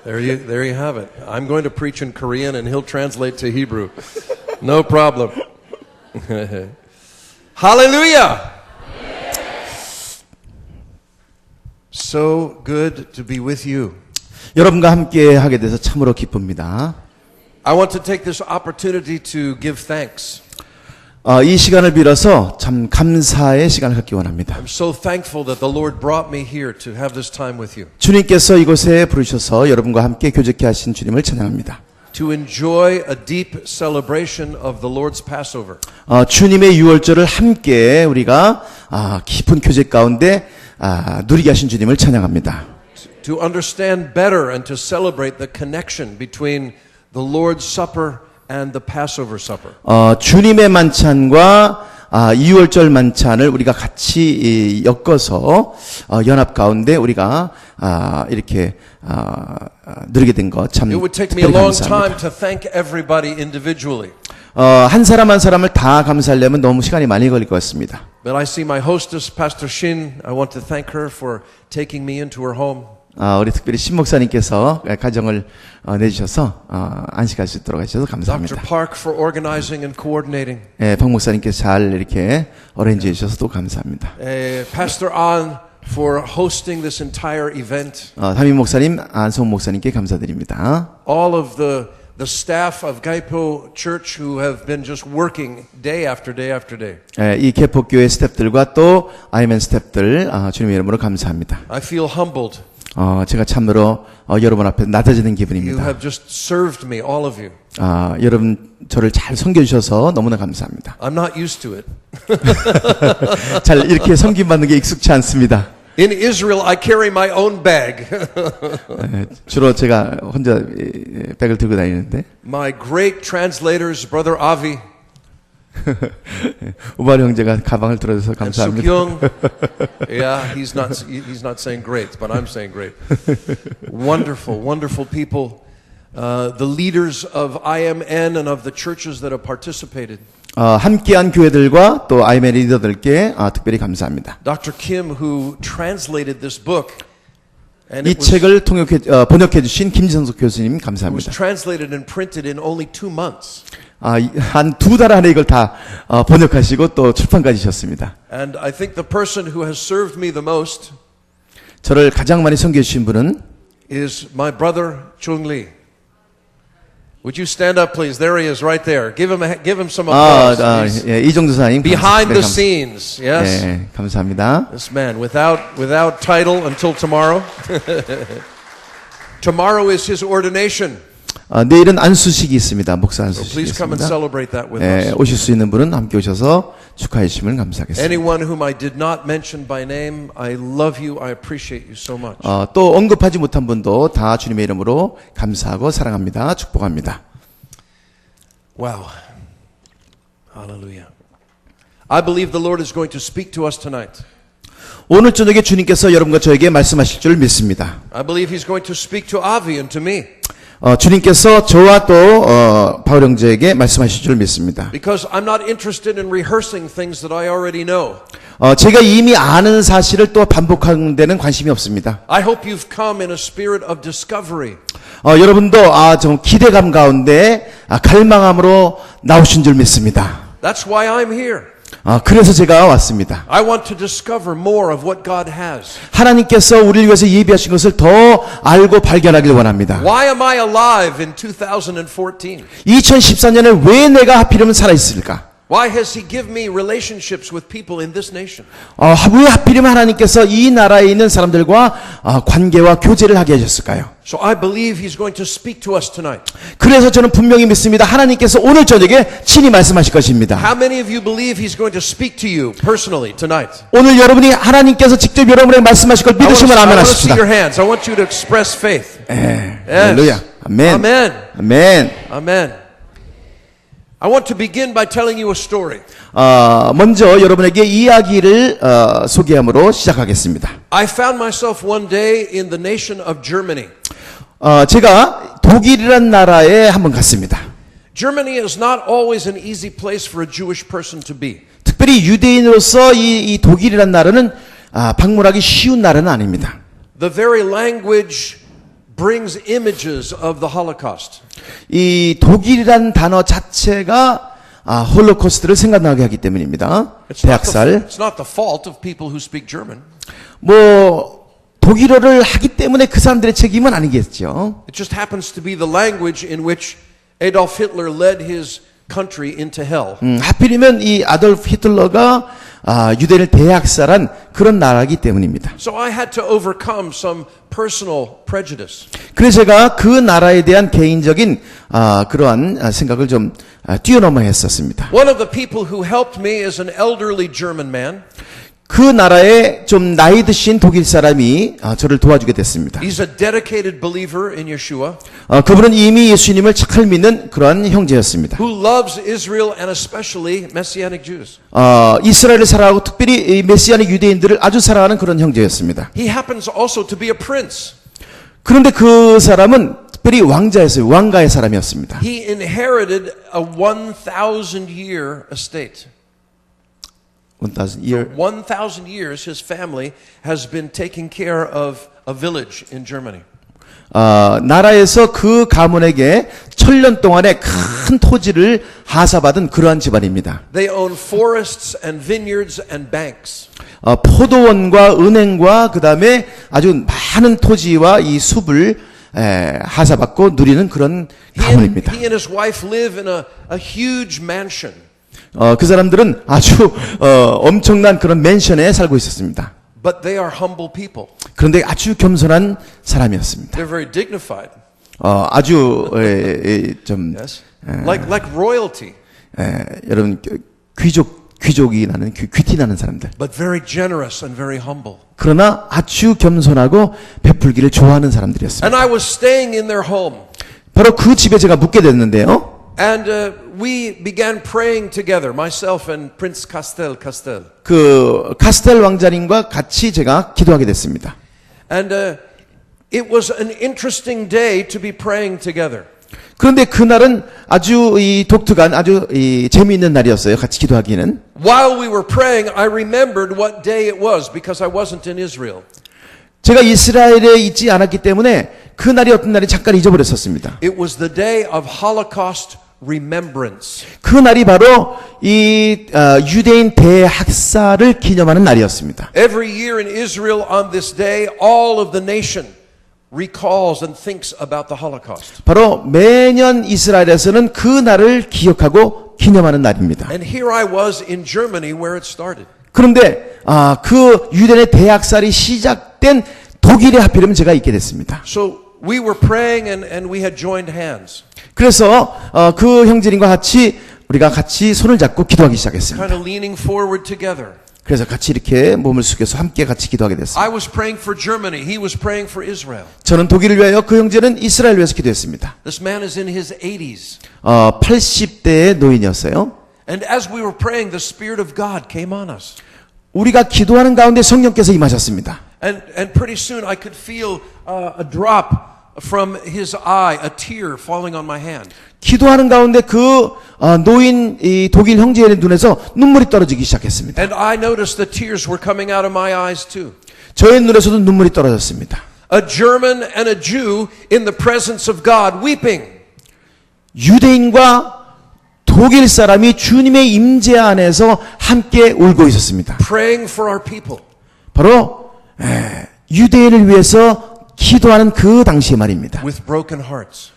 There you have it. I'm going to preach in Korean and he'll translate to Hebrew. No problem. Hallelujah! So good to be with you. 여러분과 함께 하게 돼서 참으로 기쁩니다. I want to take this opportunity to give thanks. 이 시간을 빌어서 참 감사의 시간을 갖기 원합니다. I'm so thankful that the Lord brought me here to have this time with you. 주님께서 이곳에 부르셔서 여러분과 함께 교제케 하신 주님을 찬양합니다. To enjoy a deep celebration of the Lord's Passover. 주님의 유월절을 함께 우리가 깊은 교제 가운데 누리게 하신 주님을 찬양합니다. To understand better and to celebrate the connection between the Lord's Supper and the Passover Supper. 주님의 만찬과 이월절 만찬을 우리가 같이 엮어서 연합 가운데 우리가 이렇게 누리게 된 것 참 It would take me a long time 감사합니다. to thank everybody individually. 한 사람 한 사람을 다 감사하려면 너무 시간이 많이 걸릴 것 같습니다. But I see my hostess, Pastor Shin. I want to thank her for taking me into her home. 우리 특별히 신 목사님께서 가정을 내주셔서 안식할 수 있도록 해주셔서 Dr. 감사합니다. Park for organizing and coordinating. 박 목사님께서 잘 이렇게 어레인지해 주셔서 또 감사합니다. Pastor An for hosting this entire event. 담임 목사님, 안성 목사님께 감사드립니다. All of the staff of Gaipo Church who have been just working day after day after day. 이 개폭교회 스태프들과 또 아이맨 스태프들 주님의 이름으로 감사합니다. I feel humbled. 제가 참으로 여러분 앞에 낮아지는 You 기분입니다. have just served me, all of you. 여러분 저를 잘 섬겨주셔서 너무나 감사합니다. I'm not used to it. 잘 이렇게 섬김받는 게 익숙치 않습니다. In Israel, I carry my own bag. 주로 제가 혼자 백을 들고 다니는데 My great translators, Brother Avi, 우발 형제가 가방을 들어줘서 and 감사합니다. Sukyung. Yeah, he's not saying great, but I'm saying great. Wonderful, wonderful people. The leaders of IMN and of the churches that have participated. 함께한 교회들과 또 아이맨 리더들께 특별히 감사합니다. Dr. Kim, who translated this book, and 이 it was 책을 번역해 주신 김진석 교수님 it was 감사합니다. translated and printed in only 2 months. 한 2달 안에 이걸 다 번역하시고 또 출판까지 하셨습니다. And I think the person who has served me the most 저를 가장 많이 섬겨 주신 분은 is my brother Chung Lee. Would you stand up, please? There he is, right there. Give him some applause. He's 이종두 사님 behind the scenes, yes. 네, 감사합니다. This man, without title until tomorrow. Tomorrow is his ordination. 내일은 안수식이 있습니다. 목사 안수식이 Please come and 있습니다. celebrate that with us. 오실 수 있는 분은 함께 오셔서 축하해 주시면 감사하겠습니다. Anyone whom I did not mention by name, I love you. I appreciate you so much. 또 언급하지 못한 분도 다 주님의 이름으로 감사하고 사랑합니다. 축복합니다. Wow. Hallelujah. I believe the Lord is going to speak to us tonight. 오늘 저녁에 주님께서 여러분과 저에게 말씀하실 줄 믿습니다. I believe He's going to speak to Avi and to me. 주님께서 저와 또 바울 형제에게 말씀하실 줄 믿습니다. Because I'm not interested in rehearsing things that I already know. 제가 이미 아는 사실을 또 반복하는 데는 관심이 없습니다. I hope you've come in a spirit of discovery. 여러분도 좀 기대감 가운데 갈망함으로 나오신 줄 믿습니다. That's why I'm here. 그래서 제가 왔습니다. I want to discover more of what God has. 하나님께서 우리를 위해서 예비하신 것을 더 알고 발견하길 원합니다. Why am I alive in 2014? 2014년에 왜 내가 하필이면 살아있을까? Why has He given me relationships with people in this nation? 왜 하필이면 하나님께서 이 나라에 있는 사람들과 관계와 교제를 하게 하셨을까요? So I believe He's going to speak to us tonight. 그래서 저는 분명히 믿습니다. 하나님께서 오늘 저녁에 친히 말씀하실 것입니다. How many of you believe He's going to speak to you personally tonight? 오늘 여러분이 하나님께서 직접 여러분에게 말씀하실 걸 믿으시면 I 아멘 want to see 하십시다. your hands. I want you to express faith. 할렐루야. 아멘. Amen. 아멘. Amen. I want to begin by telling you a story. 먼저 여러분에게 이야기를 소개함으로 시작하겠습니다. I found myself one day in the nation of Germany. 제가 독일이라는 나라에 한번 갔습니다. Germany is not always an easy place for a Jewish person to be. 특별히 유대인으로서 이 독일이라는 나라는 방문하기 쉬운 나라는 아닙니다. The very language brings images of the Holocaust. 이 독일이란 단어 자체가 홀로코스트를 생각나게 하기 때문입니다. 대학살. It's not the fault of people who speak German. 뭐 독일어를 하기 때문에 그 사람들의 책임은 아니겠죠. It just happens to be the language in which Adolf Hitler led his country into hell. 하필이면 이 아돌프 히틀러가 유대인을 대학살한 그런 나라이기 때문입니다. So I had to overcome some personal prejudice. 그래서 제가 그 나라에 대한 개인적인 그러한 생각을 좀 뛰어넘어 했었습니다. One of the people who helped me is an elderly German man. 그 나라에 좀 나이 드신 독일 사람이 저를 도와주게 됐습니다. He's a dedicated believer in Yeshua. 그분은 이미 예수님을 착할 믿는 그러한 형제였습니다. Who loves Israel and especially Messianic Jews. 이스라엘을 사랑하고 특별히 이 메시아닉 유대인들을 아주 사랑하는 그런 형제였습니다. He happens also to be a prince. 그런데 그 사람은 특별히 왕자였어요. 왕가의 사람이었습니다. He inherited a 1,000-year estate. 1,000 year. 1,000 years his family has been taking care of a village in Germany. 나라에서 그 가문에게 1,000년 동안의 큰 토지를 하사받은 그러한 집안입니다. They own forests and vineyards and banks. 포도원과 은행과 그다음에 아주 많은 토지와 이 숲을 하사받고 누리는 그런 가문입니다. He and his wife live in a huge mansion. 그 사람들은 아주 엄청난 그런 맨션에 살고 있었습니다. But they are humble people. 그런데 아주 겸손한 사람이었습니다. They're very dignified. 아주 좀 Yes. Like royalty. 여러분 귀족이 나는 귀티 나는 사람들. But very generous and very humble. 그러나 아주 겸손하고 베풀기를 좋아하는 사람들이었습니다. And I was staying in their home. 바로 그 집에 제가 묵게 됐는데요. And we began praying together, myself and Prince Castel. 그 카스텔 왕자님과 같이 제가 기도하게 됐습니다. And it was an interesting day to be praying together. 그런데 그날은 아주 이 독특한 아주 이 재미있는 날이었어요. 같이 기도하기는. While we were praying, I remembered what day it was because I wasn't in Israel. 제가 이스라엘에 있지 않았기 때문에 그 날이 어떤 날이 잠깐 잊어버렸었습니다. It was the day of Holocaust remembrance. 그 날이 바로 이 유대인 대학살을 기념하는 날이었습니다. Every year in Israel on this day, all of the nation recalls and thinks about the Holocaust. 바로 매년 이스라엘에서는 그 날을 기억하고 기념하는 날입니다. And here I was in Germany where it started. 그런데 그 유대인의 대학살이 시작된 독일에 하필이면 제가 있게 됐습니다. So we were praying and we had joined hands. 그래서 그 형제님과 같이 우리가 같이 손을 잡고 기도하기 시작했습니다. Kind of leaning forward together. 그래서 같이 이렇게 몸을 숙여서 함께 같이 기도하게 됐습니다. I was praying for Germany. He was praying for Israel. 저는 독일을 위하여 그 형제는 이스라엘 위해서 기도했습니다. This man is in his 80s. 80대의 노인이었어요. And as we were praying, the Spirit of God came on us. 우리가 기도하는 가운데 성령께서 임하셨습니다. And pretty soon I could feel a drop from his eye, a tear falling on my hand. 기도하는 가운데 그 노인 이 독일 형제의 눈에서 눈물이 떨어지기 시작했습니다. And I noticed the tears were coming out of my eyes too. 저의 눈에서도 눈물이 떨어졌습니다. A German and a Jew in the presence of God weeping. 유대인과 독일 사람이 주님의 임재 안에서 함께 울고 있었습니다. Praying for our people. 바로 유대인을 위해서 기도하는 그 당시의 말입니다. With broken hearts.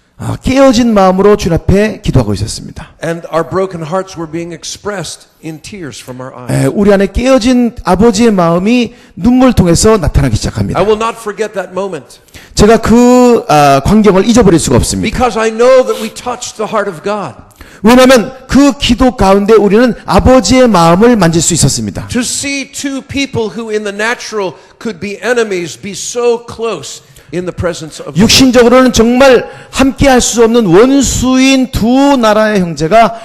깨어진 마음으로 주님 앞에 기도하고 있었습니다. And our broken hearts were being expressed in tears from our eyes. 우리 안에 깨어진 아버지의 마음이 눈물 통해서 나타나기 시작합니다. I will not forget that moment. 제가 그 광경을 잊어버릴 수가 없습니다. Because I know that we touched the heart of God. 왜냐하면 그 기도 가운데 우리는 아버지의 마음을 만질 수 있었습니다. To see two people who in the natural could be enemies be so close in the presence of God. 육신적으로는 정말 함께 할 수 없는 원수인 두 나라의 형제가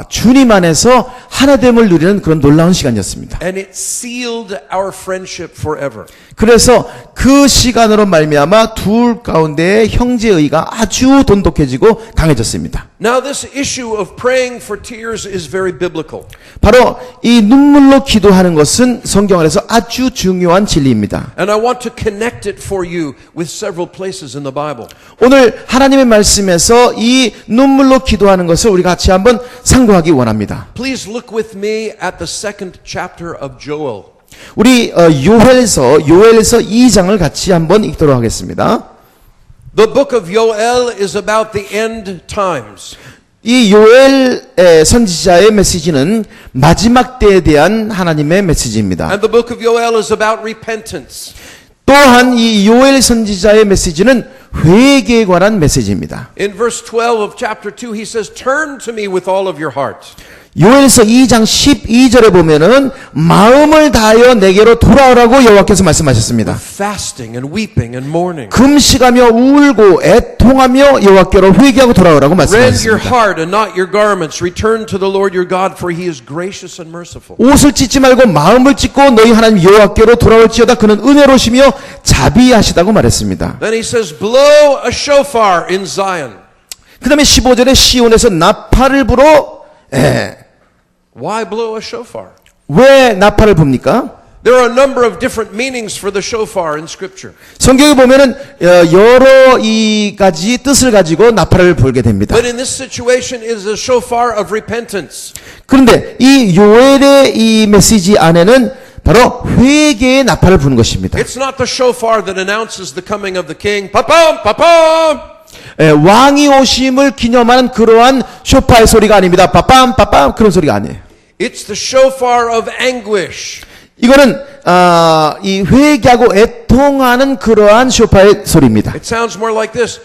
주님 안에서 하나됨을 누리는 그런 놀라운 시간이었습니다. And it sealed our friendship forever. 그래서 그 시간으로 말미암아 둘 가운데의 형제의가 아주 돈독해지고 강해졌습니다. Now this issue of praying for tears is very biblical. 바로 이 눈물로 기도하는 것은 성경 안에서 아주 중요한 진리입니다. And I want to connect it for you with several places in the Bible. 오늘 하나님의 말씀에서 이 눈물로 기도하는 것을 우리가 같이 한번 상고하기 원합니다. Please look with me at the second chapter of Joel. 우리 요엘서 2장을 같이 한번 읽도록 하겠습니다. The book of Joel is about the end times. 이 요엘 선지자의 메시지는 마지막 때에 대한 하나님의 메시지입니다. And the book of Joel is about repentance. 또한 이 요엘 선지자의 메시지는 회개에 관한 메시지입니다. In verse 12 of chapter 2 he says, "Turn to me with all of your heart." 요엘서 2장 12절에 보면은 마음을 다하여 내게로 돌아오라고 여호와께서 말씀하셨습니다. Fasting and weeping and mourning. 금식하며 울고 애통하며 여호와께로 회개하고 돌아오라고 Rend your 말씀하셨습니다. heart and not your garments. Return to the Lord your God, for he is gracious and merciful. 옷을 찢지 말고 마음을 찢고 너희 하나님 여호와께로 돌아올지어다 그는 은혜로우시며 자비하시다고 말했습니다. Then he says, "Blow a shofar in Zion." 그 다음에 15절에 시온에서 나팔을 불어 Why blow a shofar? 왜 나팔을 붑니까? There are a number of different meanings for the shofar in Scripture. 성경에 보면은 여러 이 가지 뜻을 가지고 나팔을 불게 됩니다. But in this situation, it is a shofar of repentance. 그런데 이 요엘의 이 메시지 안에는 바로 회개의 나팔을 부는 것입니다. It's not the shofar that announces the coming of the king. Pa-pam, pa-pam. 왕이 오심을 기념하는 그러한 쇼파의 소리가 아닙니다. 빠빰 빠빰 그런 소리가 아니에요. It's the shofar of anguish. 이거는 이 회개하고 애통하는 그러한 쇼파의 소리입니다. It sounds more like this.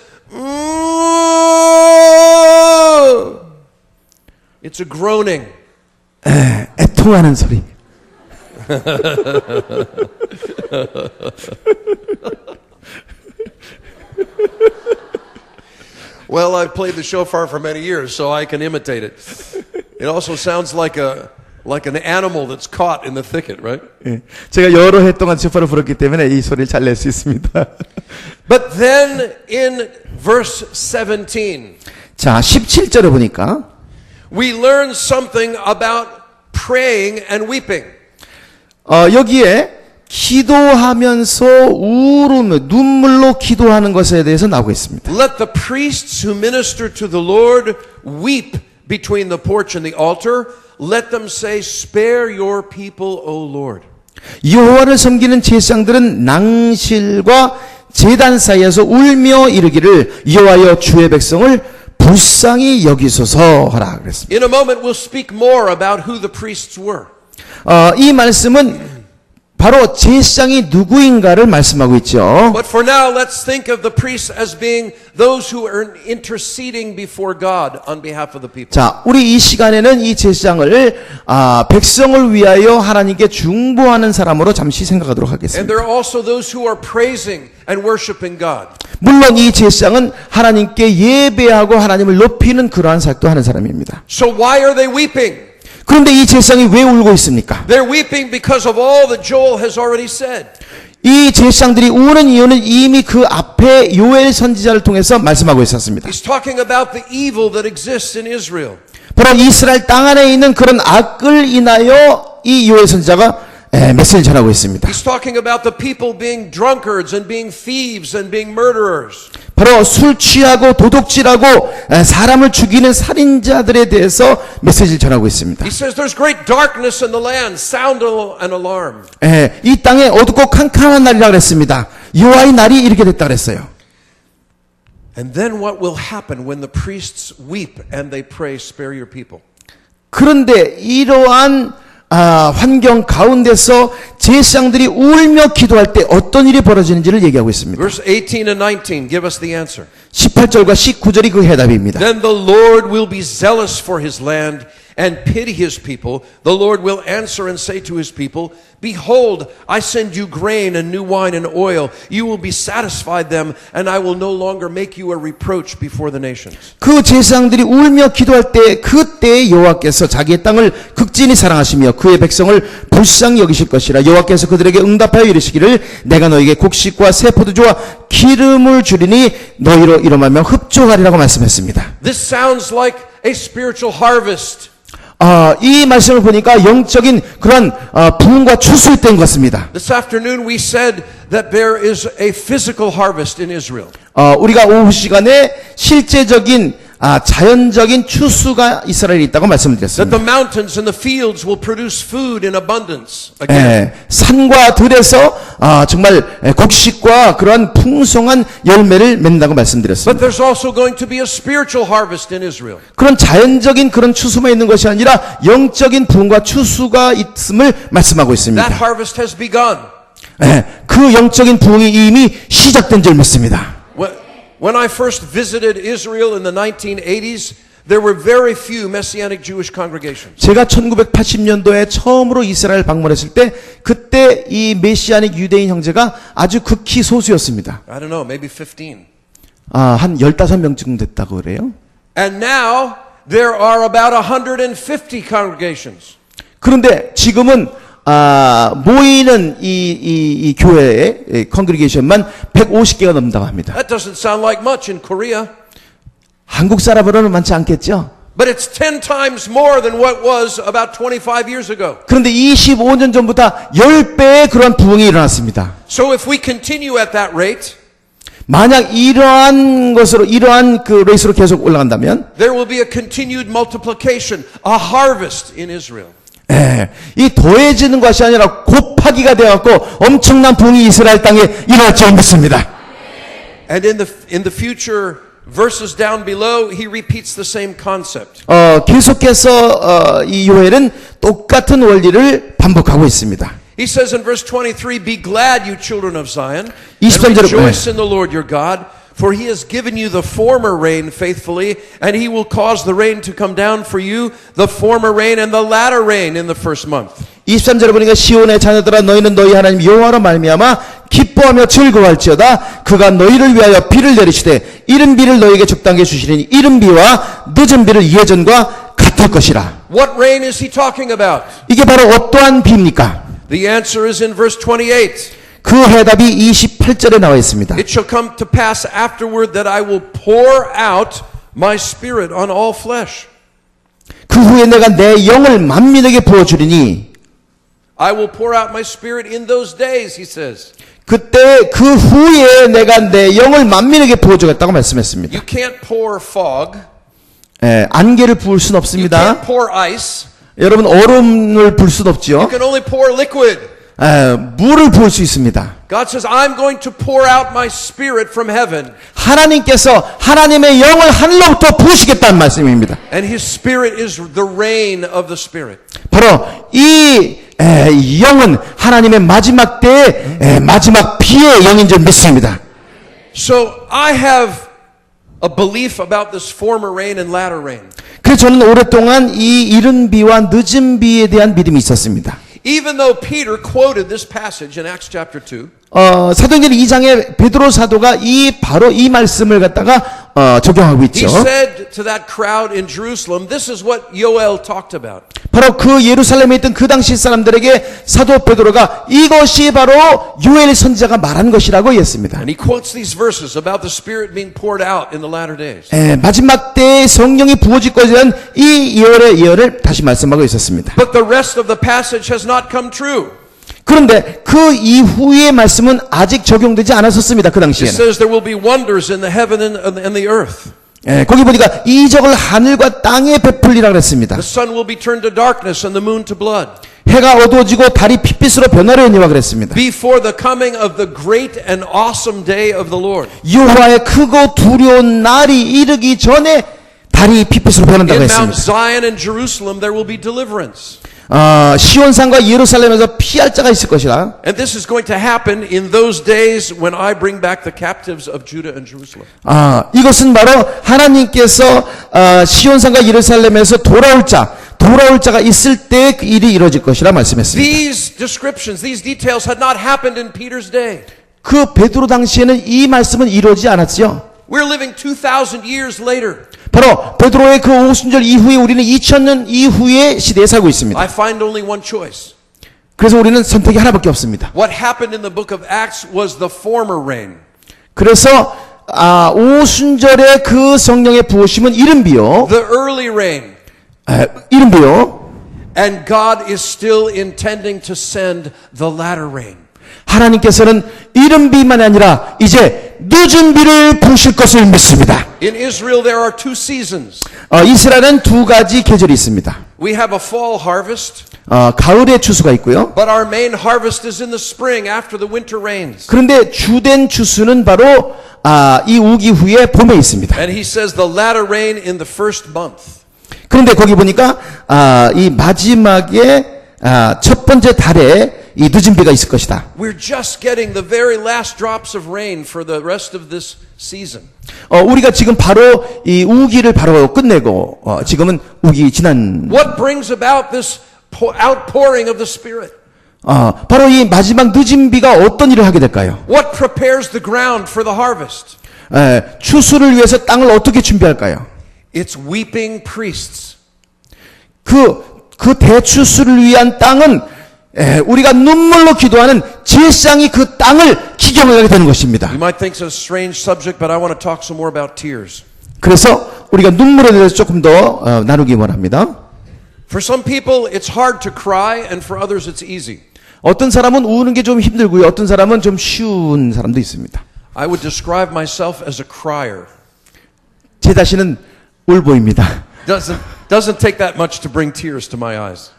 It's a groaning. 애통하는 소리. Well, I've played the shofar for many years, so I can imitate it. It also sounds like an animal that's caught in the thicket, right? 제가 여러 해 동안 쇼파를 불었기 때문에 이 소리를 잘 낼 수 있습니다. But then in verse 17, 자, 17절에 보니까 we learn something about praying and weeping. 여기에 기도하면서 울으며 눈물로 기도하는 것에 대해서 나오고 있습니다. Let the priests who minister to the Lord weep between the porch and the altar. Let them say, "Spare your people, O Lord." 여호와를 섬기는 제사장들은 낭실과 제단 사이에서 울며 이르기를 여호와여 주의 백성을 불쌍히 여기소서 하라 그랬습니다. In a moment we'll speak more about who the priests were. 이 말씀은 바로 제사장이 누구인가를 말씀하고 있죠. But for now, let's think of the priests as being those who are interceding before God on behalf of the people. 자, 우리 이 시간에는 이 제사장을 백성을 위하여 하나님께 중보하는 사람으로 잠시 생각하도록 And 하겠습니다. there are also those who are praising and worshiping God. 물론 이 제사장은 하나님께 예배하고 하나님을 높이는 그러한 사역도 하는 사람입니다. So why are they weeping? 그런데 이 제사장이 왜 울고 있습니까? They're weeping because of all that Joel has already said. 이 제사장들이 우는 이유는 이미 그 앞에 요엘 선지자를 통해서 말씀하고 있었습니다. He's talking about the evil that exists in Israel. 바로 이스라엘 땅 안에 있는 그런 악을 인하여 이 요엘 선지자가 메시지를 전하고 있습니다. He's talking about the people being drunkards and being thieves and being murderers. 바로 술 취하고 도둑질하고 사람을 죽이는 살인자들에 대해서 메시지를 전하고 있습니다. He says there's great darkness in the land, sound an alarm. 이 땅에 어둡고 캄캄한 날이라 그랬습니다. 여호와의 날이 이렇게 됐다 그랬어요. And then what will happen when the priests weep and they pray, "Spare your people"? 그런데 이러한 환경 가운데서 제사장들이 울며 기도할 때 어떤 일이 벌어지는지를 얘기하고 있습니다. Verse 18 and 19 give us the answer. 18절과 19절이 그 해답입니다. Then the Lord will be zealous for his land and pity his people, the Lord will answer and say to his people, Behold, I send you grain and new wine and oil. You will be satisfied them, and I will no longer make you a reproach before the nations. 그 제사장들이 울며 기도할 때 그때 여호와께서 자기의 땅을 극진히 사랑하시며 그의 백성을 불쌍히 여기실 것이라. 여호와께서 그들에게 응답하여 이르시기를 내가 너에게 곡식과 새 포도주와 기름을 주리니 너희로 이름하며 흡족하리라고 말씀했습니다. This sounds like a spiritual harvest. 이 말씀을 보니까 영적인 그런 부흥과 추수의 때인 것 같습니다. This afternoon we said that there is a physical harvest in Israel. 우리가 오후 시간에 실제적인 자연적인 추수가 이스라엘에 있다고 That 말씀드렸습니다. the mountains and the fields will produce food in abundance again. 산과 들에서 정말 곡식과 그러한 풍성한 열매를 맺는다고 But 말씀드렸습니다. there's also going to be a spiritual harvest in Israel. 그런 자연적인 그런 추수만 있는 것이 아니라 영적인 부흥과 추수가 있음을 말씀하고 있습니다. That harvest has begun. 그 영적인 부흥이 이미 시작된 줄 믿습니다. When I first visited Israel in the 1980s, there were very few Messianic Jewish congregations. 제가 1980년도에 처음으로 이스라엘 방문했을 때 그때 이 메시아닉 유대인 형제가 아주 극히 소수였습니다. I don't know, maybe 15. 한 15명쯤 됐다고 그래요. And now there are about 150 congregations. 그런데 지금은 모이는 이 교회의 컨그리게이션만 150개가 넘는다고 합니다. That doesn't sound like much in Korea, 한국 사람으로는 많지 않겠죠? but it's 10 times more than what was about 25 years ago. 그런데 25년 전보다 10배의 그런 부흥이 일어났습니다. So if we continue at that rate, 만약 이러한 그 레이스로 계속 올라간다면 there will be a continued multiplication, a harvest in Israel. 이 더해지는 것이 아니라 곱하기가 되어갖고 엄청난 부흥이 이스라엘 땅에 일어날 줄 믿습니다. And in the future verses down below, he repeats the same concept. 계속해서 이 요엘은 똑같은 원리를 반복하고 있습니다. He says in verse 23, Be glad, you children of Zion, and 23절에 rejoice in the Lord your God, for he has given you the former rain faithfully, and he will cause the rain to come down for you, the former rain and the latter rain in the first month. 23절에 보니까 시온의 자녀들아 너희는 너희 하나님 여호와로 말미암아 기뻐하며 즐거워할지어다. 그가 너희를 위하여 비를 내리시되 이른 비를 너희에게 적당하게 주시리니 이른 비와 늦은 비를 예전과 같을 것이라. What rain is he talking about? 이게 바로 어떠한 비입니까? The answer is in verse 28. 그 해답이 28절에 나와 있습니다. It shall come to pass afterward that I will pour out my spirit on all flesh. 그 후에 내가 내 영을 만민에게 부어주리니 I will pour out my spirit in those days, he says. 그때 그 후에 내가 내 영을 만민에게 부어주겠다고 말씀했습니다. You can't pour fog. 안개를 부을 순 You 없습니다. can't pour ice. 여러분 얼음을 부을 순 없지요. You can only pour liquid. 물을 부을 수 있습니다. God says, I'm going to pour out my spirit from heaven. 하나님께서 하나님의 영을 하늘로부터 부으시겠다는 말씀입니다. And his spirit is the rain of the spirit. 바로 이 영은 하나님의 마지막 때의 마지막 비의 영인 줄 믿습니다. So I have a belief about this former rain and latter rain. 그래서 저는 오랫동안 이 이른 비와 늦은 비에 대한 믿음이 있었습니다. Even though Peter quoted this passage in Acts chapter 2, 사도행전 2장에 베드로 사도가 바로 이 말씀을 갖다가 적용하고 he 있죠. said to that crowd in Jerusalem, this is what Yoel talked about. 바로 그 예루살렘에 있던 그 당시 사람들에게 사도 베드로가 이것이 바로 요엘 선지자가 말한 것이라고 했습니다. And he quotes these verses about the Spirit being poured out in the latter days. 마지막 때에 성령이 부어질 것에 대한 이 예언을 다시 말씀하고 있었습니다. But the rest of the passage has not come true. 그런데 그 이후의 말씀은 아직 적용되지 않았었습니다. 그 It 당시에는. says there will be wonders in the heaven and the earth. 거기 보니까 이적을 하늘과 땅에 베풀리라 그랬습니다. The sun will be turned to darkness and the moon to blood. 해가 어두워지고 달이 핏빛으로 변화하려니와 그랬습니다. Before the coming of the great and awesome day of the Lord. 여호와의 크고 두려운 날이 이르기 전에 달이 핏빛으로 변한다고 In Mount 했습니다. Zion and Jerusalem there will be deliverance. 시온산과 예루살렘에서 피할 자가 있을 것이라. And this is going to happen in those days when I bring back the captives of Judah and Jerusalem. 이것은 바로 하나님께서 시온산과 예루살렘에서 돌아올 자, 돌아올 자가 있을 때 그 일이 이루어질 것이라 말씀했습니다. These descriptions, these details had not happened in Peter's day. 그 베드로 당시에는 이 말씀은 이루어지지 않았지요. We're living 2,000 years later. 바로 베드로의 그 오순절 이후에 우리는 2000년 이후의 시대에 살고 있습니다. I find only one choice. 그래서 우리는 선택이 하나밖에 없습니다. What happened in the book of Acts was the former rain. 그래서 오순절의 그 성령의 부으심은 이른비요. The early rain. 이른비요. And God is still intending to send the latter rain. 하나님께서는 이른비만이 아니라 이제 늦은 비를 부으실 것을 믿습니다. In Israel there are two seasons. 이스라엘은 두 가지 계절이 있습니다. We have a fall harvest. 가을의 추수가 있고요. But our main harvest is in the spring after the winter rains. 그런데 주된 추수는 바로 이 우기 후에 봄에 있습니다. And he says the latter rain in the first month. 그런데 거기 보니까 이 마지막에 첫 번째 달에 이 늦은 비가 있을 것이다. We're just getting the very last drops of rain for the rest of this season. 우리가 지금 바로 이 우기를 바로 끝내고 지금은 우기 지난. What brings about this outpouring of the Spirit? 바로 이 마지막 늦은 비가 어떤 일을 하게 될까요? What prepares the ground for the harvest? 추수를 위해서 땅을 어떻게 준비할까요? It's weeping priests. 그 대추수를 위한 땅은 우리가 눈물로 기도하는 제사장이 그 땅을 기경하게 되는 것입니다. You might think it's a strange subject, but I want to talk some more about tears. 그래서 우리가 눈물에 대해서 조금 더 나누기 원합니다. For some people, it's hard to cry, and for others, it's easy. 어떤 사람은 우는 게 좀 힘들고요. 어떤 사람은 좀 쉬운 사람도 있습니다. I would describe myself as a crier. 제 자신은 울보입니다. Doesn't take that much to bring tears to my eyes.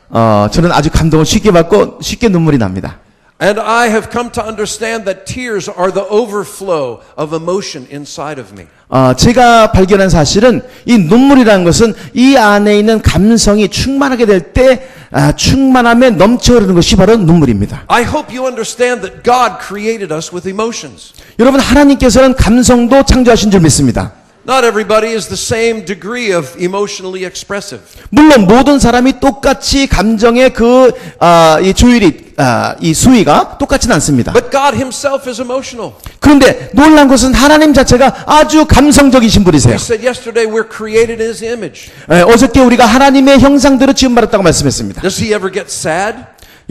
저는 아주 감동을 쉽게 받고 쉽게 눈물이 납니다. And I have come to understand that tears are the overflow of emotion inside of me. 제가 발견한 사실은 이 눈물이라는 것은 이 안에 있는 감성이 충만하게 될 때 충만함에 넘쳐 흐르는 것이 바로 눈물입니다. I hope you understand that God created us with emotions. 여러분 하나님께서는 감성도 창조하신 줄 믿습니다. Not everybody is the same degree of emotionally expressive. 물론 모든 사람이 똑같이 감정의 이 조율이 이 수위가 똑같지는 않습니다. But God himself is emotional. 그런데 놀란 것은 하나님 자체가 아주 감성적이신 분이세요. We said yesterday we're created in his image. 어저께 우리가 하나님의 형상대로 지음받았다고 말씀했습니다. Does he ever get sad?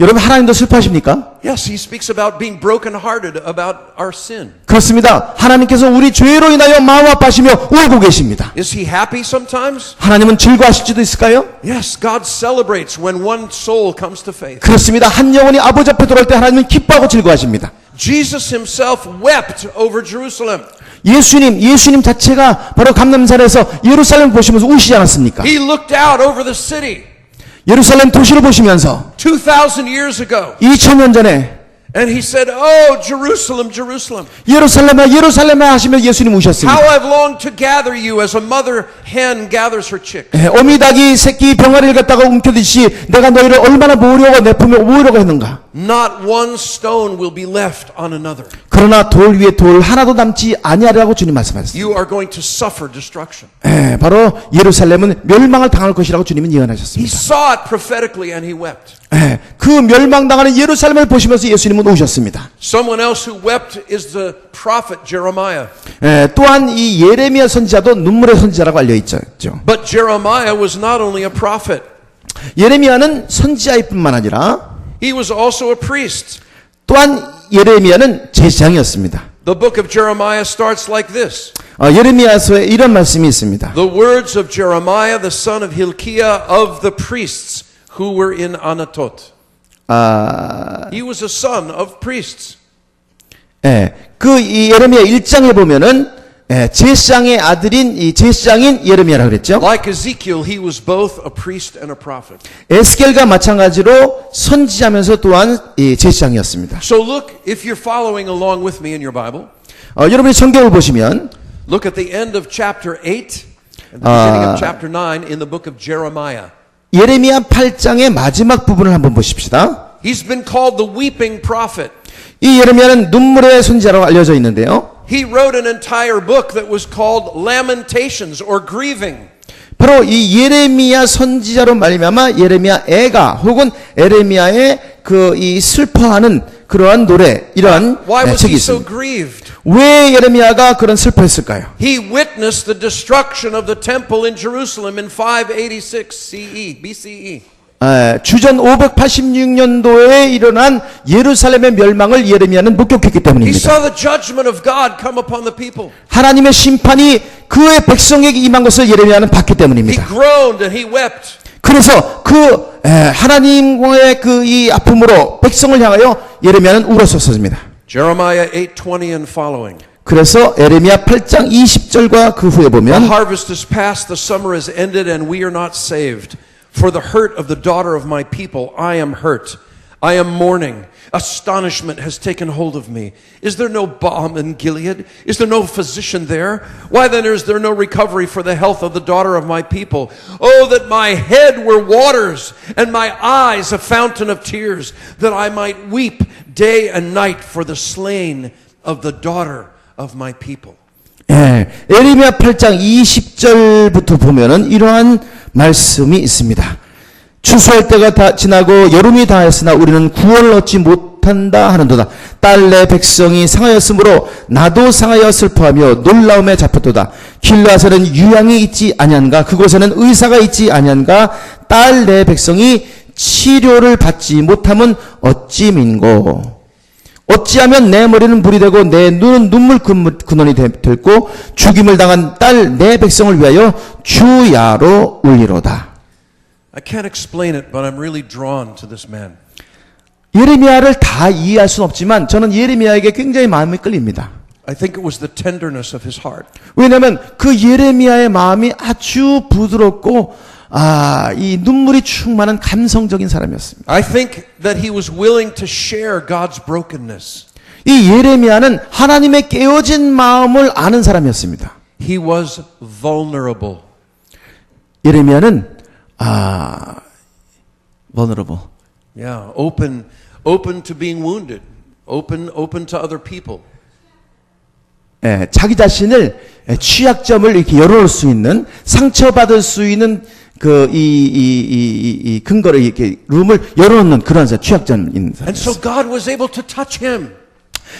여러분 하나님도 슬퍼하십니까? Yes, he speaks about being brokenhearted about our sin. 그렇습니다. 하나님께서 우리 죄로 인하여 마음 아파하시며 울고 계십니다. Is he happy sometimes? 하나님은 즐거워하실 수도 있을까요? Yes, God celebrates when one soul comes to faith. 그렇습니다. 한 영혼이 아버지 앞에 돌아올 때 하나님은 기뻐하고 즐거워하십니다. Jesus himself wept over Jerusalem. 예수님 자체가 바로 감람산에서 예루살렘을 보시면서 우시지 않았습니까? He looked out over the city 예루살렘 도시를 보시면서 2,000 years ago. 2000년 전에 And he said, "Oh, Jerusalem, Jerusalem, 예루살렘아 예루살렘아 하시며 예수님 우셨습니다. how I've longed to gather you as a mother hen gathers her chick." 어미닭이 새끼 병아리를 갖다가 움켜듯이 내가 너희를 얼마나 모으려고 내 품에 모으려고 했는가. Not one stone will be left on another. 그러나 돌 위에 돌 하나도 남지 아니하리라고 주님 말씀하셨습니다. You are going to suffer destruction. 바로 예루살렘은 멸망을 당할 것이라고 주님은 He 예언하셨습니다. saw it prophetically and he wept. 그 멸망당하는 예루살렘을 보시면서 예수님은 우셨습니다. Someone else who wept is the prophet Jeremiah. 또한 이 예레미야 선지자도 눈물의 선지자라고 알려 있죠. But Jeremiah was not only a prophet. 예레미야는 선지자일 뿐만 아니라 He was also a priest. 또한 예레미야는 제사장이었습니다. The book of Jeremiah starts like this. 예레미야서에 이런 말씀이 있습니다. The words of Jeremiah, the son of Hilkiah, of the priests who were in Anatot. He was a son of priests. 이 예레미야 1장에 보면은 제사장의 아들인 이 제사장인 예레미야라 그랬죠. Like Ezekiel, he was both a priest and a prophet. 에스겔과 마찬가지로 선지자면서 또한 이 제사장이었습니다. So look, if you're following along with me in your Bible, 여러분이 성경을 보시면 look at the end of chapter 8 and the beginning of chapter 9 in the book of Jeremiah. 예레미야 8장의 마지막 부분을 한번 보십시다. He's been called the weeping prophet. 이 예레미야는 눈물의 선지자라고 알려져 있는데요. He wrote an entire book that was called Lamentations or Grieving. 바로 이 예레미야 선지자로 말미암아 예레미야 애가 혹은 에레미야의 그 이 슬퍼하는 그러한 노래 이러한 Why was 책이 he so 있습니다. grieved? 왜 예레미야가 그런 슬퍼했을까요? He witnessed the destruction of the temple in Jerusalem in 586 BCE. 주전 586년도에 일어난 예루살렘의 멸망을 예레미야는 목격했기 He 때문입니다. saw the judgment of God come upon the people. 하나님의 심판이 그의 백성에게 임한 것을 예레미야는 봤기 He 때문입니다. groaned and he wept. 그래서 그 하나님과의 그 이 아픔으로 백성을 향하여 예레미야는 울었었습니다. Jeremiah 8:20 and following. 그래서 에레미야 8장 20절과 그 후에 The 보면 harvest is past, the summer is ended, and we are not saved. For the hurt of the daughter of my people, I am hurt. I am mourning. Astonishment has taken hold of me. Is there no balm in Gilead? Is there no physician there? Why then is there no recovery for the health of the daughter of my people? Oh, that my head were waters and my eyes a fountain of tears, that I might weep day and night for the slain of the daughter of my people. 에레미야 8장 20절부터 보면은 이러한 말씀이 있습니다. 추수할 때가 다 지나고 여름이 다했으나 우리는 구원을 얻지 못한다 하는도다. 딸 내 백성이 상하였으므로 나도 상하여 슬퍼하며 놀라움에 잡혔도다. 길라에서는 유양이 있지 아니한가? 그곳에는 의사가 있지 아니한가? 딸 내 백성이 치료를 받지 못함은 어찌 민고? 어찌하면 내 머리는 물이 되고 내 눈은 눈물 근원이 될고 죽임을 당한 딸 내 백성을 위하여 주야로 울리로다. I can't explain it, but I'm really drawn to this man. 예레미야를 다 이해할 수는 없지만 저는 예레미야에게 굉장히 마음이 끌립니다. I think it was the tenderness of his heart. 왜냐하면 그 예레미야의 마음이 아주 부드럽고 이 눈물이 충만한 감성적인 사람이었습니다. I think that he was willing to share God's brokenness. 이 예레미야는 하나님의 깨어진 마음을 아는 사람이었습니다. He was vulnerable. 예레미야는 vulnerable. Yeah, open to being wounded, open to other people. 자기 자신을 취약점을 이렇게 열어놓을 수 있는 상처받을 수 있는 이 근거를 이렇게 룸을 열어놓는 그런 취약점 있는 사람. And so God was able to touch him.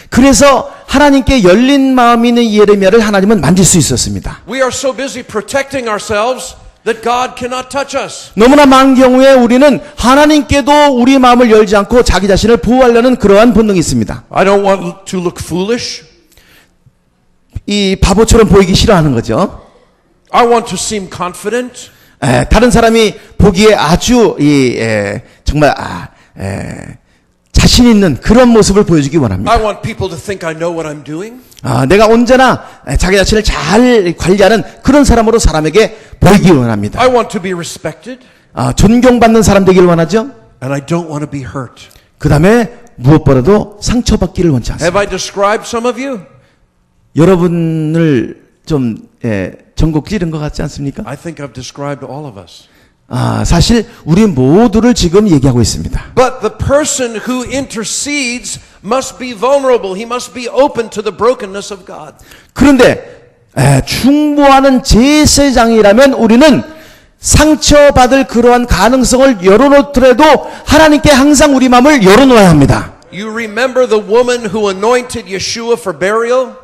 그래서 하나님께 열린 마음이 있는 예레미야를 하나님은 만질 수 있었습니다. We are so busy protecting ourselves that God cannot touch us. 너무나 많은 경우에 우리는 하나님께도 우리 마음을 열지 않고 자기 자신을 보호하려는 그러한 본능이 있습니다. I don't want to look foolish. 이 바보처럼 보이기 싫어하는 거죠. I want to seem confident. 다른 사람이 보기에 아주 정말 자신 있는 그런 모습을 보여주기 원합니다. I want people to think I know what I'm doing. 내가 언제나 자기 자신을 잘 관리하는 그런 사람으로 사람에게 보이기 원합니다. I want to be respected. 존경받는 사람 되길 원하죠. And I don't want to be hurt. 그 다음에 무엇보다도 상처받기를 원치 않습니다. Have I described some of you? 여러분을 좀 전곡 찌른 것 같지 않습니까? I think I've described all of us. 사실 우리 모두를 지금 얘기하고 있습니다. But the person who intercedes must be vulnerable. He must be open to the brokenness of God. 그런데 충고하는 제사장이라면 우리는 상처받을 그러한 가능성을 열어놓더라도 하나님께 항상 우리 마음을 열어놓아야 합니다. You remember the woman who anointed Yeshua for burial?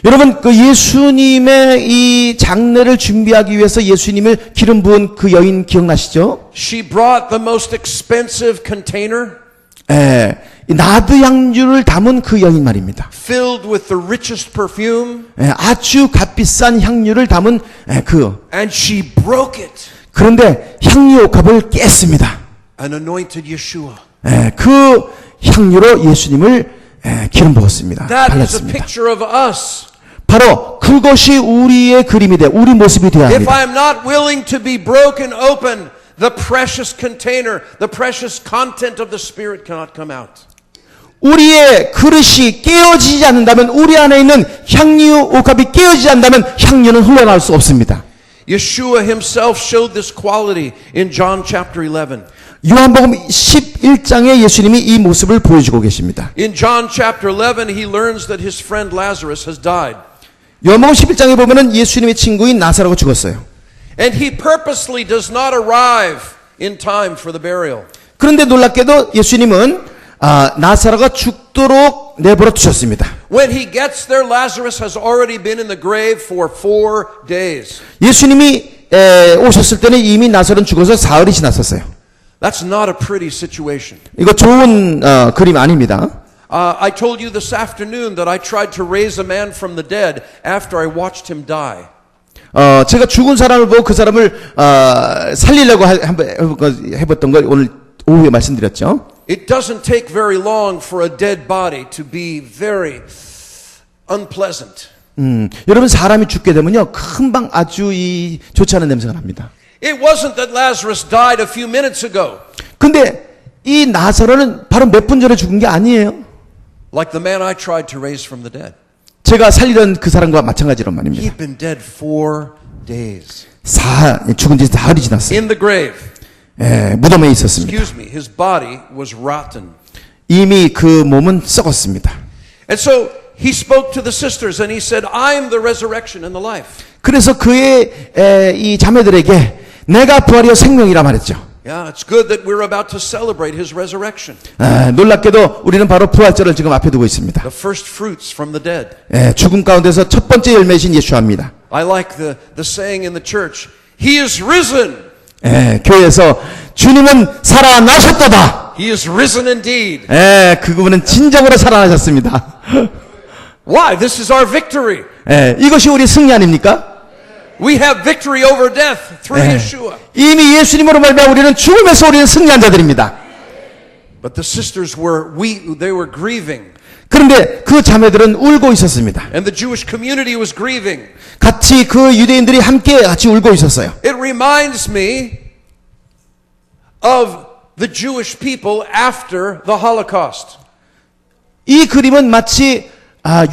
여러분 그 예수님의 이 장례를 준비하기 위해서 예수님을 기름 부은 그 여인 기억나시죠? She brought the most expensive container. 나드 향유를 담은 그 여인 말입니다. Filled with the richest perfume. 아주 값비싼 향유를 담은 And she broke it. 그런데 향유 옥합을 깼습니다. And anointed Yeshua. 그 향유로 예수님을 기름 부었습니다. That is a 발랐습니다. picture of us. 바로 그것이 우리의 그림이 돼, 우리 모습이 되어야 If 합니다. I am not willing to be broken open, the precious container, the precious content of the Spirit cannot come out. 우리의 그릇이 깨어지지 않는다면, 우리 안에 있는 향유 옥합이 깨어지지 않는다면 향유는 흘러나올 수 없습니다. Yeshua himself showed this quality in John chapter 11. 요한복음 11장에 예수님이 이 모습을 보여주고 계십니다. In John chapter 11, he learns that his friend Lazarus has died. 요한복음 11장에 보면은 예수님의 친구인 나사로가 죽었어요. And he purposely does not arrive in time for the burial. 그런데 놀랍게도 예수님은 나사로가 죽도록 내버려 두셨습니다. When he gets there, Lazarus has already been in the grave for 4 days. 예수님이 오셨을 때는 이미 나사로는 죽어서 사흘이 지났었어요. That's not a pretty situation. 이거 좋은 그림 아닙니다. I told you this afternoon that I tried to raise a man from the dead after I watched him die. 제가 죽은 사람을 보고 그 사람을 살리려고 해봤던 걸 오늘 오후에 말씀드렸죠. It doesn't take very long for a dead body to be very unpleasant. 여러분 사람이 죽게 되면요 금방 아주 좋지 않은 냄새가 납니다. It wasn't that Lazarus died a few minutes ago. 근데 이 나사로는 바로 몇 분 전에 죽은 게 아니에요. Like the man I tried to raise from the dead. 제가 살리던 그 사람과 마찬가지란 말입니다. He'd been dead 4 days. 죽은 지 사흘이 지났어요. In the grave. 무덤에 있었습니다. Excuse me, his body was rotten. 이미 그 몸은 썩었습니다. And so he spoke to the sisters and he said, I'm the resurrection and the life. 그래서 그의 이 자매들에게 내가 부활이요 생명이라 말했죠. Yeah, it's good that we're about to celebrate his resurrection. 놀랍게도 우리는 바로 부활절을 지금 앞에 두고 있습니다. The first fruits from the dead. 죽음 가운데서 첫 번째 열매신 예수입니다. I like the saying in the church, He is risen. 교회에서 주님은 살아나셨도다. He is risen indeed. 그분은 진정으로 살아나셨습니다. Why? This is our victory. 이것이 우리 승리 아닙니까? We have victory over death through Yeshua. 이미 예수님으로 말미암아 우리는 죽음에서 우리는 승리한 자들입니다. But the sisters they were grieving. 그런데 그 자매들은 울고 있었습니다. And the Jewish community was grieving. 같이 그 유대인들이 함께 같이 울고 있었어요. It reminds me of the Jewish people after the Holocaust. 이 그림은 마치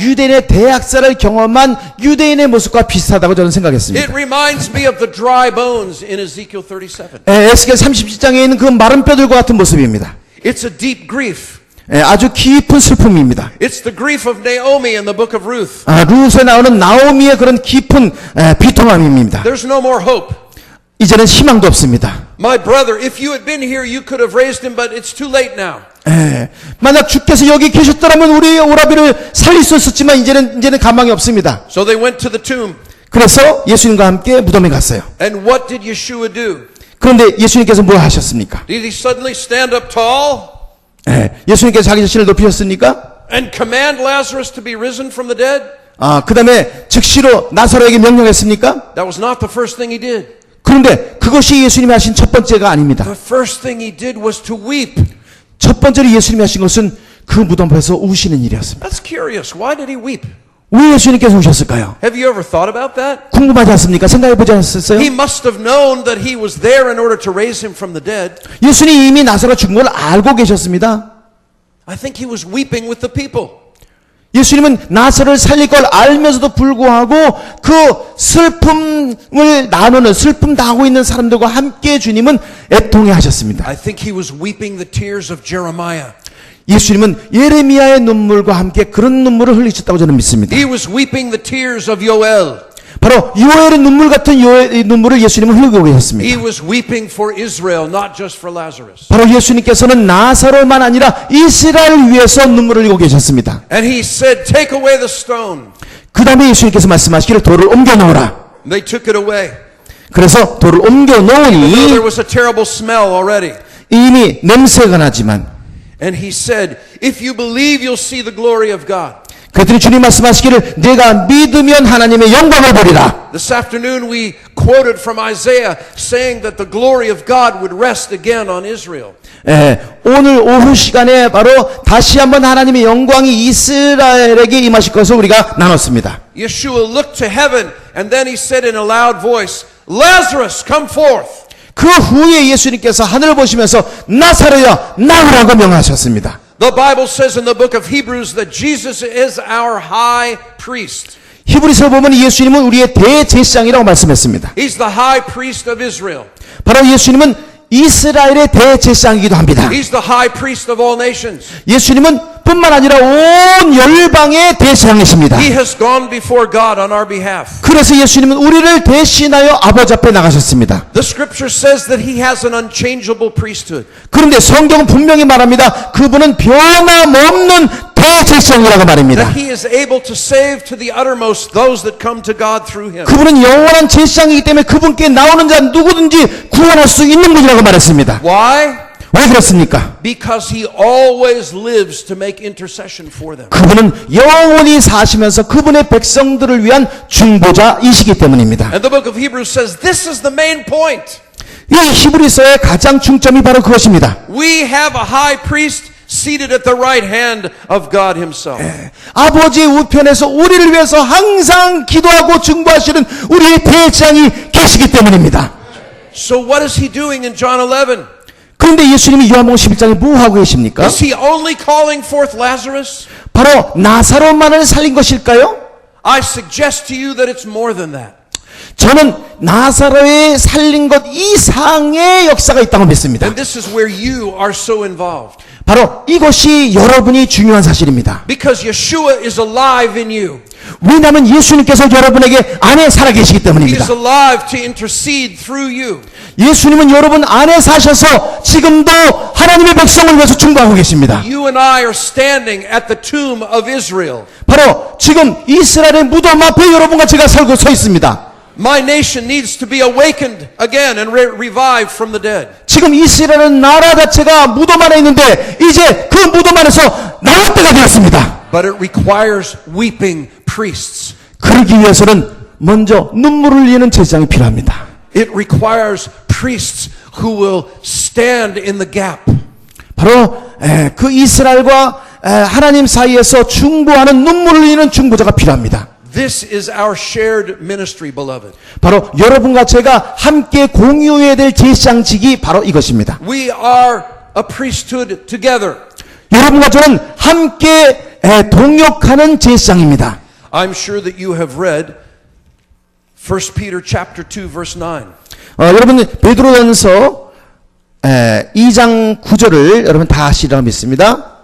유대인의 대학살을 경험한 유대인의 모습과 비슷하다고 저는 생각했습니다. It reminds me of the dry bones in Ezekiel 37. 에스겔 37장에 있는 그 마른 뼈들과 같은 모습입니다. It's a deep grief. 아주 깊은 슬픔입니다. It's the grief of Naomi in the book of Ruth. 루스에 나오는 나오미의 그런 깊은 비통함입니다. There's no more hope. 이제는 희망도 없습니다. My brother, if you had been here, you could have raised him, but it's too late now. 만약 주께서 여기 계셨더라면 우리 오라비를 살릴 수 있었지만 이제는 가망이 없습니다. So they went to the tomb. 그래서 예수님과 함께 무덤에 갔어요. And what did Yeshua do? 그런데 예수님께서 뭘 하셨습니까? Did he suddenly stand up tall? 예수님께서 자기 자신을 높이셨습니까? And command Lazarus to be risen from the dead? 그 다음에 즉시로 나사로에게 명령했습니까? That was not the first thing he did. 그런데 그것이 예수님이 하신 첫 번째가 아닙니다. The first thing he did was to weep. 첫 번째로 예수님이 하신 것은 그 무덤에서 우시는 일이었습니다. That's curious. Why did he weep? 왜 예수님께서 우셨을까요? Have you ever thought about that? 궁금하지 않습니까? 생각해보지 않았어요? He must have known that he was there in order to raise him from the dead. 예수님이 이미 나사로가 죽은 걸 알고 계셨습니다. I think he was weeping with the people. 예수님은 나사로를 살릴 걸 알면서도 불구하고 그 슬픔을 나누는 슬픔 당하고 있는 사람들과 함께 주님은 애통해 하셨습니다. I think he was weeping the tears of Jeremiah. 예수님은 예레미야의 눈물과 함께 그런 눈물을 흘리셨다고 저는 믿습니다. He was weeping the tears of Yoel. 바로 요엘의 눈물 같은 요엘의 눈물을 예수님은 흘리고 계셨습니다. He was weeping for Israel, not just for Lazarus. 바로 예수님께서는 나사로만 아니라 이스라엘을 위해서 눈물을 흘리고 계셨습니다. And he said, "Take away the stone." 그 다음에 예수님께서 말씀하시기를 돌을 옮겨 놓으라. They took it away. 그래서 돌을 옮겨 Though there 놓으니 was a terrible smell already. 이미 냄새가 나지만 And he said, "If you believe, you'll see the glory of God." 그랬더니 주님 말씀하시기를 내가 믿으면 하나님의 영광을 보리라. This afternoon we quoted from Isaiah saying that the glory of God would rest again on Israel. 오늘 오후 시간에 바로 다시 한번 하나님의 영광이 이스라엘에게 임하실 것을 우리가 나눴습니다. Yeshua looked to heaven and then he said in a loud voice, "Lazarus, come forth." 그 후에 예수님께서 하늘을 보시면서 나사로야 나오라고 명하셨습니다. The Bible says in the book of Hebrews that Jesus is our high priest. 히브리서 보면 예수님은 우리의 대제사장이라고 말씀했습니다. He's the high priest of Israel. 바로 예수님은 이스라엘의 대제사장이기도 합니다. He's the high priest of all nations. 예수님은 뿐만 아니라 온 열방의 대제사장이십니다. He has gone before God on our behalf. 그래서 예수님은 우리를 대신하여 아버지 앞에 나가셨습니다. The scripture says that he has an unchangeable priesthood. 그런데 성경은 분명히 말합니다. 그분은 변함없는 대제사장이라고 말입니다. That he is able to save to the uttermost those that come to God through him. 그분은 영원한 제사장이기 때문에 그분께 나오는 자 누구든지 구원할 수 있는 분이라고 말했습니다. Why? 왜 그렇습니까? Because he always lives to make intercession for them. 그분은 영원히 사시면서 그분의 백성들을 위한 중보자이시기 때문입니다. And the book of Hebrews says this is the main point. 이 히브리서의 가장 중점이 바로 그것입니다. We have a high priest seated at the right hand of God himself. 아버지의 우편에서 우리를 위해서 항상 기도하고 중보하시는 우리의 대제사장이 계시기 때문입니다. So what is he doing in John 11? 그런데 예수님이 요한복음 11장에 뭐 하고 계십니까? Is he only calling forth Lazarus? 바로 나사로만을 살린 것일까요? I suggest to you that it's more than that. 저는 나사로의 살린 것 이상의 역사가 있다고 믿습니다. And this is where you are so involved. 바로 이것이 여러분이 중요한 사실입니다. Because Yeshua is alive in you. 왜냐하면 예수님께서 여러분에게 안에 살아계시기 He 때문입니다. is alive to intercede through you. 예수님은 여러분 안에 사셔서 지금도 하나님의 백성을 위해서 중보하고 계십니다. You and I are standing at the tomb of Israel. 바로 지금 이스라엘의 무덤 앞에 여러분과 제가 서 있습니다. My nation needs to be awakened again and revived from the dead. 지금 이스라엘은 나라 자체가 무덤 안에 있는데 이제 그 무덤 안에서 나올 때가 되었습니다. But it requires weeping priests. 그러기 위해서는 먼저 눈물을 흘리는 제사장이 필요합니다. It requires priests who will stand in the gap. 바로 그 이스라엘과 하나님 사이에서 중보하는 눈물을 흘리는 중보자가 필요합니다. This is our shared ministry, beloved. 바로 여러분과 제가 함께 공유해야 될 제사장직이 바로 이것입니다. We are a priesthood together. 여러분과 저는 함께 동역하는 제사장입니다. I'm sure that you have read 1 Peter chapter 2 verse 9. 여러분 베드로전서 2장 9절을 여러분 다 아시리라고 믿습니다.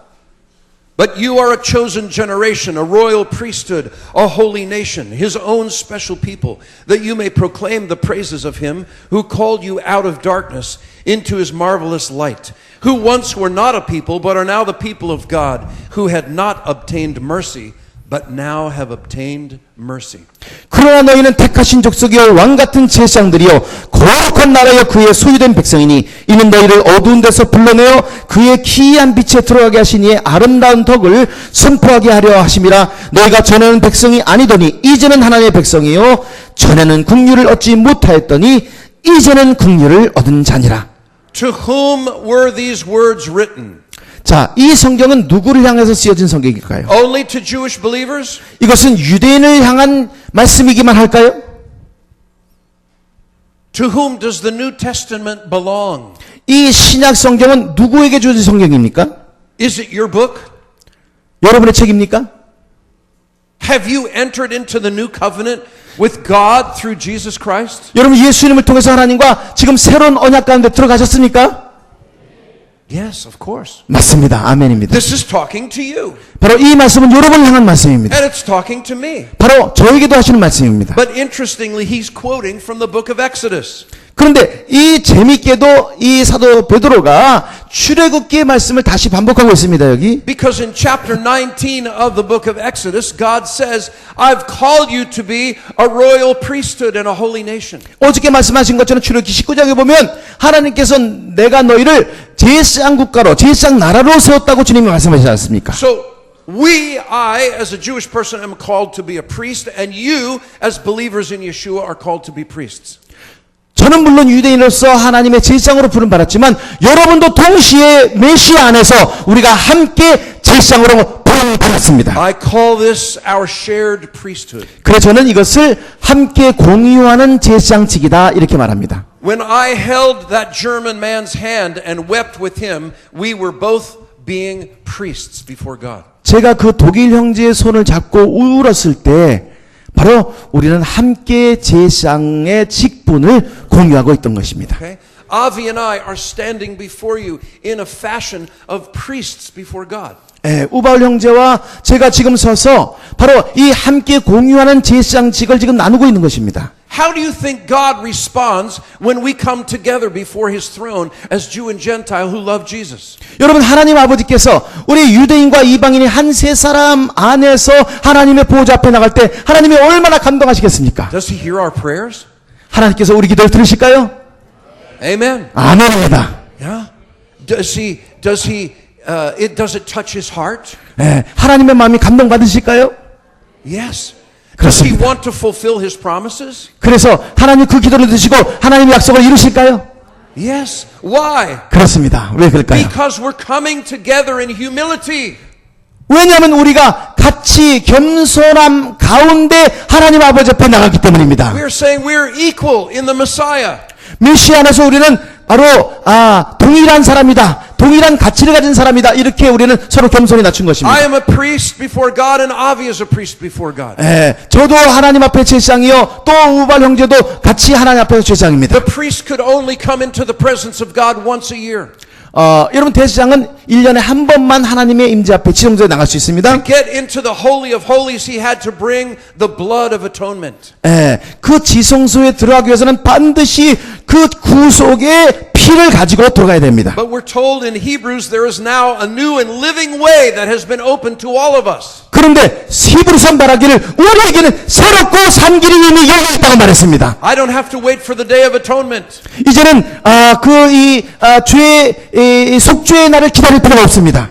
But you are a chosen generation, a royal priesthood, a holy nation, his own special people, that you may proclaim the praises of him who called you out of darkness into his marvelous light, who once were not a people, but are now the people of God, who had not obtained mercy, but now have obtained mercy. 그러나 너희는 택하신 족속이요 왕 같은 제사장들이요 거룩한 나라여 그의 소유된 백성이니 이는 너희를 어두운 데서 불러내어 그의 기이한 빛에 들어가게 하시니 아름다운 덕을 선포하게 하려 하심이라. 너희가 전에는 백성이 아니더니 이제는 하나님의 백성이요 전에는 국류를 얻지 못하였더니 이제는 국류를 얻은 자니라. To whom were these words written? 자, 이 성경은 누구를 향해서 쓰여진 성경일까요? Only to Jewish believers? 이것은 유대인을 향한 말씀이기만 할까요? To whom does the New Testament belong? 이 신약 성경은 누구에게 주어진 성경입니까? Is it your book? 여러분의 책입니까? Have you entered into the new covenant with God through Jesus Christ? 여러분 예수님을 통해서 하나님과 지금 새로운 언약 가운데 들어가셨습니까? Yes, of course. 맞습니다. 아멘입니다. This is talking to you. 바로 이 말씀은 여러분을 향한 말씀입니다. And it's talking to me. 바로 저에게도 하시는 말씀입니다. But interestingly, he's quoting from the book of Exodus. 그런데 이 재미있게도 이 사도 베드로가 출애굽기의 말씀을 다시 반복하고 있습니다. 여기. Because in chapter 19 of the book of Exodus, God says, I've called you to be a royal priesthood and a holy nation. 어저께 말씀하신 것처럼 출애굽기 19장에 보면 하나님께서 내가 너희를 제사장 국가로 제사장 나라로 세웠다고 주님이 말씀하시지 않습니까? So I as a Jewish person am called to be a priest, and you as believers in Yeshua are called to be priests. 저는 물론 유대인으로서 하나님의 제사장으로 부름받았지만 여러분도 동시에 메시아 안에서 우리가 함께 제사장으로 부름받았습니다. I call this our shared priesthood. 그래서 저는 이것을 함께 공유하는 제사장직이다 이렇게 말합니다. When I held that German man's hand and wept with him, we were both being priests before God. 제가 그 독일 형제의 손을 잡고 울었을 때 바로 우리는 함께 제사장의 직분을 공유하고 있던 것입니다. Okay? Avi and I are standing before you in a fashion of priests before God. 예, 우바울 형제와 제가 지금 서서 바로 이 함께 공유하는 제사장직을 지금 나누고 있는 것입니다. How do you think God responds when we come together before His throne as Jew and Gentile who love Jesus? 여러분, 하나님 아버지께서 우리 유대인과 이방인이 한 세 사람 안에서 하나님의 보호자 앞에 나갈 때 하나님이 얼마나 감동하시겠습니까? Does He hear our prayers? 하나님께서 우리 기도를 들으실까요? Amen. 아멘입니다. Yeah. Does it touch His heart? 예, 하나님의 마음이 감동받으실까요? Yes. Does He 그렇습니다. want to fulfill His promises? 그래서 하나님 그 기도를 드시고 하나님의 약속을 이루실까요? Yes. Why? 그렇습니다. 왜 그럴까요? Because we're coming together in humility. 왜냐하면 우리가 같이 겸손함 가운데 하나님 아버지 앞에 나갔기 때문입니다. We're saying we're equal in the Messiah. 메시아 안에서 우리는 바로 동일한 사람이다. 동일한 가치를 가진 사람이다. 이렇게 우리는 서로 겸손히 낮춘 것입니다. I am a priest before God and Avi is a priest before God. 저도 하나님 앞에 제사장이요. 또 우발 형제도 같이 하나님 앞에서 제사장입니다. The priest could only come into the presence of God once a year. 여러분, 대제사장은 1년에 한 번만 하나님의 임재 앞에 지성소에 나갈 수 있습니다. To get into the Holy of Holies, he had to bring the blood of atonement. 그 지성소에 들어가기 위해서는 반드시 그 구속의 피를 가지고 들어가야 됩니다. But we're told in Hebrews there is now a new and living way that has been opened to all of us. 그런데 히브리서 말하기를 우리에게는 새롭고 산 길이 이미 열렸다고 말했습니다. I don't have to wait for the day of atonement. 이제는 죄의 속죄의 날을 기다릴 필요가 없습니다.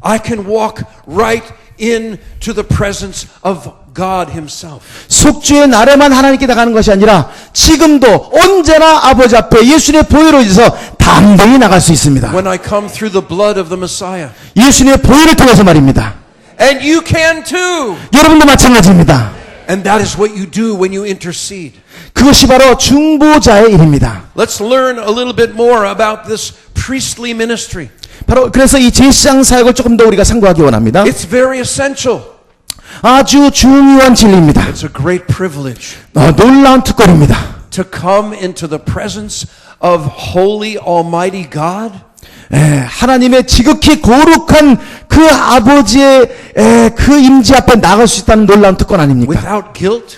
I can walk right into the presence of God Himself. 속죄의 날에만 하나님께 나가는 것이 아니라 지금도 언제나 아버지 앞에 예수님의 보혈로 인해서 담대히 나갈 수 있습니다. When I come through the blood of the Messiah. 예수님의 보혈을 통해서 말입니다. And you can too. 여러분도 마찬가지입니다. And that is what you do when you intercede. 그것이 바로 중보자의 일입니다. Let's learn a little bit more about this priestly ministry. 바로 그래서 이 제사장 사역을 조금 더 우리가 상고하기 원합니다. It's very essential. 아주 중요한 진리입니다. It's a great privilege 놀라운 특권입니다. to come into the presence of holy almighty God. 하나님의 지극히 거룩한 그 아버지의 그 임재 앞에 나갈 수 있다는 놀라운 특권 아닙니까? Without guilt,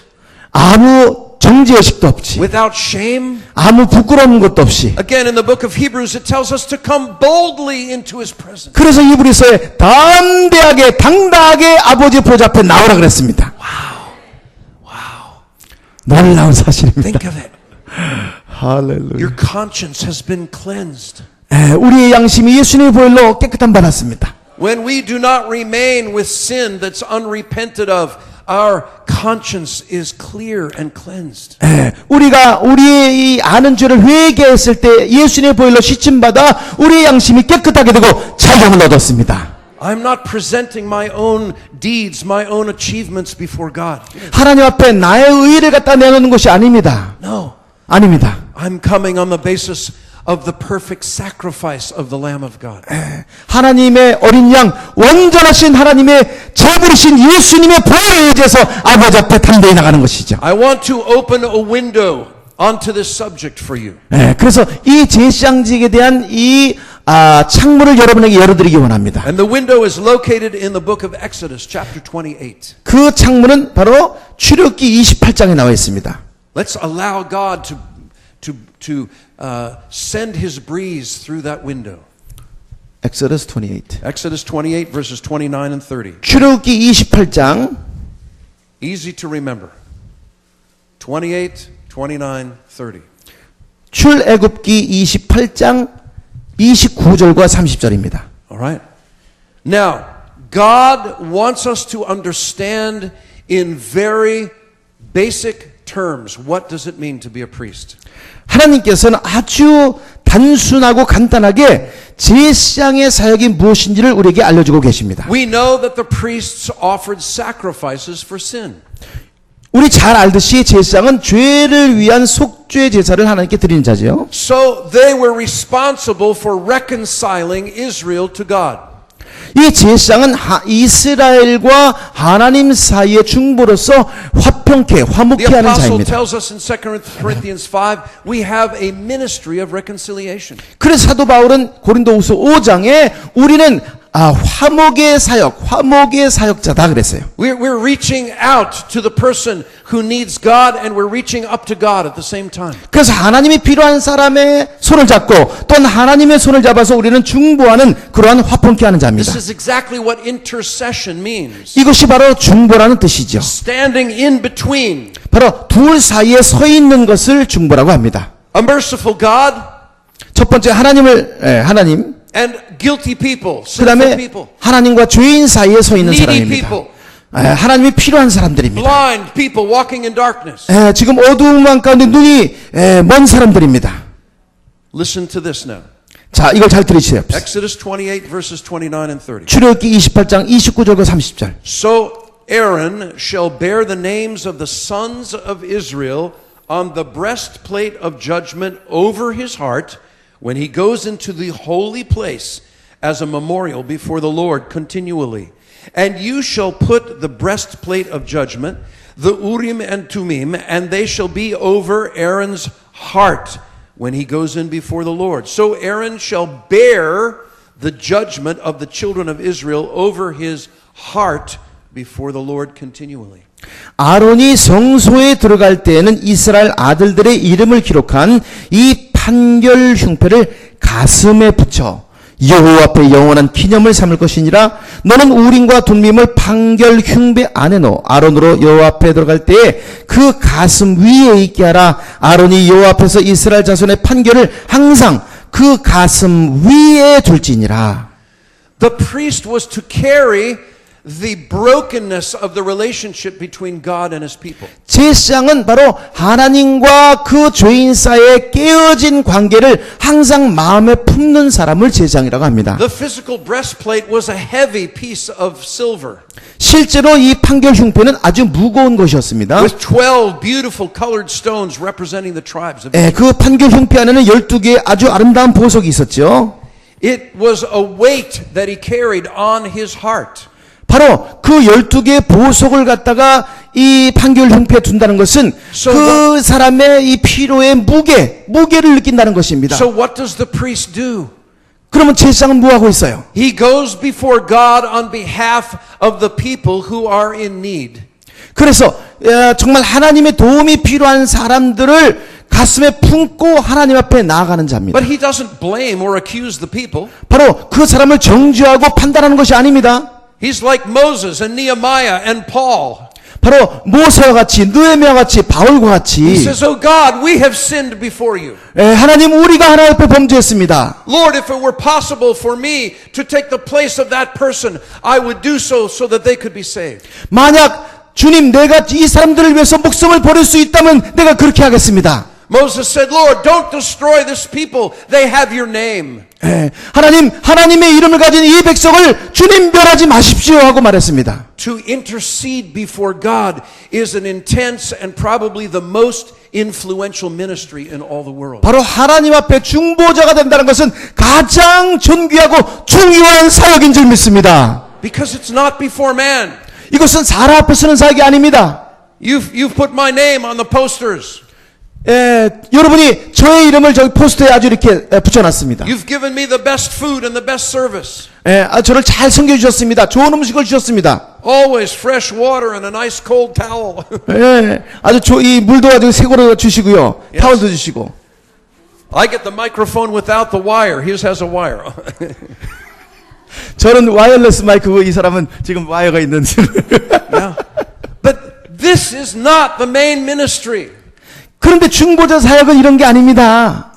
아무 정죄의식도 없이, without shame. 아무 부끄러운 것도 없이. Again, in the book of Hebrews, it tells us to come boldly into His presence. 그래서 히브리서에 담대하게 당당하게 아버지 보좌 앞에 나오라 그랬습니다. 놀라운 사실입니다. Think of it. 할렐루야. Your conscience has been cleansed. 우리의 양심이 예수님의 보혈로 깨끗함 받았습니다. When we do not remain with sin that's unrepented of, our conscience is clear and cleansed. 우리가 우리의 이 아는 죄를 회개했을 때 예수님의 보혈로 씻김받아 우리의 양심이 깨끗하게 되고 자유함을 얻었습니다. I'm not presenting my own deeds, my own achievements before God. 하나님 앞에 나의 의의를 갖다 내놓는 것이 아닙니다. No. 아닙니다. I'm coming on the basis of the perfect sacrifice of the Lamb of God. 하나님의 어린 양, 완전하신 하나님의 제물이신 예수님의 보혈을 의지해서 아버지 앞에 담대히 나가는 것이죠. I want to open a window onto this subject for you. 그래서 이 제사장직에 대한 이 창문을 여러분에게 열어드리기 원합니다. And the window is located in the book of Exodus, chapter 28. 그 창문은 바로 출애굽기 28장에 나와 있습니다. Let's allow God to send His breeze through that window. Exodus 28. Exodus 28 verses 29 and 30. 출애굽기 28장 Easy to remember. 28, 29, 30. 출애굽기 28장 29절과 30절입니다. All right. Now, God wants us to understand in very basic terms what does it mean to be a priest. 하나님께서는 아주 단순하고 간단하게 제사장의 사역이 무엇인지를 우리에게 알려주고 계십니다. We know that the priests offered sacrifices for sin. 우리 잘 알듯이 제사장은 죄를 위한 속죄 제사를 하나님께 드리는 자죠. So they were responsible for reconciling Israel to God. 이 제사장은 이스라엘과 하나님 사이의 중보로서 화평케, 화목케 The 하는 apostle 자입니다. tells us in 2 Corinthians 5, we have a ministry of reconciliation. 그래서 사도 바울은 고린도후서 5장에 우리는 화목의 사역, 화목의 사역자다 그랬어요. We're reaching out to the person who needs God and we're reaching up to God at the same time. 그래서 하나님이 필요한 사람의 손을 잡고 또는 하나님의 손을 잡아서 우리는 중보하는 그러한 화평케 하는 자입니다. This is exactly what intercession means. 이것이 바로 중보라는 뜻이죠. Standing in between. 바로 둘 사이에 서 있는 것을 중보라고 합니다. A merciful God 첫 번째 하나님 and guilty people, 그 sinful 다음에 people, 하나님과 죄인 사이에 서 있는 needy 사람입니다. people, 하나님이 필요한 사람들입니다. blind people walking in darkness. 지금 어두운 방 가운데 눈이 먼 사람들입니다. Listen to this now. 자, 이걸 잘 들으세요. Exodus 28 verses 29 and 30. 출애굽기 28장 29절과 30절. So Aaron shall bear the names of the sons of Israel on the breastplate of judgment over his heart when he goes into the holy place as a memorial before the Lord continually. And you shall put the breastplate of judgment, the Urim and Tumim, and they shall be over Aaron's heart when he goes in before the Lord. So Aaron shall bear the judgment of the children of Israel over his heart before the Lord continually. 아론이 성소에 들어갈 때에는 이스라엘 아들들의 이름을 기록한 이 판결 흉패를 가슴에 붙여 여호와 앞에 영원한 기념을 삼을 것이니라. 너는 우림과 둠밈을 판결 흉배 안에 넣어 아론으로 여호와 앞에 들어갈 때에 그 가슴 위에 있게 하라. 아론이 여호와 앞에서 이스라엘 자손의 판결을 항상 그 가슴 위에 둘지니라. The priest was to carry the brokenness of the relationship between God and his people. 제사장은 바로 하나님과 그 죄인 사이의 깨어진 관계를 항상 마음에 품는 사람을 제사장이라고 합니다. The physical breastplate was a heavy piece of silver 실제로 이 판결 흉패는 아주 무거운 것이었습니다. with 12 beautiful colored stones representing the tribes of 그 판결 흉패 안에는 12개의 아주 아름다운 보석이 있었죠. It was a weight that he carried on his heart. 바로 그 12개의 보석을 갖다가 이 판결 흉패에 둔다는 것은 그 사람의 이 피로의 무게를 느낀다는 것입니다. So what does the priest do? 그러면 제사장은 뭐 하고 있어요? He goes before God on behalf of the people who are in need. 그래서 정말 하나님의 도움이 필요한 사람들을 가슴에 품고 하나님 앞에 나아가는 자입니다. But he doesn't blame or accuse the people. 바로 그 사람을 정죄하고 판단하는 것이 아닙니다. He's like Moses and Nehemiah and Paul. 바로 모세와 같이 느헤미야와 같이 바울과 같이 He says, "Oh God, we have sinned before you. 하나님 우리가 하나님 앞에 범죄했습니다. Lord, if it were possible for me to take the place of that person, I would do so that they could be saved." 만약 주님 내가 이 사람들을 위해서 목숨을 버릴 수 있다면 내가 그렇게 하겠습니다. Moses said, "Lord, don't destroy this people. They have your name." 하나님의 이름을 가진 이 백성을 주님 멸하지 마십시오 하고 말했습니다. To intercede before God is an intense and probably the most influential ministry in all the world. 바로 하나님 앞에 중보자가 된다는 것은 가장 존귀하고 중요한 사역인 줄 믿습니다. Because it's not before man. 이것은 사람 앞에 서는 사역이 아닙니다. You've put my name on the posters. 여러분이 저의 이름을 저기 포스터에 아주 이렇게 붙여놨습니다. You've given me the best food and the best service. 저를 잘 섬겨주셨습니다. 좋은 음식을 주셨습니다. Always fresh water and a nice cold towel. 아주 이 물도 아주 새거로 주시고요. Yes. 타월도 주시고. I get the microphone without the wire. His has a wire. 저는 와이어리스 마이크고 이 사람은 지금 와이어가 있는. Yeah. But this is not the main ministry. 그런데 중보자 사역은 이런 게 아닙니다.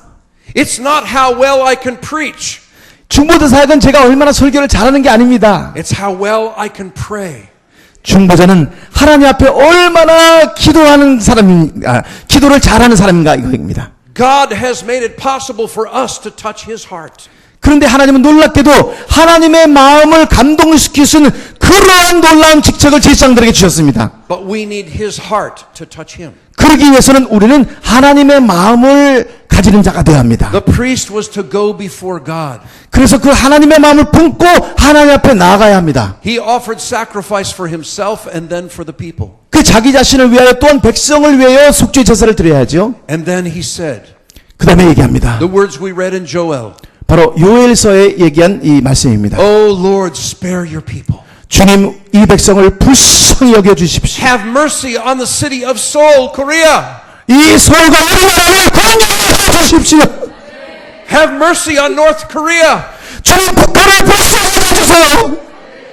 It's not how well I can preach. 중보자 사역은 제가 얼마나 설교를 잘하는 게 아닙니다. It's how well I can pray. 중보자는 하나님 앞에 얼마나 기도하는 기도를 잘하는 사람인가 이거입니다. God has made it possible for us to touch His heart. 그런데 하나님은 놀랍게도 하나님의 마음을 감동시킬 수 있는 그러한 놀라운 직책을 제사장들에게 주셨습니다. But we need His heart to touch Him. 그러기 위해서는 우리는 하나님의 마음을 가지는 자가 되어야 합니다. The priest was to go before God. 그래서 그 하나님의 마음을 품고 하나님 앞에 나아가야 합니다. He offered sacrifice for himself and then for the people. 그 자기 자신을 위하여 또한 백성을 위하여 속죄 제사를 드려야죠. And then he said, 그 다음에 얘기합니다. the words we read in Joel. 바로 요엘서에 얘기한 이 말씀입니다. Oh Lord, spare your people. 주님 이 백성을 불쌍히 여겨주십시오. Have mercy on the city of Seoul, Korea. 이 서울과 우리나라를 구원해 주십시오. Have mercy on North Korea. 주님 북한을 불쌍히 여겨주세요.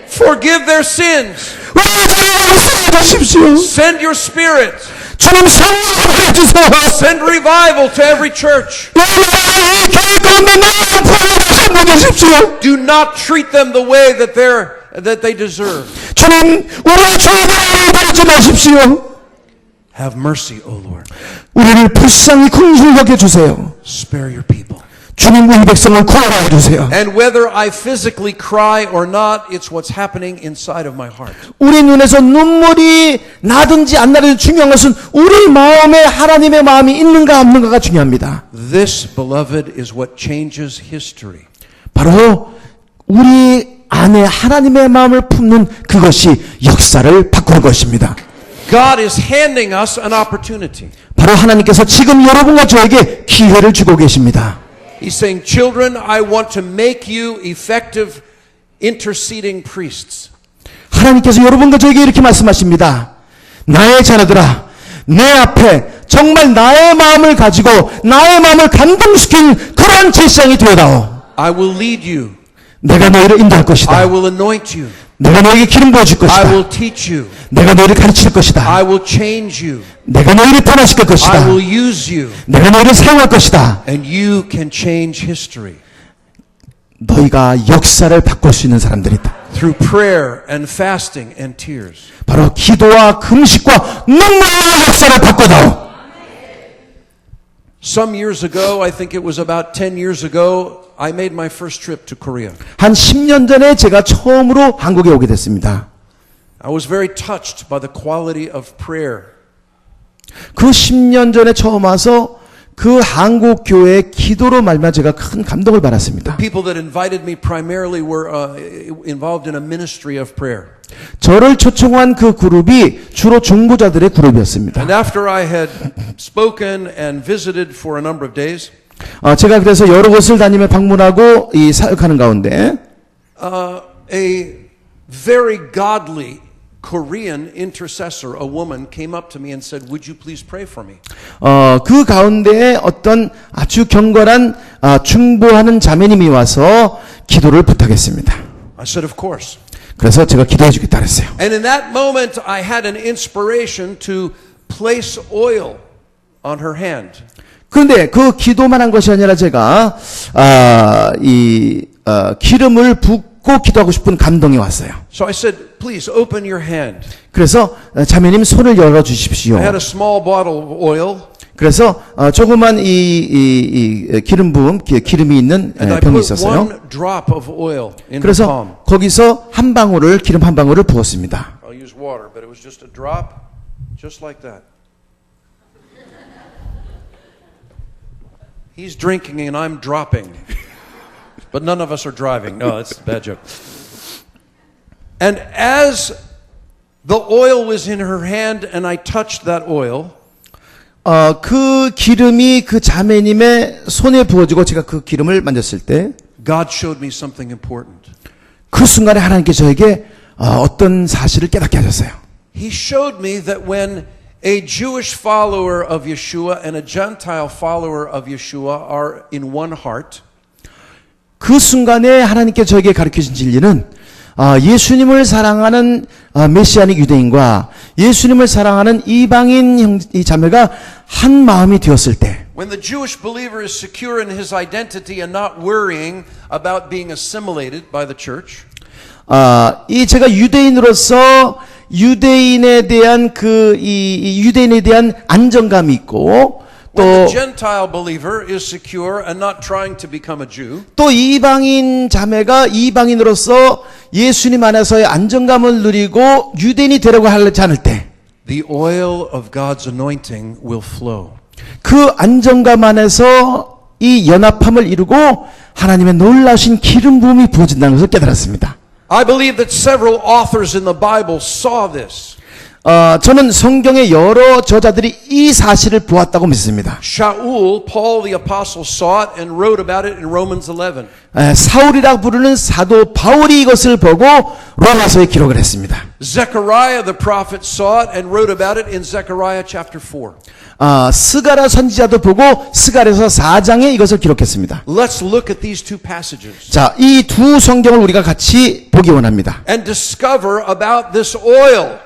Forgive their sins. 우리나라를 불쌍히 주십시오. Send your spirit. 주님 성령을 해주세요. Send revival to every church. 우리나라의 교회 가운데 나라를 부어주시고 계십시오. Do not treat them the way that they deserve. 주님 우리의 죄를 버리지 마십시오. Have mercy, O Lord. 우리를 불쌍히 긍휼히 여겨주세요. Spare your people. 주님 우리 백성을 구원하여 주세요. And whether I physically cry or not, it's what's happening inside of my heart. 우리 눈에서 눈물이 나든지 안 나든지 중요한 것은 우리 마음에 하나님의 마음이 있는가 없는가가 중요합니다. This, beloved, is what changes history. 바로 우리 안에 하나님의 마음을 품는 그것이 역사를 바꾸는 것입니다. God is handing us an opportunity. 바로 하나님께서 지금 여러분과 저에게 기회를 주고 계십니다. He's saying, children, I want to make you effective interceding priests. 하나님께서 여러분과 저에게 이렇게 말씀하십니다. 나의 자녀들아, 내 앞에 정말 나의 마음을 가지고 나의 마음을 감동시킨 그런 제사장이 되어다오. I will lead you. 내가 너희를 인도할 것이다. I will anoint you. 내가 너에게 기름 부어줄 I 것이다. will teach you. 내가 너희를 가르칠 것이다. I will change you. 내가 너희를 변화시킬 것이다. I will use you. 내가 너희를 사용할 것이다. And you can change history. 너희가 역사를 바꿀 수 있는 사람들이다. Through prayer and fasting and tears. 바로 기도와 금식과 눈물로 역사를 바꿔다오. Some years ago, I think it was about 10 years ago, I made my first trip to Korea. 한 10년 전에 제가 처음으로 한국에 오게 됐습니다. I was very touched by the quality of prayer. 그 10년 전에 처음 와서 그 한국 교회의 기도로 말미암아 제가 큰 감동을 받았습니다. People that invited me primarily were involved in a ministry of prayer. 저를 초청한 그 그룹이 주로 중보자들의 그룹이었습니다. And after I had spoken and visited for a number of days, 제가 그래서 여러 곳을 다니며 방문하고 이 사역하는 가운데 a very godly Korean intercessor, a woman, came up to me and said, "Would you please pray for me?" 그 가운데에 어떤 아주 경건한 중보하는 자매님이 와서 기도를 부탁했습니다. I said, "Of course." 그래서 제가 기도해 주겠다 그랬어요. And in that moment, I had an inspiration to place oil on her hand. 그런데 그 기도만 한 것이 아니라 제가 기름을 붓고 기도하고 싶은 감동이 왔어요. So I said, "Please open your hand." 그래서 자매님 손을 열어 주십시오. I had a small bottle of oil. 그래서 조그만 이 기름 부음 기름이 있는 And I 병이 put 있었어요. one drop of oil in the palm. 그래서 거기서 한 방울을 기름 한 방울을 부었습니다. I'll use water, but it was just a drop, just like that. He's drinking and I'm dropping. But none of us are driving. No, that's a bad joke. And as the oil was in her hand and I touched that oil, 그 기름이 그 자매님의 손에 부어지고 제가 그 기름을 만졌을 때 God showed me something important. 그 순간에 하나님께 저에게 어떤 사실을 깨닫게 하셨어요. He showed me that when a Jewish follower of Yeshua and a Gentile follower of Yeshua are in one heart, 그 순간에 하나님께 저에게 가르쳐주신 진리는 예수님을 사랑하는 메시아닉 유대인과 예수님을 사랑하는 이방인 이 자매가 한 마음이 되었을 때 when the Jewish believer is secure in his identity and not worrying about being assimilated by the church, 이 제가 유대인으로서 유대인에 대한 이 유대인에 대한 안정감이 있고 when the 또 Gentile believer is secure and not trying to become a Jew, 또 이방인 자매가 이방인으로서 예수님 안에서의 안정감을 누리고 유대인이 되려고 하지 않을 때 the oil of God's anointing will flow. 그 안정감 안에서 이 연합함을 이루고 하나님의 놀라우신 기름 부음이 부어진다는 것을 깨달았습니다. I believe that several authors in the Bible saw this. 저는 성경의 여러 저자들이 이 사실을 보았다고 믿습니다. Shaul, Paul the apostle saw it and wrote about it in Romans 11. 사울이라 부르는 사도 바울이 이것을 보고 로마서에 기록을 했습니다. Zechariah the prophet saw it and wrote about it in Zechariah chapter 4. 스가랴 선지자도 보고 스가랴서 4장에 이것을 기록했습니다. Let's look at these two passages. 자, 이 두 성경을 우리가 같이 보기 원합니다. And discover about this oil.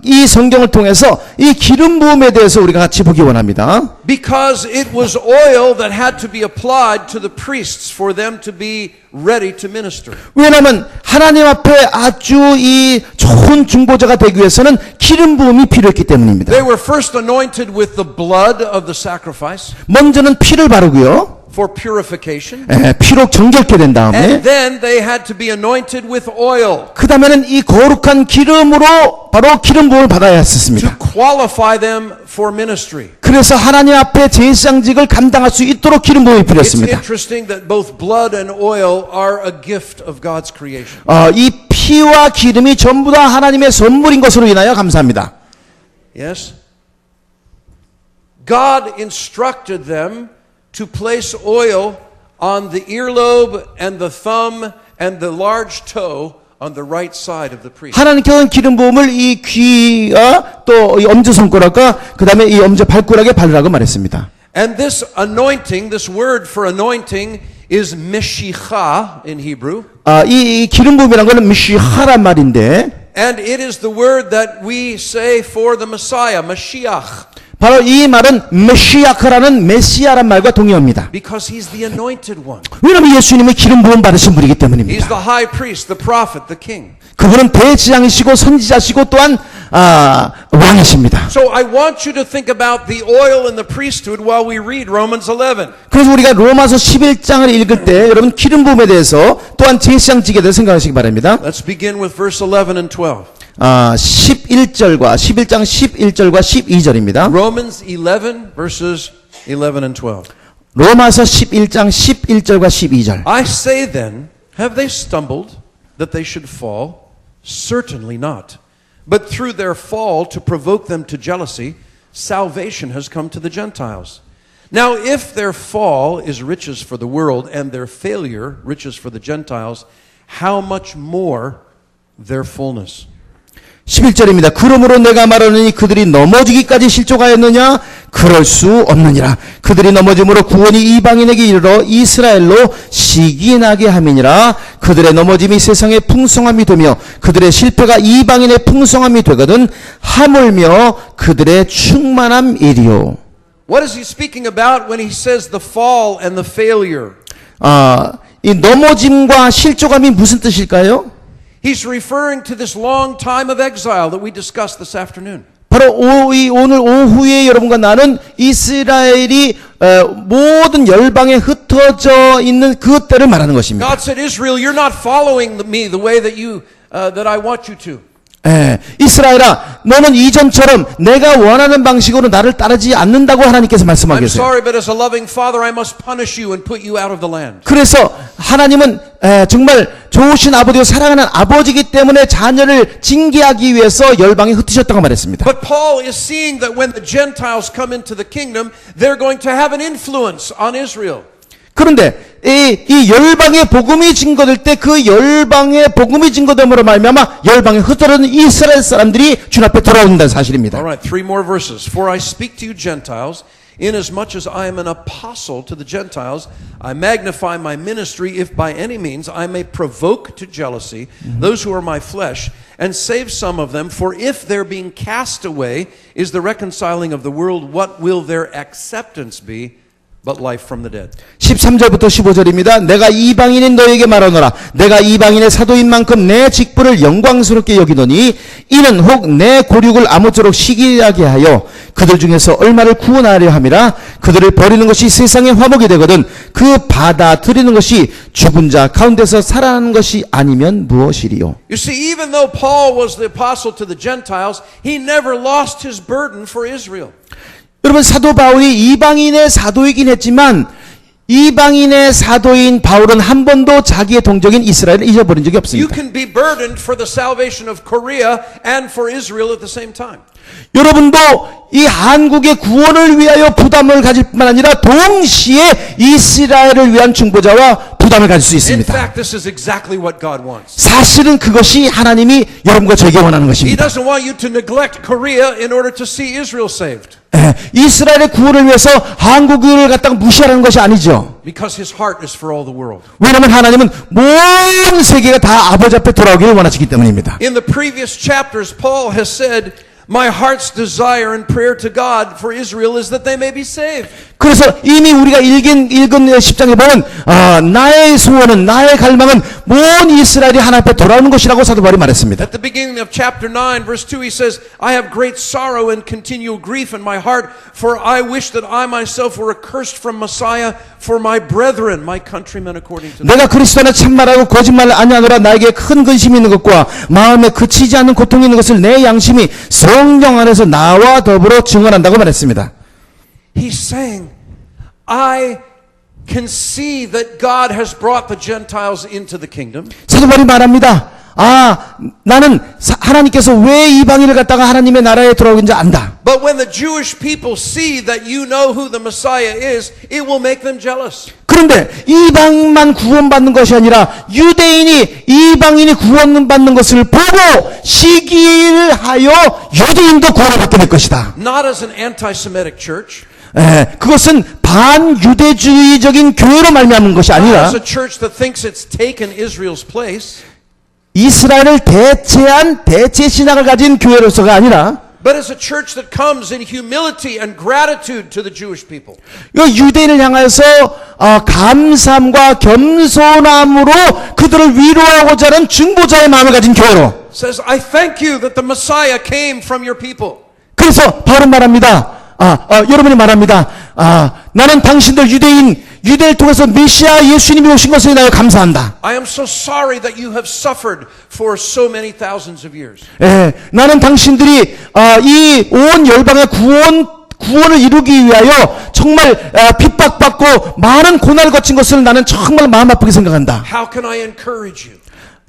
이 성경을 통해서 이 기름 부음에 대해서 우리가 같이 보기 원합니다. Because it was oil that had to be applied to the priests for them to be ready to minister. 왜냐하면 하나님 앞에 아주 이 좋은 중보자가 되기 위해서는 기름 부음이 필요했기 때문입니다. They were first anointed with the blood of the sacrifice 먼저는 피를 바르고요. for purification. 피로 정결케 된 다음에 And then they had to be anointed with oil 그 다음에는 이 거룩한 기름으로 바로 기름 부음을 받아야 to 했었습니다. qualify them for ministry. 그래서 하나님 앞에 제사장직을 감당할 수 있도록 기름 부음이 It's 필요했습니다. interesting that both blood and oil are a gift of God's creation. 이 피와 기름이 전부 다 하나님의 선물인 것으로 인하여 감사합니다. Yes? God instructed them to place oil on the earlobe and the thumb and the large toe on the right side of the priest. 하나님께서는 기름 부음을 이 귀와 또 이 엄지 손가락과 그 다음에 이 엄지 발가락에 바르라고 말했습니다. And this anointing, this word for anointing is mishicha in Hebrew. 이 기름 부음이라는 것은 미시하란 말인데 And it is the word that we say for the Messiah, Mashiach. 바로 이 말은 메시아크라는 메시아란 말과 동의합니다. Because he's the anointed one. 왜냐하면 예수님은 기름 부음 받으신 분이기 He's 때문입니다. the high priest, the prophet, the king. 그분은 대지장이시고 선지자시고 또한 왕이십니다. So I want you to think about the oil and the priesthood while we read Romans 11. 그래서 우리가 로마서 11장을 읽을 때 여러분 기름 부음에 대해서 또한 제사장직에 대해서 생각하시기 바랍니다. Let's begin with verse 11 and 12. 11장 11절과 12절입니다. Romans 11 verses 11 and 12. 로마서 11장 11절과 12절. I say then, have they stumbled that they should fall? Certainly not. But through their fall to provoke them to jealousy, salvation has come to the Gentiles. Now if their fall is riches for the world and their failure riches for the Gentiles, how much more their fullness? 11절입니다. 그러므로 내가 말하노니 그들이 넘어지기까지 실족하였느냐? 그럴 수 없느니라. 그들이 넘어짐으로 구원이 이방인에게 이르러 이스라엘로 시기나게 함이니라. 그들의 넘어짐이 세상의 풍성함이 되며 그들의 실패가 이방인의 풍성함이 되거든 하물며 그들의 충만함이리요. What is he speaking about when he says the fall and the failure? 이 넘어짐과 실족함이 무슨 뜻일까요? He's referring to this long time of exile that we discussed this afternoon. 바로 오늘 오후에 여러분과 나는 이스라엘이 모든 열방에 흩어져 있는 그 때를 말하는 것입니다. God said, Israel, you're not following me the way that I want you to. 이스라엘아, 너는 이전처럼 내가 원하는 방식으로 나를 따르지 않는다고 하나님께서 말씀하고 I'm 계세요. sorry, but as a loving father, I must punish you and put you out of the land. 그래서 하나님은 정말 좋으신 아버지요 사랑하는 아버지이기 때문에 자녀를 징계하기 위해서 열방에 흩으셨다고 말했습니다. But Paul is seeing that when the Gentiles come into the kingdom, they're going to have an influence on Israel. 그런데 이 열방의 복음이 증거될 때 그 열방의 복음이 증거됨으로 말미암아 열방에 흩어지는 이스라엘 사람들이 주 앞에 돌아온다는 사실입니다. All right, 3 more verses. For I speak to you Gentiles, inasmuch as I am an apostle to the Gentiles, I magnify my ministry if by any means I may provoke to jealousy those who are my flesh and save some of them. For if their being cast away is the reconciling of the world, what will their acceptance be? but life from the dead. 13절부터 15절입니다. 내가 이방인인 너에게 말하노라. 내가 이방인의 사도인 만큼 내 직분을 영광스럽게 여기노니 이는 혹 내 고륙을 아무쪼록 시기하게 하여 그들 중에서 얼마를 구원하려 함이라. 그들을 버리는 것이 세상의 화목이 되거든 그 받아들이는 것이 죽은 자 가운데서 살아나는 것이 아니면 무엇이리요. You see, even though Paul was the apostle to the Gentiles, he never lost his burden for Israel. 여러분 사도 바울이 이방인의 사도이긴 했지만 이방인의 사도인 바울은 한 번도 자기의 동족인 이스라엘을 잊어버린 적이 You 없습니다. can be burdened for the salvation of Korea and for Israel at the same time. 여러분도 이 한국의 구원을 위하여 부담을 가질 뿐만 아니라 동시에 이스라엘을 위한 중보자와 부담을 가질 수 In 있습니다. fact, this is exactly what God wants. 사실은 그것이 하나님이 여러분과 저에게 원하는 He 것입니다. doesn't want you to neglect Korea in order to see Israel saved. 이스라엘의 구원을 위해서 한국을 갖다가 무시하라는 것이 아니죠. Because his heart is for all the world. 왜냐하면 하나님은 모든 세계가 다 아버지 앞에 돌아오기를 원하시기 때문입니다. In the previous chapters, Paul has said, my heart's desire and prayer to God for Israel is that they may be saved. 그래서 이미 우리가 읽은 10장에 보면 나의 소원은 나의 갈망은 온 이스라엘이 하나님 앞에 돌아오는 것이라고 사도 바울이 말했습니다. At the beginning of chapter 9, verse 2, he says, I have great sorrow and continual grief in my heart, for I wish that I myself were accursed from Messiah for my brethren, my countrymen according to the 내가 그리스도 안에 참말하고 거짓말을 아니하노라. 나에게 큰 근심이 있는 것과 마음에 그치지 않는 고통이 있는 것을 내 양심이 성령 안에서 나와 더불어 증언한다고 말했습니다. He's saying, I can see that God has brought the Gentiles into the kingdom. 사도 바울이 말합니다. 나는 하나님께서 왜 이방인을 갖다가 하나님의 나라에 들어오는지 안다. But when the Jewish people see that you know who the Messiah is, it will make them jealous. 그런데 이방만 구원받는 것이 아니라 유대인이 이방인이 구원받는 것을 보고 시기를 하여 유대인도 구원을 받게 될 것이다. Not as an anti-Semitic church. 그것은 반유대주의적인 교회로 말미암은 것이 Not 아니라 as a church that thinks it's taken Israel's place. 이스라엘을 대체한 대체 신학을 가진 교회로서가 아니라 But as a church that comes in humility and gratitude to the Jewish people. 이 유대인을 향하여서 감사함과 겸손함으로 그들을 위로하고자 하는 중보자의 마음을 가진 교회로. Says, I thank you that the Messiah came from your people. 그래서 바울은 말합니다. 여러분이 말합니다. 나는 당신들 유대인을 통해서 메시아 예수님이 오신 것을 인하여 감사한다. I am so sorry that you have suffered for so many thousands of years. 나는 당신들이 이 온 열방의 구원을 이루기 위하여 정말 핍박받고 많은 고난을 거친 것을 나는 정말 마음 아프게 생각한다. How can I encourage you?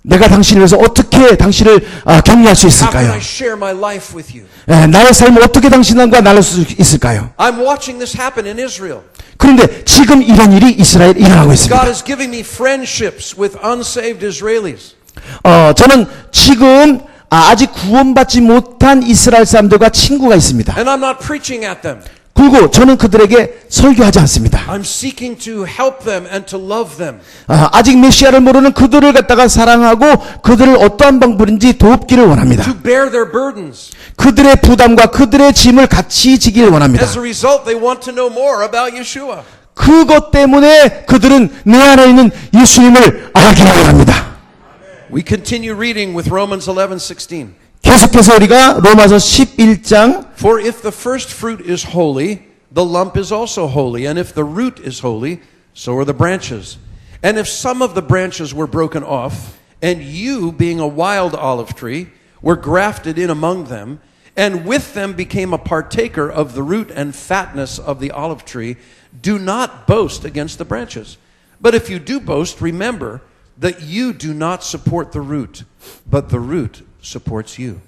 내가 당신을 위해서 어떻게 당신을 격려할 수 How can 있을까요? I share my life with you? 나의 삶을 어떻게 당신과 나눌 수 있을까요? I'm watching this happen in Israel. 그런데 지금 이런 일이 이스라엘에 일어나고 있습니다. God is giving me friendships with unsaved Israelis. 저는 지금 아직 구원받지 못한 이스라엘 사람들과 친구가 있습니다. And I'm not preaching at them. 그리고 저는 그들에게 설교하지 않습니다. I'm seeking to help them and to love them. 아직 메시아를 모르는 그들을 갖다가 사랑하고 그들을 어떠한 방법인지 돕기를 원합니다. To bear their burdens. 그들의 부담과 그들의 짐을 같이 지기를 원합니다. As a result, they want to know more about Yeshua. 그것 때문에 그들은 내 안에 있는 예수님을 알기를 원합니다. We continue reading with Romans 11:16. 계속해서 우리가 로마서 11장 For if the first fruit is holy, the lump is also holy, and if the root is holy, so are the branches. And if some of the branches were broken off, and you, being a wild olive tree, were grafted in among them, and with them became a partaker of the root and fatness of the olive tree, do not boast against the branches. But if you do boast, remember that you do not support the root, but the root supports you.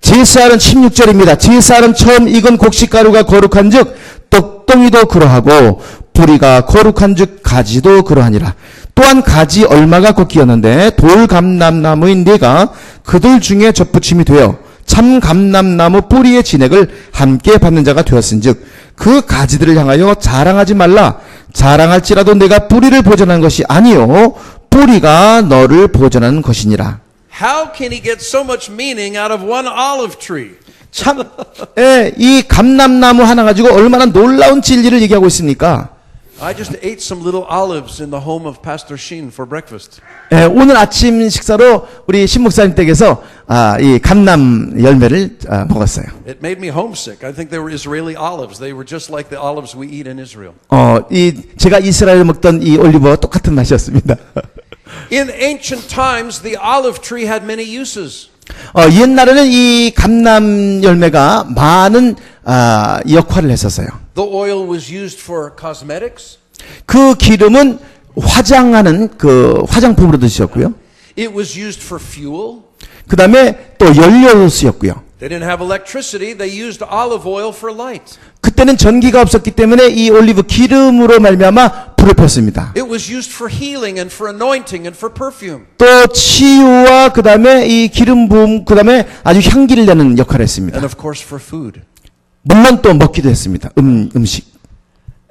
제사는 16절입니다. 제사는 처음 익은 곡식가루가 거룩한 즉 떡덩이도 그러하고 뿌리가 거룩한 즉 가지도 그러하니라. 또한 가지 얼마가 걷기였는데 돌감람나무인 네가 그들 중에 접붙임이 되어 참 감람나무 뿌리의 진액을 함께 받는 자가 되었은즉 그 가지들을 향하여 자랑하지 말라. 자랑할지라도 내가 뿌리를 보존하는 것이 아니요 뿌리가 너를 보존하는 것이니라. How can he get so much meaning out of one olive tree? 참, 이 감람나무 하나 가지고 얼마나 놀라운 진리를 얘기하고 있습니까? I just ate some little olives in the home of Pastor Sheen for breakfast. 예, 오늘 아침 식사로 우리 신 목사님 댁에서 이 감람 열매를 먹었어요. It made me homesick. I think they were Israeli olives. They were just like the olives we eat in Israel. 제가 이스라엘에 먹던 이 올리브와 똑같은 맛이었습니다. In ancient times, the olive tree had many uses. 옛날에는 이 감람 열매가 많은 역할을 했었어요. The oil was used for cosmetics. 그 기름은 화장하는 그 화장품으로도 쓰였고요. It was used for fuel. 그 다음에 또 연료로 쓰였고요. They didn't have electricity. They used olive oil for light. 그때는 전기가 없었기 때문에 이 올리브 기름으로 말미암아 불을 폈습니다. It was used for healing and for anointing and for perfume. 또 치유와 그 다음에 이 기름 부음 그 다음에 아주 향기를 내는 역할을 했습니다. And of course for food. 물론 또 먹기도 했습니다. 음식.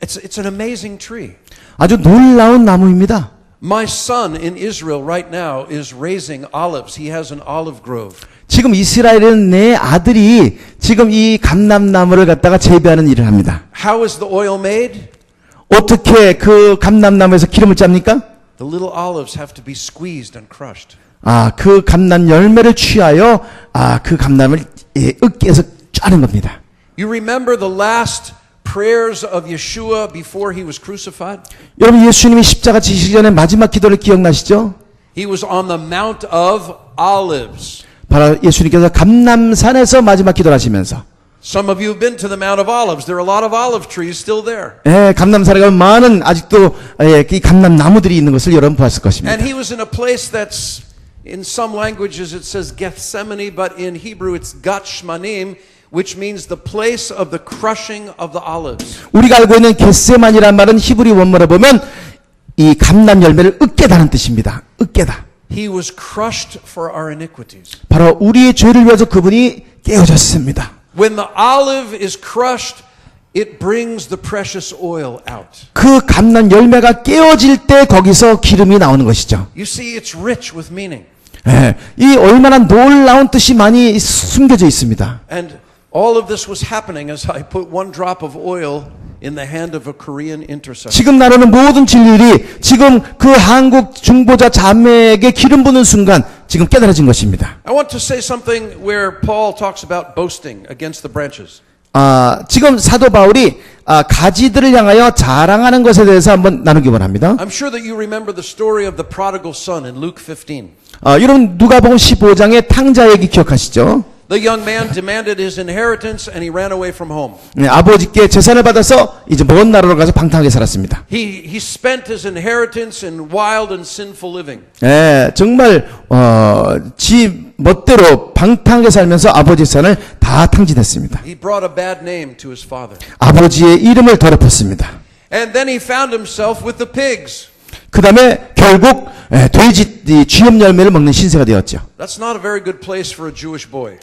It's an amazing tree. 아주 놀라운 나무입니다. My son in Israel right now is raising olives. He has an olive grove. 지금 이스라엘은 내 아들이 지금 이 감람나무를 갖다가 재배하는 일을 합니다. How is the oil made? 어떻게 그 감람나무에서 기름을 짭니까? The little olives have to be squeezed and crushed. 그 감람 열매를 취하여 그 감람을 으깨서 짜는 겁니다. You remember the last prayers of Yeshua before he was crucified? 여러분 예수님이 십자가 지시기 전에 마지막 기도를 기억나시죠? He was on the Mount of Olives. 바로 예수님께서 감람산에서 마지막 기도를 하시면서 Some of you have been to the Mount of Olives. There are a lot of olive trees still there. 감람산에 가면 많은 아직도 이 감람나무들이 있는 것을 여러분 보았을 것입니다. And he was in a place that's, in some languages it says Gethsemane, but in Hebrew it's Gatshmanim, which means the place of the crushing of the olives. 우리가 알고 있는 겟세만이라는 말은 히브리 원문에 보면 이 감람 열매를 으깨다는 뜻입니다. 으깨다. He was crushed for our iniquities. 바로 우리의 죄를 위해서 그분이 깨어졌습니다. When the olive is crushed, it brings the precious oil out. 그 감람 열매가 깨어질 때 거기서 기름이 나오는 것이죠. You see, it's rich with meaning. 이 얼마나 놀라운 뜻이 많이 숨겨져 있습니다. And all of this was happening as I put one drop of oil in the hand of a Korean intercessor. 지금 나누는 모든 진리들이 지금 그 한국 중보자 자매에게 기름 부는 순간 지금 깨달아진 것입니다. I want to say something where Paul talks about boasting against the branches. 지금 사도 바울이 가지들을 향하여 자랑하는 것에 대해서 한번 나누기 원합니다. I'm sure that you remember the story of the prodigal son in Luke 15. 여러분 누가복음 15장의 탕자 얘기 기억하시죠? The young man demanded his inheritance and he ran away from home. 아버지께 재산을 받아서 이제 먼 나라로 가서 방탕하게 살았습니다. He spent his inheritance in wild and sinful living. 정말 지 멋대로 방탕하게 살면서 아버지 재산을 다 탕진했습니다. He brought a bad name to his father. 아버지의 이름을 더럽혔습니다. And then he found himself with the pigs. 그 다음에 결국 돼지 쥐염 열매를 먹는 신세가 되었죠. That's not a very good place for a Jewish boy.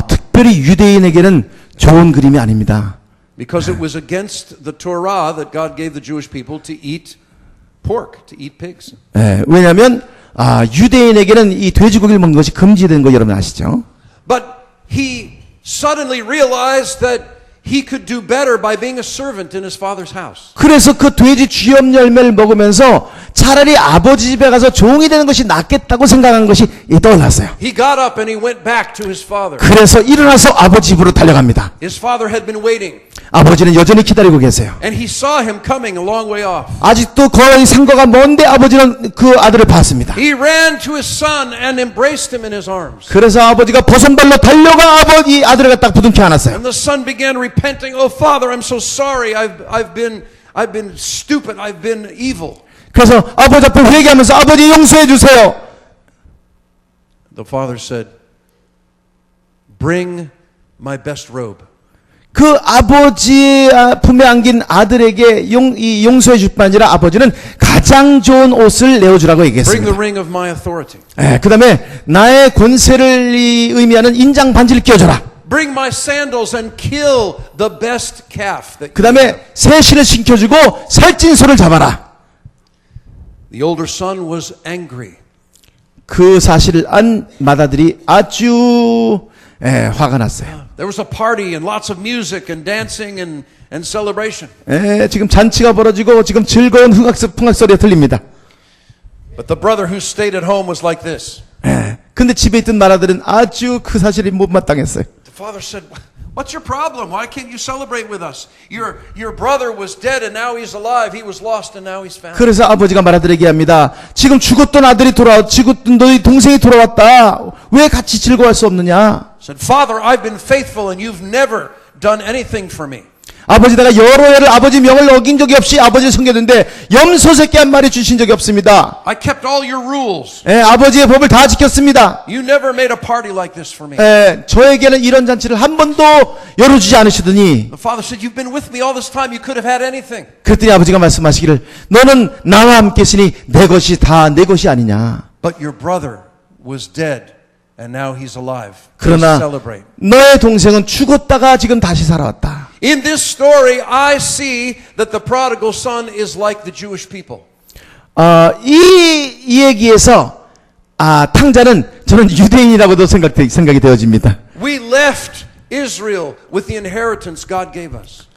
특별히 유대인에게는 좋은 그림이 아닙니다. Because it was against the Torah that God gave the Jewish people to eat pork, to eat pigs. 왜냐하면 유대인에게는 이 돼지고기를 먹는 것이 금지된 거 여러분 아시죠? But he suddenly realized that he could do better by being a servant in his father's house. 그래서 그 돼지 쥐염 열매를 먹으면서 차라리 아버지 집에 가서 종이 되는 것이 낫겠다고 생각한 것이 떠올랐어요. He got up and he went back to his father. 그래서 일어나서 아버지 집으로 달려갑니다. His father had been waiting. 아버지는 여전히 기다리고 계세요. And he saw him coming a long way off. 아직도 거의 상거가 먼데 아버지는 그 아들을 봤습니다. He ran to his son and embraced him in his arms. 그래서 아버지가 버선발로 달려가 아버지 아들을 갖다 부둥켜 안았어요. And the son began repenting. Oh, Father, I'm so sorry. I've been stupid. I've been evil. 그래서 아버지 앞에 회개하면서 아버지 용서해 주세요. The father said, "Bring my best robe." 그 아버지 품에 안긴 아들에게 용서해 줄 뿐 아니라 아버지는 가장 좋은 옷을 내어주라고 Bring the 얘기했습니다. ring of my authority. 그 다음에 나의 권세를 의미하는 인장 반지를 끼워줘라. Bring my sandals and kill the best calf. 그 다음에 새 실을 신겨주고 살찐 소를 잡아라. The older son was angry. 그 사실을 안 맏아들이 아주 화가 났어요. There was a party and lots of music and dancing and celebration. 지금 잔치가 벌어지고 지금 즐거운 풍악 소리가 들립니다. But the brother who stayed at home was like this. 근데 집에 있던 나라들은 아주 그 사실이 못마땅했어요. The father said, "What's your problem? Why can't you celebrate with us? Your brother was dead and now he's alive. He was lost and now he's found." 그래서 아버지가 말하들에게 합니다. 지금 죽었던 아들이 죽었던 너희 동생이 돌아왔다. 왜 같이 즐거워할 수 없느냐? Said, "Father, I've been faithful and you've never done anything for me." 아버지 내가 여러 해를 아버지 명을 어긴 적이 없이 아버지를 섬겼는데 염소 새끼 한 마리 주신 적이 없습니다. I kept all your rules. 아버지의 법을 다 지켰습니다. You never made a party like this for me. 저에게는 이런 잔치를 한 번도 열어주지 않으시더니 The father said, "You've been with me all this time. You could have had anything." 그랬더니 아버지가 말씀하시기를 너는 나와 함께 있으니 내 것이 다 내 것이 아니냐. But your brother was dead and now he's alive. 그러나 Celebrate. 너의 동생은 죽었다가 지금 다시 살아왔다. In this story, I see that the prodigal son is like the Jewish people. 이 얘기에서 탕자는 저는 유대인이라고도 생각이 되어집니다. We left Israel with the inheritance God gave us.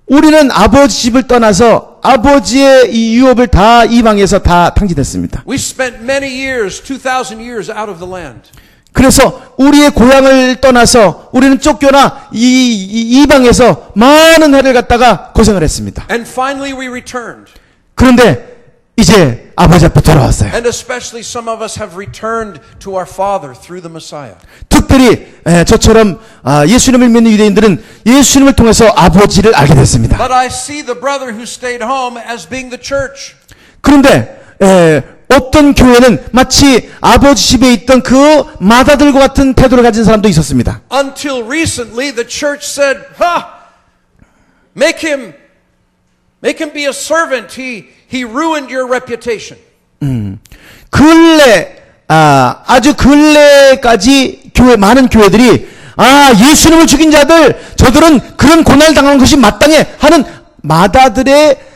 우리는 아버지 집을 떠나서 아버지의 이 유업을 다 이방에서 다 탕진했습니다. We spent many years, 2,000 years out of the land. 그래서 우리의 고향을 떠나서 우리는 쫓겨나 이방에서 많은 해를 갖다가 고생을 했습니다. And finally we returned. 그런데 이제 아버지 앞에 돌아왔어요. And especially some of us have returned to our Father through the Messiah. 특별히 저처럼 예수님을 믿는 유대인들은 예수님을 통해서 아버지를 알게 됐습니다. But I see the brother who stayed home as being the church. 그런데 어떤 교회는 마치 아버지 집에 있던 그 마다들과 같은 태도를 가진 사람도 있었습니다. Until recently the church said, make him be a servant. He ruined your reputation. 아주 근래까지 많은 교회들이 예수님을 죽인 저들은 그런 고난을 당한 것이 마땅해 하는 마다들의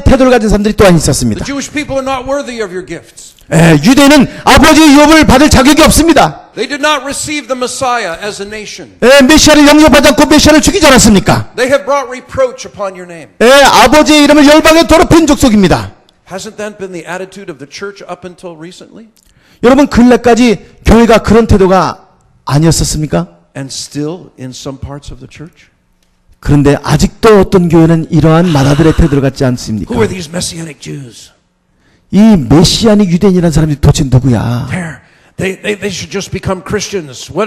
태도를 가진 사람들이 또한 있었습니다. The Jewish people are not worthy of your gifts. 유대인은 아버지의 유업을 받을 자격이 없습니다. They did not receive the Messiah as a nation. 메시아를 영접하지 않고 메시아를 죽이지 않았습니까? They have brought reproach upon your name. 아버지의 이름을 열방에 더럽힌 족속입니다. Hasn't that been the attitude of the church up until recently? 여러분 근래까지 교회가 그런 태도가 아니었었습니까? And still in some parts of the church? 그런데 아직도 어떤 교회는 이러한 마다들의 태도를 갖지 않습니까? Who are these messianic Jews? 이 메시아닉 유대인이라는 사람들이 도대체 누구야? They should just become Christians. Why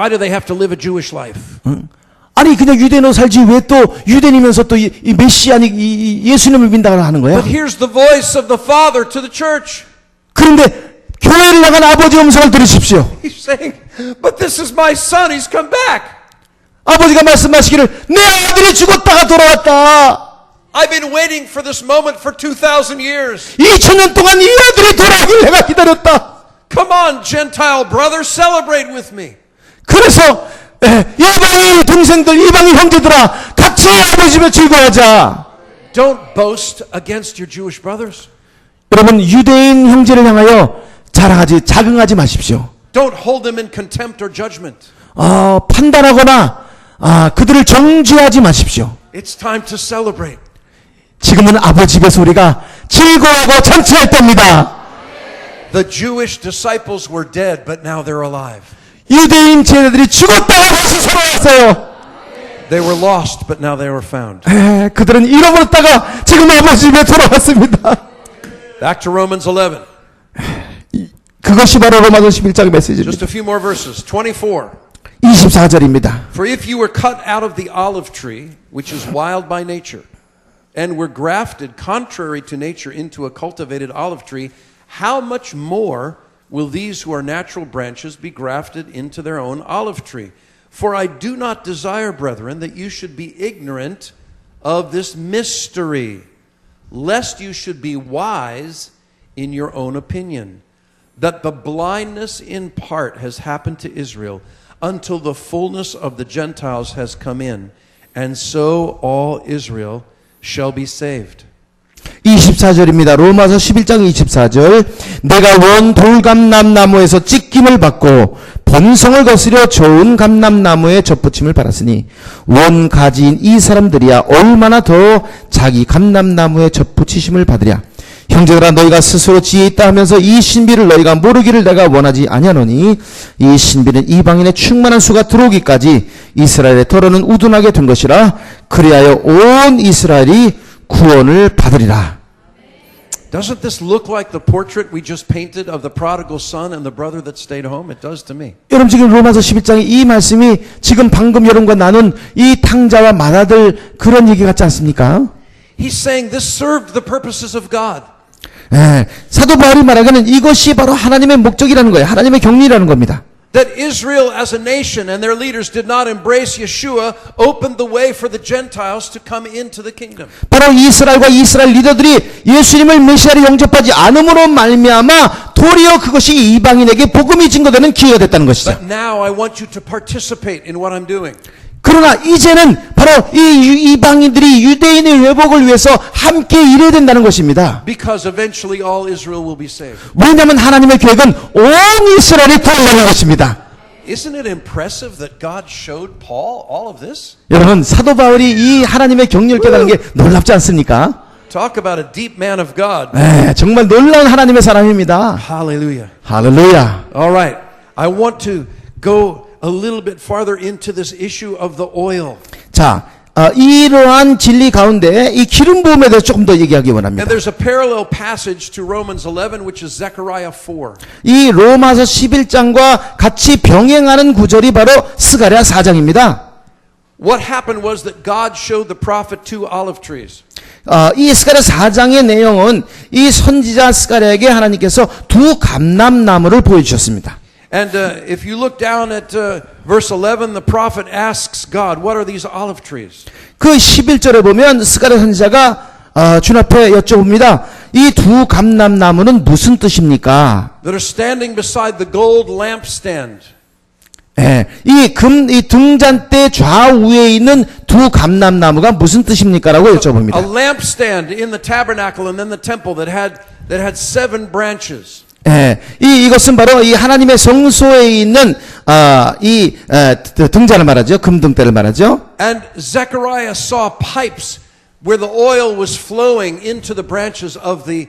do they have to live a Jewish life? 아니 그냥 유대인으로 살지 왜 또 유대인이면서 또 이 메시아닉 예수님을 믿는다고 하는 거야? But here's the voice of the Father to the church. 그런데 교회를 향한 아버지의 음성을 들으십시오. He's saying, "But this is my son. He's come back." 아버지가 말씀하시기를 내 아들이 죽었다가 돌아왔다. I've been waiting for this moment for 2,000 years. 2000년 동안 이 아들이 돌아오길 내가 기다렸다. Come on, Gentile brother, celebrate with me. 그래서 이방의 동생들, 이방의 형제들아, 같이 아버지 집에 즐거워하자. Don't boast against your Jewish brothers. 여러분 유대인 형제를 향하여 자긍하지 마십시오. Don't hold them in contempt or judgment. 판단하거나 그들을 정죄하지 마십시오. It's time to celebrate. 지금은 아버지 집에서 우리가 즐거워하고 잔치할 때입니다. The Jewish disciples were dead, but now they're alive. 유대인 제자들이 죽었다가 다시 살아왔어요. They were lost, but now they were found. 그들은 잃어버렸다가 지금 아버지 집에 돌아왔습니다. Back to Romans 11. 그것이 바로 로마서 11장의 메시지입니다. Just a few more verses. 24. 24절입니다. For if you were cut out of the olive tree, which is wild by nature, and were grafted contrary to nature into a cultivated olive tree, how much more will these who are natural branches be grafted into their own olive tree? For I do not desire, brethren, that you should be ignorant of this mystery, lest you should be wise in your own opinion, that the blindness in part has happened to Israel until the fullness of the Gentiles has come in, and so all Israel shall be saved. 24절입니다. 로마서 11장 24절. 내가 원 돌감람 나무에서 찢김을 받고 본성을 거스려 좋은 감람나무에 접붙임을 받았으니 원 가지인 이 사람들이야 얼마나 더 자기 감람나무에 접붙이심을 받으랴. 형제들아 너희가 스스로 지혜 있다 하면서 이 신비를 너희가 모르기를 내가 원하지 아니하노니 이 신비는 이방인의 충만한 수가 들어오기까지 이스라엘의 더러는 우둔하게 된 것이라. 그리하여 온 이스라엘이 구원을 받으리라. Doesn't this look like the portrait we just painted of the prodigal son and the brother that stayed home? It does to me. 여러분 지금 로마서 11장의 이 말씀이 지금 방금 여러분과 나눈 이 탕자와 맏아들 그런 얘기 같지 않습니까? He's saying this served the purposes of God. 예, 사도 바울이 말하기는 이것이 바로 하나님의 목적이라는 거예요. 하나님의 경리라는 겁니다. That Israel as a nation and their leaders did not embrace Yeshua opened the way for the Gentiles to come into the kingdom. 바로 이스라엘과 이스라엘 리더들이 예수님을 메시아로 영접하지 않음으로 말미암아 도리어 그것이 이방인에게 복음이 증거되는 기회가 됐다는 것이죠. But now I want you to participate in what I'm doing. 그러나 이제는 바로 이 이방인들이 유대인의 회복을 위해서 함께 일해야 된다는 것입니다. Because eventually all Israel will be saved. 왜냐하면 하나님의 계획은 온 이스라엘이 구원받는 것입니다. Isn't it impressive that God showed Paul all of this? 여러분 사도 바울이 이 하나님의 경륜을 깨달은 게 놀랍지 않습니까? Talk about a deep man of God. 네, 정말 놀라운 하나님의 사람입니다. Hallelujah. 할렐루야. All right. I want to go a little bit farther into this issue of the oil. 자, 이러한 진리 가운데 이 기름 부음에 대해서 조금 더 얘기하기 원합니다. And there's a parallel passage to Romans 11, which is Zechariah 4. 이 로마서 11장과 같이 병행하는 구절이 바로 스가랴 4장입니다. What happened was that God showed the prophet two olive trees. 이 스가랴 4장의 내용은 이 선지자 스가랴에게 하나님께서 두 감람나무를 보여주셨습니다. And if you look down at verse 11, the prophet asks God, what are these olive trees? 그 11절에 보면 스가랴 선지자가 주 앞에 여쭤봅니다. 이 두 감람나무는 무슨 뜻입니까? That are standing beside the gold lampstand. 예, 이 등잔대 좌우에 있는 두 감람나무가 무슨 뜻입니까라고 여쭤봅니다. A lampstand in the tabernacle and then the temple that had 7 branches. 예, 이것은 바로 이 하나님의 성소에 있는 등잔을 말하죠. 금등대를 말하죠. And Zechariah saw pipes where the oil was flowing into the branches of the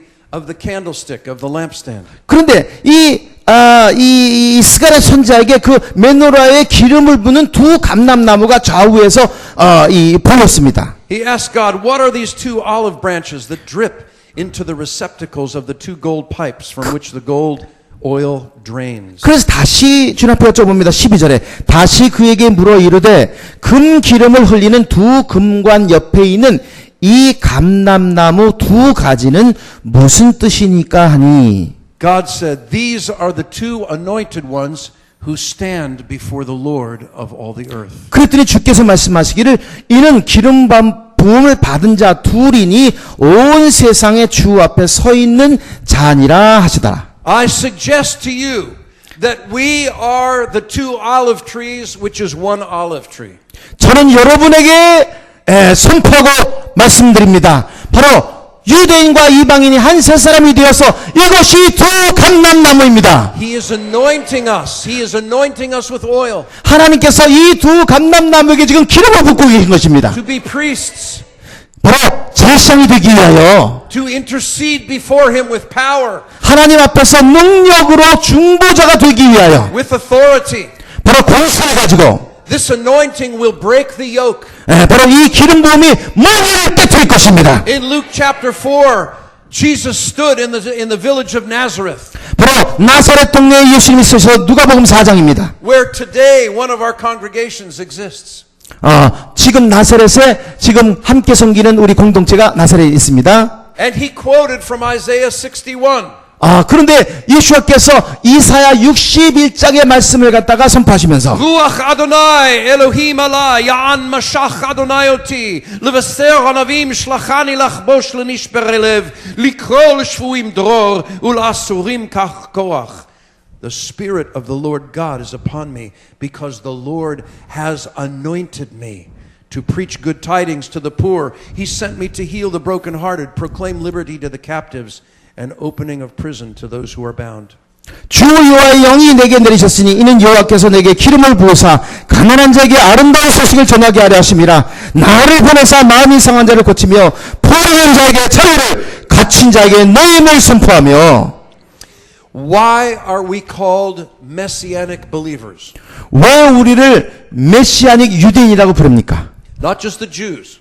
candlestick of the lampstand. 그런데 이 스가랴 선지자에게 그 메노라에 기름을 부는 두 감람나무가 좌우에서 보였습니다. He asked God, what are these two olive branches that drip into the receptacles of the two gold pipes from which the gold oil drains? 그래서 다시 주 앞에 여쭤봅니다. 12절에 다시 그에게 물어 이르되 금 기름을 흘리는 두 금관 옆에 있는 이 감람나무 두 가지는 무슨 뜻이니까 하니 God said, these are the two anointed ones who stand before the Lord of all the earth. 그랬더니 주께서 말씀하시기를 이는 기름 부음을 받은 자 둘이니 온 세상의 주 앞에 서 있는 자니라 하시더라. I suggest to you that we are the two olive trees, which is one olive tree. 저는 여러분에게 선포하고 말씀드립니다. 바로 유대인과 이방인이 한 세 사람이 되어서 이것이 두 감람나무입니다. He is anointing us. He is anointing us with oil. 하나님께서 이 두 감람나무에게 지금 기름을 붓고 계신 것입니다. To be priests. 바로 제사장이 되기 위하여 To intercede before Him with power. 하나님 앞에서 능력으로 중보자가 되기 위하여 With authority. 바로 권세를 가지고 This anointing will break the yoke. 바로 이 기름 부음이 무게를 깨뜨릴 것입니다. In Luke chapter 4, Jesus stood in the village of Nazareth. 바로 나사렛 동네에 예수님이 있어서 누가복음 4장입니다. Where today one of our congregations exists. 지금 나사렛에 지금 함께 섬기는 우리 공동체가 나사렛에 있습니다. And he quoted from Isaiah 61. 그런데 예수께서 이사야 61장의 말씀을 갖다가 선포하시면서 Ruach Adonai Elohim alai Ya'an Mashach Adonai oti Levaser hanavim shlachani lachbosh lenishber elev Likro l'shvuim dror Ul'asurim kach koach. The Spirit of the Lord God is upon me because the Lord has anointed me to preach good tidings to the poor. He sent me to heal the brokenhearted, proclaim liberty to the captives, and opening of prison to those who are bound. 주 여호와의 영이 내게 내리셨으니 이는 여호와께서 내게 기름을 부으사 가난한 자에게 아름다운 소식을 전하게 하려 하심이라. 나를 보내사 마음이 상한 자를 고치며 포로된 자에게 자유를, 갇힌 자에게 노임을 선포하며. Why are we called messianic believers? 왜 우리를 메시아닉 유대인이라고 부릅니까? Not just the Jews.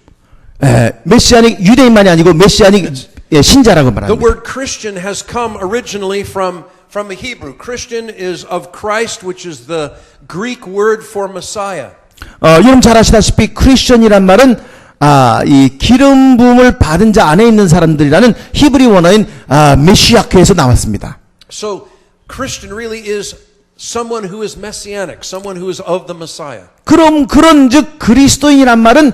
메시아닉 유대인만이 아니고 메시아닉 신자라고 The 말합니다. word Christian has come originally from the Hebrew. Christian is of Christ, which is the Greek word for Messiah. 여러분 잘 아시다시피 크리스천이란 말은 이 기름 부음을 받은 자 안에 있는 사람들이라는 히브리 원어인 메시아크에서 나왔습니다. So Christian really is someone who is messianic, someone who is of the Messiah. 그럼 그런즉 그리스도인이란 말은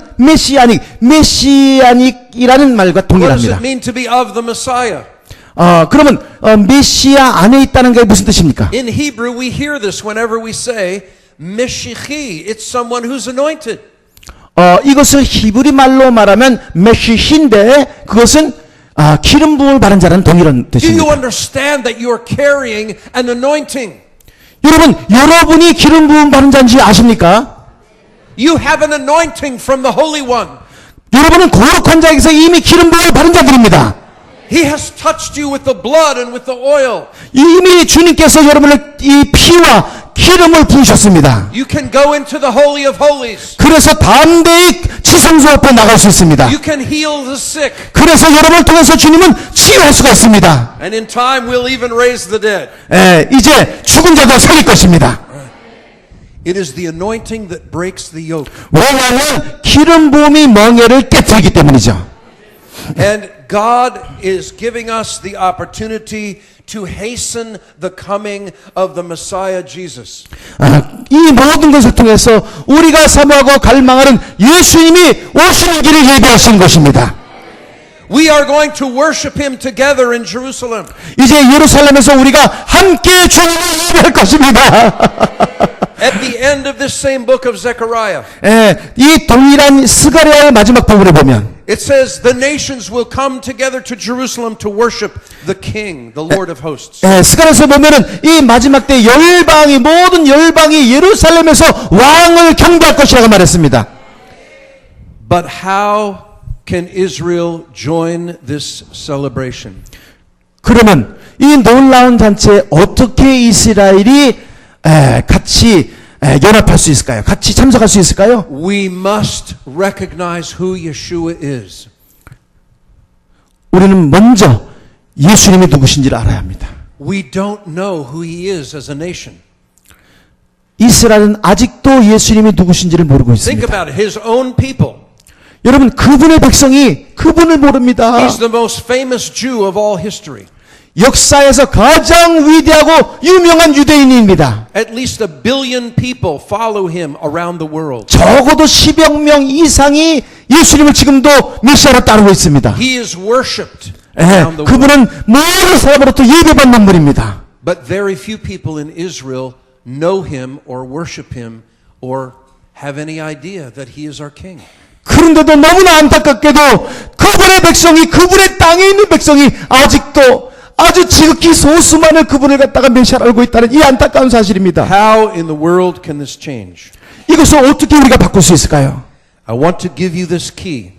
메시아닉이라는 말과 What does 동일합니다. it mean to be of the Messiah? 그러면 메시아 안에 있다는 게 무슨 뜻입니까? In Hebrew, we hear this whenever we say Meshichi. It's someone who's anointed. 이것을 히브리 말로 말하면 메시히인데 그것은 기름 부음을 받은 자라는 동일한 Do you 뜻입니다. understand that you are carrying an anointing? 여러분이 기름 부음 받은 자인지 아십니까? You have an anointing from the Holy One. 여러분은 거룩한 자에게서 이미 기름 부음을 받은 자들입니다. He has touched you with the blood and with the oil. 이미 주님께서 여러분을 이 피와 기름을 부으셨습니다. You can go into the Holy of Holies. 그래서 담대히 지성소 앞에 나갈 수 있습니다. You can heal the sick. 그래서 여러분을 통해서 주님은 치유할 수가 있습니다. And in time we'll even raise the dead. 이제 죽은 자도 살릴 것입니다. It is the anointing that breaks the yoke. 왜냐하면 기름 부음이 멍에를 깨뜨리기 때문이죠. And God is giving us the opportunity to hasten the coming of the Messiah Jesus. 이 모든 것을 통해서 우리가 사모하고 갈망하는 예수님이 오시는 길을 예비하신 것입니다. We are going to worship Him together in Jerusalem. 이제 예루살렘에서 우리가 함께 주님을 예배할 것입니다. At the end of this same book of Zechariah, 이 동일한 스가랴의 마지막 부분에 보면 it says the nations will come together to Jerusalem to worship the King, the Lord of hosts. 스가랴에서 보면은 이 마지막 때 모든 열방이 예루살렘에서 왕을 경배할 것이라고 말했습니다. But how can Israel join this celebration? 그러면 이 놀라운 잔치에 어떻게 이스라엘이 같이 연합할 수 있을까요? 같이 참석할 수 있을까요? We must recognize who Yeshua is. 우리는 먼저 예수님이 누구신지를 알아야 합니다. We don't know who He is as a nation. 이스라엘은 아직도 예수님이 누구신지를 모르고 Think 있습니다. about it. His own people. 여러분 그분의 백성이 그분을 모릅니다. He's the most famous Jew of all history. 역사에서 가장 위대하고 유명한 유대인입니다. At least 1 billion people follow Him around the world. 적어도 10억 명 이상이 예수님을 지금도 메시아로 따르고 있습니다. He is worshipped around the world. 그분은 모든 사람으로부터 예배받는 분입니다. But very few people in Israel know Him or worship Him or have any idea that He is our King. 그런데도 너무나 안타깝게도 그분의 백성이, 그분의 땅에 있는 백성이 아직도 아주 지극히 소수만을 그분을 갖다가 메시아로 알고 있다는 이 안타까운 사실입니다. How in the world can this change? 이것을 어떻게 우리가 바꿀 수 있을까요? I want to give you this key.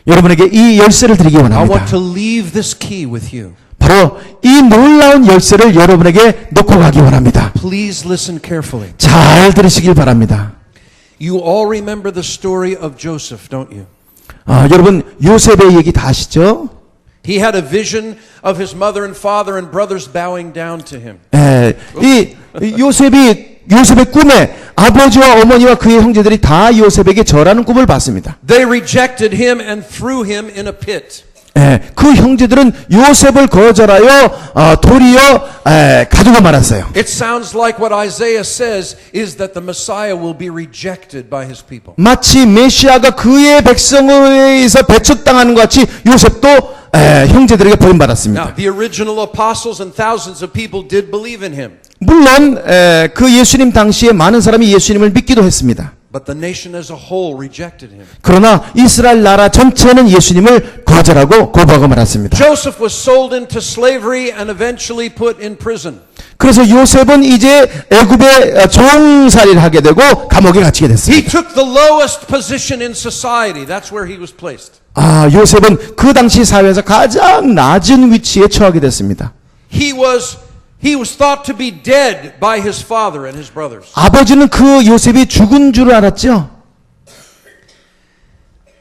여러분에게 이 열쇠를 드리기 I 원합니다. want to leave this key with you. 바로 이 놀라운 열쇠를 여러분에게 놓고 가기 원합니다. Please listen carefully. 잘 들으시길 바랍니다. You all remember the story of Joseph, don't you? 여러분 요셉의 얘기 다 아시죠? He had a vision of his mother and father and brothers bowing down to him. 이 요셉의 꿈에 아버지와 어머니와 그의 형제들이 다 요셉에게 절하는 꿈을 봤습니다. They rejected him and threw him in a pit. 그 형제들은 요셉을 거절하여 도리어 가두고 말았어요. It sounds like what Isaiah says is that the Messiah will be rejected by his people. 마치 메시아가 그의 백성에 의해서 배척당하는 것 같이 요셉도 형제들에게 버림받았습니다. Now, the original apostles and thousands of people did believe in him. 물론 그 예수님 당시에 많은 사람이 예수님을 믿기도 했습니다. But the nation as a whole rejected him. 그러나 이스라엘 나라 전체는 예수님을 거절하고 거부하고 말았습니다. Joseph was sold into slavery and eventually put in prison. 그래서 요셉은 이제 애굽에 종살이를 하게 되고 감옥에 갇히게 He 됐습니다. took the lowest position in society. That's where he was placed. 요셉은 그 당시 사회에서 가장 낮은 위치에 처하게 됐습니다. He was thought to be dead by his father and his brothers. 아버지는 그 요셉이 죽은 줄 알았죠.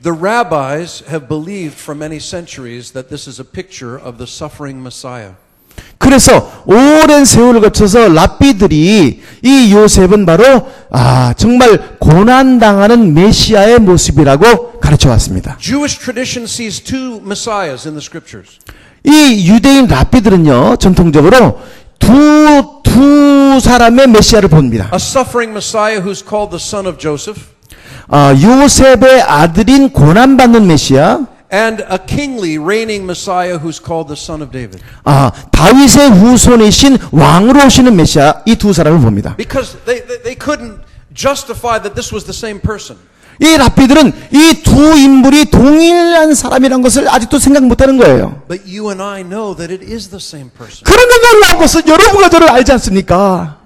The rabbis have believed for many centuries that this is a picture of the suffering Messiah. 그래서 오랜 세월을 거쳐서 랍비들이 이 요셉은 바로 정말 고난당하는 메시아의 모습이라고 가르쳐 왔습니다. Jewish tradition sees two messiahs in the scriptures. 이 유대인 랍비들은요, 전통적으로 두 사람의 메시아를 봅니다. A suffering Messiah who's called the son of Joseph, 요셉의 아들인 고난받는 메시아, and a kingly reigning Messiah who's called the son of David. 다윗의 후손이신 왕으로 오시는 메시아, 이 두 사람을 봅니다. Because they couldn't justify that this was the same person. 이 랍비들은 이 두 인물이 동일한 사람이라는 것을 아직도 생각 못하는 거예요. But you and I know that it is the same person. 그러나 놀라운 것은 여러분과 저를 알지 않습니까?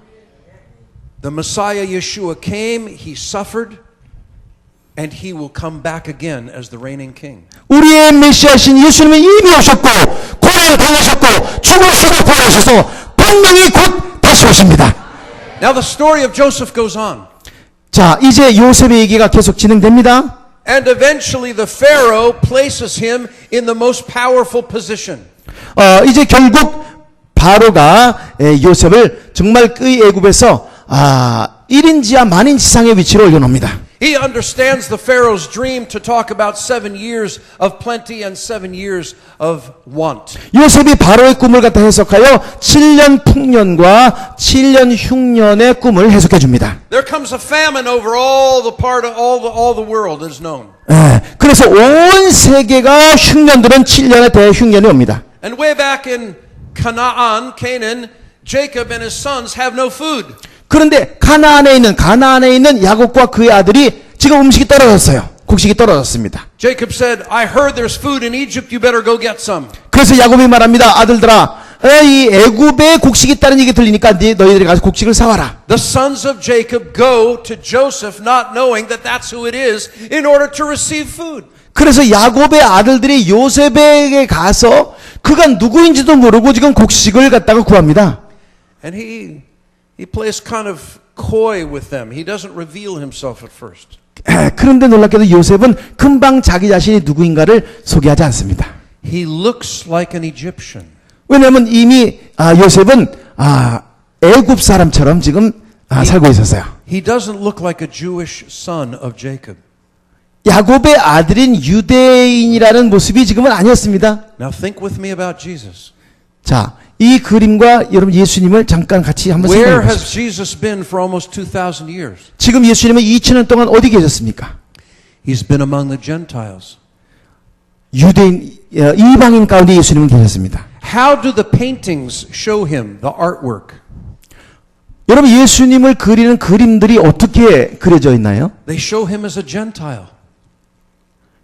The Messiah Yeshua came, he suffered, and he will come back again as the reigning king. 우리의 메시아신 예수님은 이미 오셨고 고난을 당하셨고 죽으시고 부활하셔서 분명히 곧 다시 오십니다. Now the story of Joseph goes on. 자, 이제 요셉의 얘기가 계속 진행됩니다. And eventually the Pharaoh places him in the most powerful position. 이제 결국 바로가 요셉을 정말 그 애굽에서 1인지하 만인지상의 위치로 올려놓습니다. He understands the Pharaoh's dream to talk about 7 years of plenty and 7 years of want. 요셉이 바로의 꿈을 갖다 해석하여 7년 풍년과 7년 흉년의 꿈을 해석해 줍니다. There comes a famine over all the world is known. 그래서 온 세계가 흉년들은 7년의 대흉년이 옵니다. And way back in Canaan, Jacob and his sons have no food. 그런데 가나안에 있는 야곱과 그의 아들이 지금 음식이 떨어졌어요. 곡식이 떨어졌습니다. Jacob said, I heard there's food in Egypt. You better go get some. 그래서 야곱이 말합니다. 아들들아, 이 애굽에 곡식이 있다는 얘기 들리니까 너희들이 가서 곡식을 사와라. The sons of Jacob go to Joseph not knowing that that's who it is in order to receive food. 그래서 야곱의 아들들이 요셉에게 가서 그가 누구인지도 모르고 지금 곡식을 갖다가 구합니다. And he plays kind of coy with them. He doesn't reveal himself at first. 그런데 놀랍게도 요셉은 금방 자기 자신이 누구인가를 소개하지 않습니다. He looks like an Egyptian. 왜냐하면 이미 요셉은 애굽 사람처럼 지금 살고 있었어요. He doesn't look like a Jewish son of Jacob. 야곱의 아들인 유대인이라는 모습이 지금은 아니었습니다. Now think with me about Jesus. 자, 이 그림과 여러분 예수님을 잠깐 같이 한번 Where 생각해 has 보십시오. Jesus been for almost 2,000 years? 지금 예수님은 2000년 동안 어디 계셨습니까? He's been among the Gentiles. 유대인, 이방인 가운데 예수님은 계셨습니다. How do the paintings show him, the artwork? 여러분 예수님을 그리는 그림들이 어떻게 그려져 있나요? They show him as a Gentile.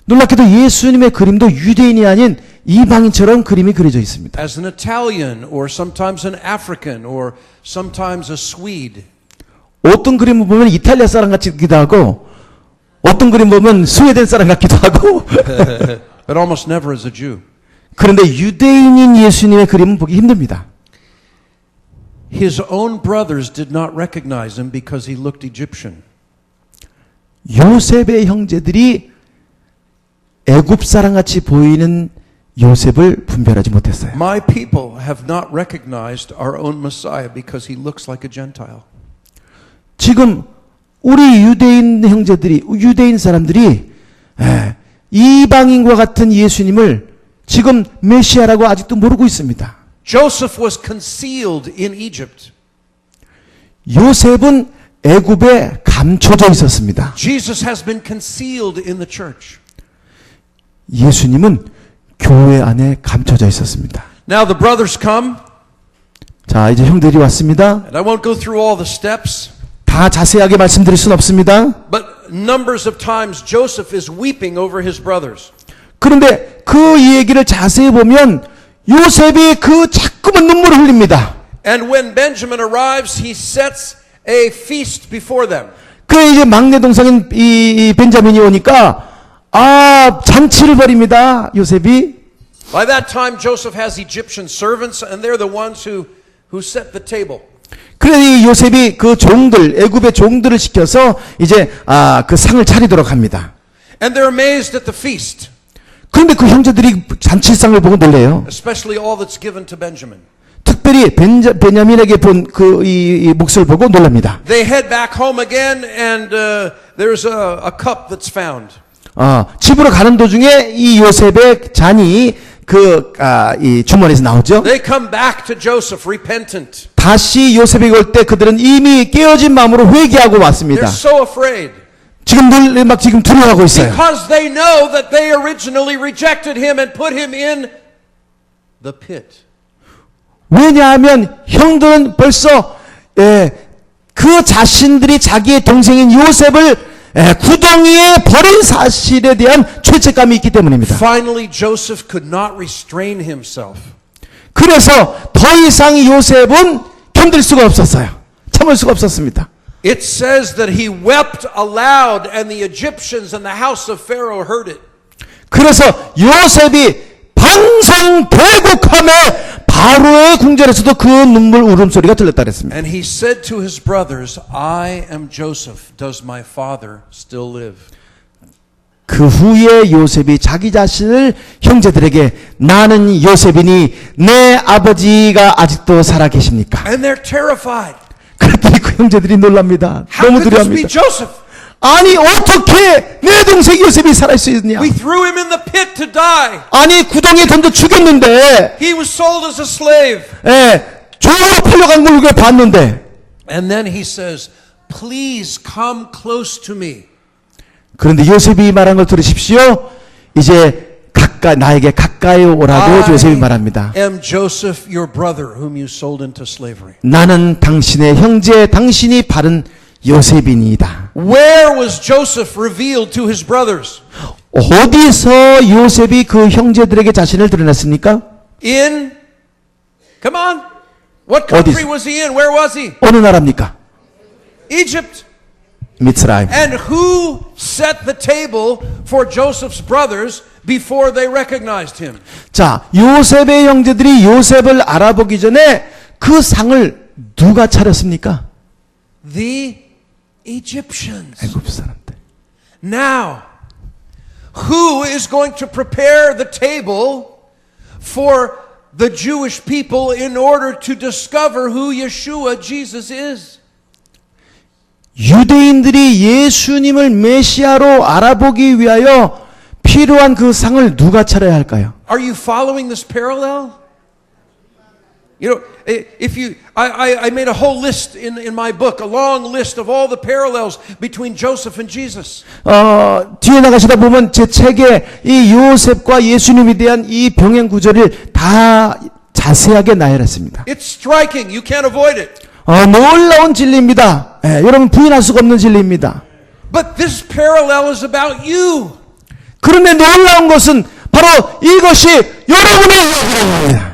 놀랍게도 예수님의 그림도 유대인이 아닌 이방인처럼 그림이 그려져 있습니다. As an Italian or sometimes an African or sometimes a Swede. 어떤 그림을 보면 이탈리아 사람 같기도 하고 어떤 그림 보면 스웨덴 사람 같기도 하고 But almost never as a Jew. 그런데 유대인인 예수님의 그림은 보기 힘듭니다. His own brothers did not recognize him because he looked Egyptian. 요셉의 형제들이 애굽 사람같이 보이는 요셉을 분별하지 못했어요. My people have not recognized our own Messiah because he looks like a Gentile. 지금 우리 유대인 형제들이 유대인 사람들이 이방인과 같은 예수님을 지금 메시아라고 아직도 모르고 있습니다. Joseph was concealed in Egypt. 요셉은 애굽에 감춰져 있었습니다. Jesus has been concealed in the church. 예수님은 교회 안에 감춰져 있었습니다. Now the brothers come. 자, 이제 형들이 왔습니다. And I won't go through all the steps. 다 자세하게 말씀드릴 수는 없습니다. But numbers of times Joseph is weeping over his brothers. 그런데 그 얘기를 자세히 보면 요셉이 그 자꾸만 눈물을 흘립니다. And when Benjamin arrives, he sets a feast before them. 그래 이제 막내 동생인 이 벤자민이 오니까 잔치를 벌입니다. 요셉이. By that time, Joseph has Egyptian servants, and they're the ones who set the table. 그래 이 요셉이 그 종들 애굽의 종들을 시켜서 이제 그 상을 차리도록 합니다. And they're amazed at the feast, 그런데 그 형제들이 잔치상을 보고 놀래요. especially all that's given to Benjamin. 특별히 베냐민에게 본 그 이 몫을 보고 놀랍니다. They head back home again, and there's a cup that's found. 집으로 가는 도중에 이 요셉의 잔이 이 주머니에서 나오죠. They come back to Joseph repentant. 다시 요셉에게 올 때 그들은 이미 깨어진 마음으로 회개하고 왔습니다. They're so afraid. 지금 두려워하고 있어요. Because they know that they originally rejected him and put him in the pit. 왜냐하면 형들은 벌써 그 자신들이 자기의 동생인 요셉을 구덩이에 버린 사실에 대한 죄책감이 있기 때문입니다. Finally, Joseph could not restrain himself. 그래서 더 이상 요셉은 견딜 수가 없었어요. 참을 수가 없었습니다. It says that he wept aloud, and the Egyptians and the house of Pharaoh heard it. 그래서 요셉이 방송대곡함에 바로의 궁전에서도 그 눈물 울음소리가 들렸다 그랬습니다. And he said to his brothers, I am Joseph. Does my father still live? 그 후에 요셉이 자기 자신을 형제들에게 나는 요셉이니 내 아버지가 아직도 살아 계십니까? And they're terrified. 그랬더니 그 형제들이 놀랍니다. How 너무 could this be 두려워합니다. Joseph? 아니 어떻게 내 동생 요셉이 살아 있느냐? We threw him in the pit to die. 아니 구덩이에 던져 죽였는데 He was sold as a slave. 종으로 팔려간 걸 우리가 봤는데. And then he says, please come close to me. 그런데 요셉이 말한 걸 들으십시오. 이제 나에게 가까이 오라고 요셉이 말합니다. I am Joseph, your brother, whom you sold into slavery. 나는 당신의 형제, 당신이 바른 요셉이니이다. Where was Joseph revealed to his brothers? 어디서 요셉이 그 형제들에게 자신을 드러냈습니까? Come on. What country was he in? Where was he? 어느 나라입니까? Egypt. 미스라임. And who set the table for Joseph's brothers before they recognized him? 자, 요셉의 형제들이 요셉을 알아보기 전에 그 상을 누가 차렸습니까? The Egyptians. 애굽 사람들. Now, who is going to prepare the table for the Jewish people in order to discover who Yeshua, Jesus is? 유대인들이 예수님을 메시아로 알아보기 위하여 필요한 그 상을 누가 차려야 할까요? Are you following this parallel? You know, I made a whole list in my book, a long list of all the parallels between Joseph and Jesus. 뒤에 나가시다 보면 제 책에 이 요셉과 예수님에 대한 이 병행 구절을 다 자세하게 나열했습니다. It's striking. You can't avoid it. 놀라운 진리입니다. 여러분 부인할 수가 없는 진리입니다. But this parallel is about you. 그런데 놀라운 것은 바로 이것이 여러분의 이야기입니다.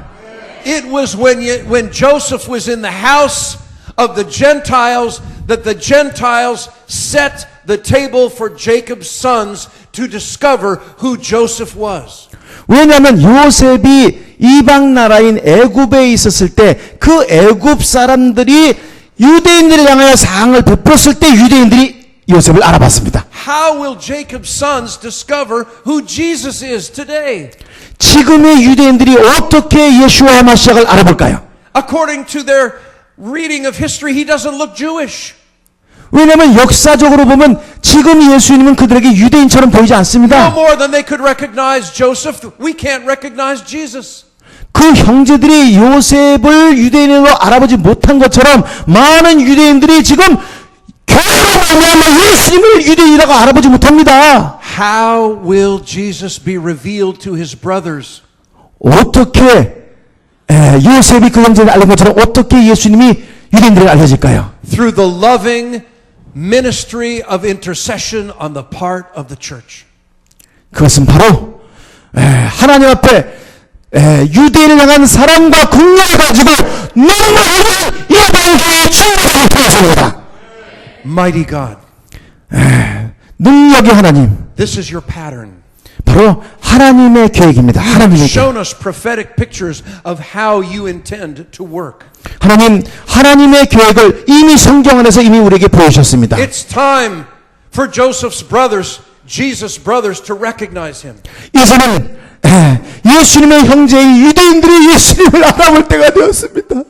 It was when Joseph was in the house of the Gentiles that the Gentiles set the table for Jacob's sons to discover who Joseph was. 왜냐하면 요셉이 이방 나라인 애굽에 있었을 때 그 애굽 사람들이 유대인들을 향하여 상을 베풀었을 때 유대인들이 요셉을 알아봤습니다. How will Jacob's sons discover who Jesus is today? 지금의 유대인들이 어떻게 예수와 마시아를 알아볼까요? According to their reading of history, he doesn't look Jewish. 왜냐하면 역사적으로 보면 지금 예수님은 그들에게 유대인처럼 보이지 No 않습니다. more than they could recognize Joseph, we can't recognize Jesus. 그 형제들이 요셉을 유대인으로 알아보지 못한 것처럼 많은 유대인들이 지금 교회로 말미암아 예수님을 유대인이라고 알아보지 못합니다. How will Jesus be revealed to his brothers? 어떻게 요셉이 그 형제를 알린 것처럼 어떻게 예수님이 유대인들에게 알려질까요? Through the loving, ministry of intercession on the part of the church. 그것은 바로 하나님 앞에 유대인을 향한 사랑과 긍휼을 가지고 눈물 흘리는 이방교회의 충성을 통해서입니다. Mighty God. 능력의 하나님. This is your pattern. 바로 하나님의 계획입니다. 하나님의 계획. Shown us prophetic pictures of how you intend to work. 하나님의 계획을 이미 성경 안에서 이미 우리에게 보여주셨습니다. It's time for Joseph's brothers, Jesus' brothers, to recognize him. 이제는 예수님의 형제인 유대인들이 예수님을 알아볼 때가 되었습니다.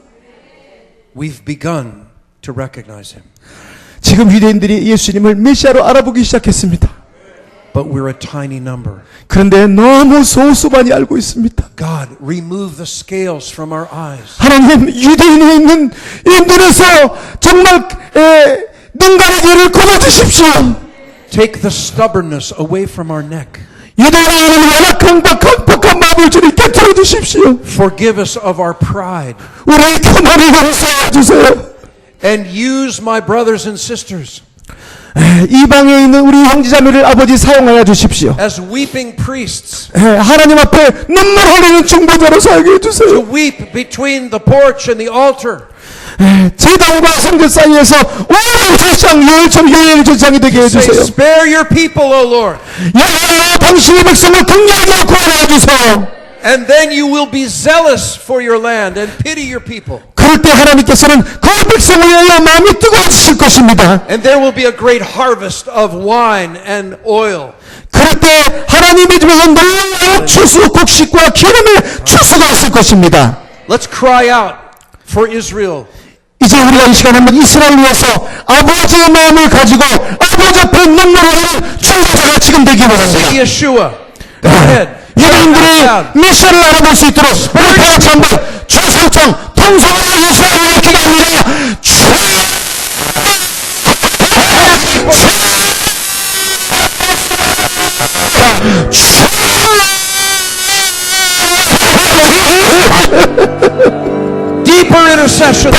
We've begun to recognize him. 지금 유대인들이 예수님을 메시아로 알아보기 시작했습니다. But we're a tiny number. 그런데 너무 소수만이 알고 있습니다. God, remove the scales from our eyes. 하나님, 유대인에 있는 이 눈에서 정말 눈가리를 걷어주십시오. Take the stubbornness away from our neck. 유대인에 있는 연약함과 강팍한 마음을 주님 깨뜨려 주십시오. Forgive us of our pride. 우리의 교만을 용서해 주세요. And use my brothers and sisters 이방에 있는 우리 형제자매를 아버지 사용하여 주십시오. as weeping priests 하나님 앞에 눈물 흘리는 중보자로 사용해 to 주세요. weep between the porch and the altar. 제단과 성전 사이에서 오랜 절상, 유일의 절상이 되게 Say, 해주세요. spare your people, O Lord. 여호와 당신의 백성을 긍휼히 구원해 주세요. And then you will be zealous for your land and pity your people. 그럴 때 하나님께서는 그 백성을 위하여 마음이 뜨거워지실 것입니다. And there will be a great harvest of wine and oil. 그럴 때 하나님의 집에서 놀라운 추수, 곡식과 기름의 추수가 있을 것입니다. Let's cry out for Israel. 이제 우리가 이 시간 한번 이스라엘을 위해서 아버지의 마음을 가지고 아버지 앞에 눈물을 흘리는 충성자가 지금 되기 원합니다. Yeshua. Go ahead. 유대인들이 메시아를 알아볼 수 있도록 우리 다 같이 한번 주성청 통성으로 이스라엘을 기도합니다. Deeper intercession.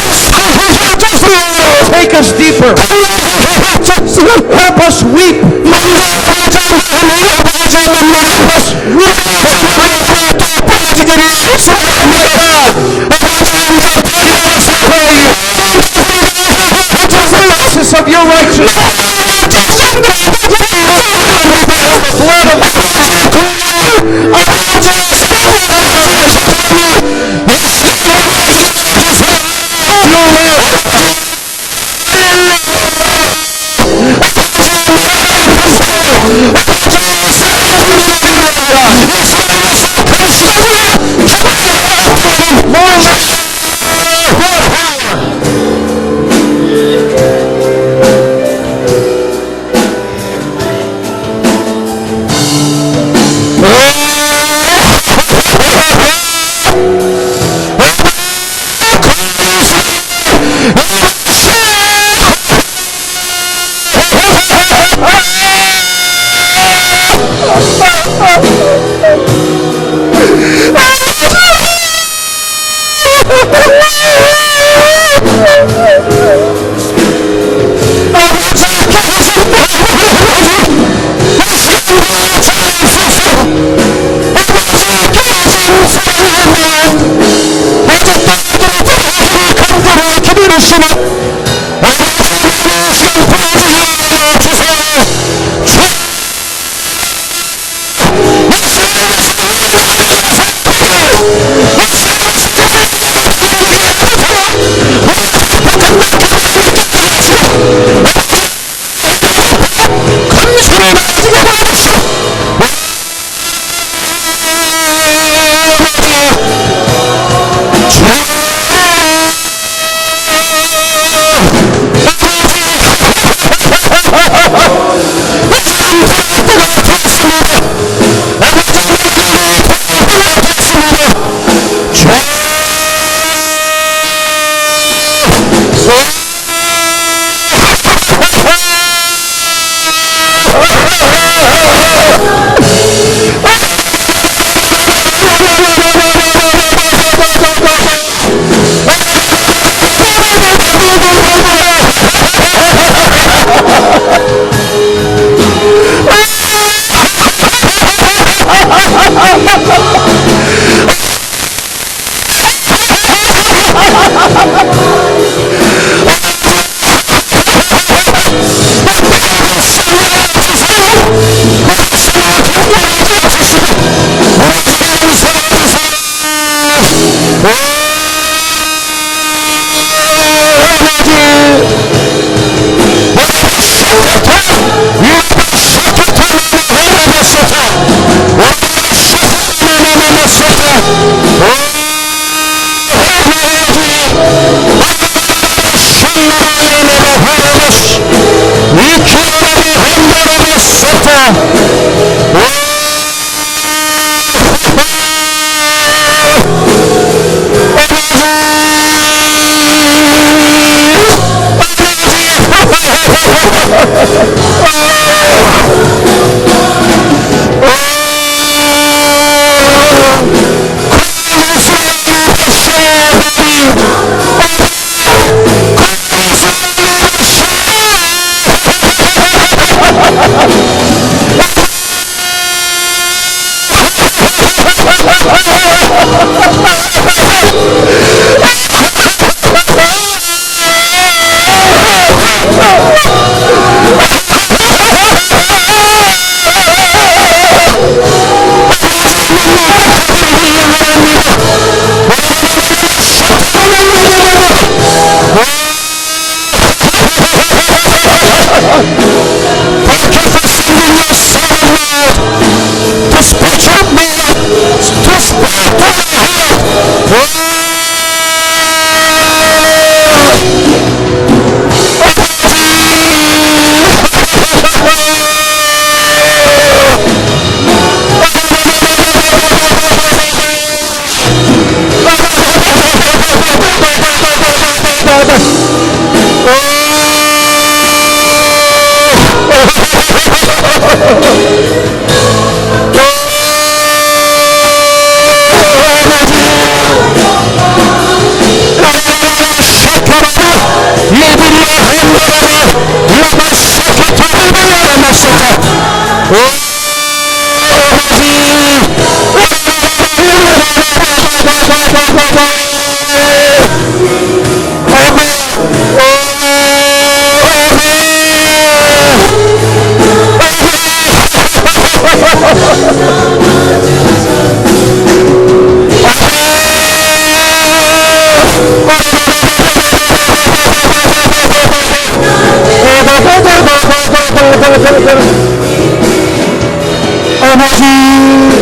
Take us deeper. Help us weep. Of your righteousness.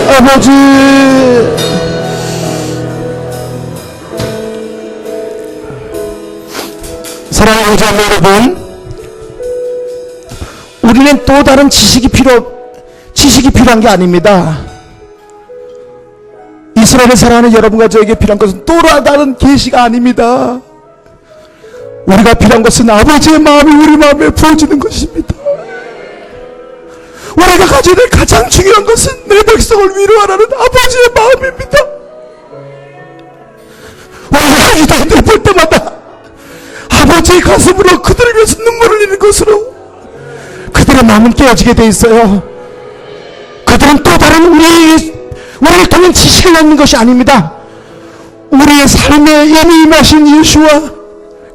아버지, 사랑하는 자매 여러분, 우리는 또 다른 지식이 필요한 게 아닙니다. 이스라엘을 사랑하는 여러분과 저에게 필요한 것은 또 다른 계시가 아닙니다. 우리가 필요한 것은 아버지의 마음이 우리 마음에 부어지는 것입니다. 우리가 가져야 될 가장 중요한 것은 내 백성을 위로하라는 아버지의 마음입니다. 우리가 유다인들 볼 때마다 아버지의 가슴으로 그들을 위해서 눈물을 흘리는 것으로 그들의 마음은 깨어지게 돼 있어요. 그들은 또 다른 우리를 통한 지식을 낳는 것이 아닙니다. 우리의 삶에 이미 임하신 예수와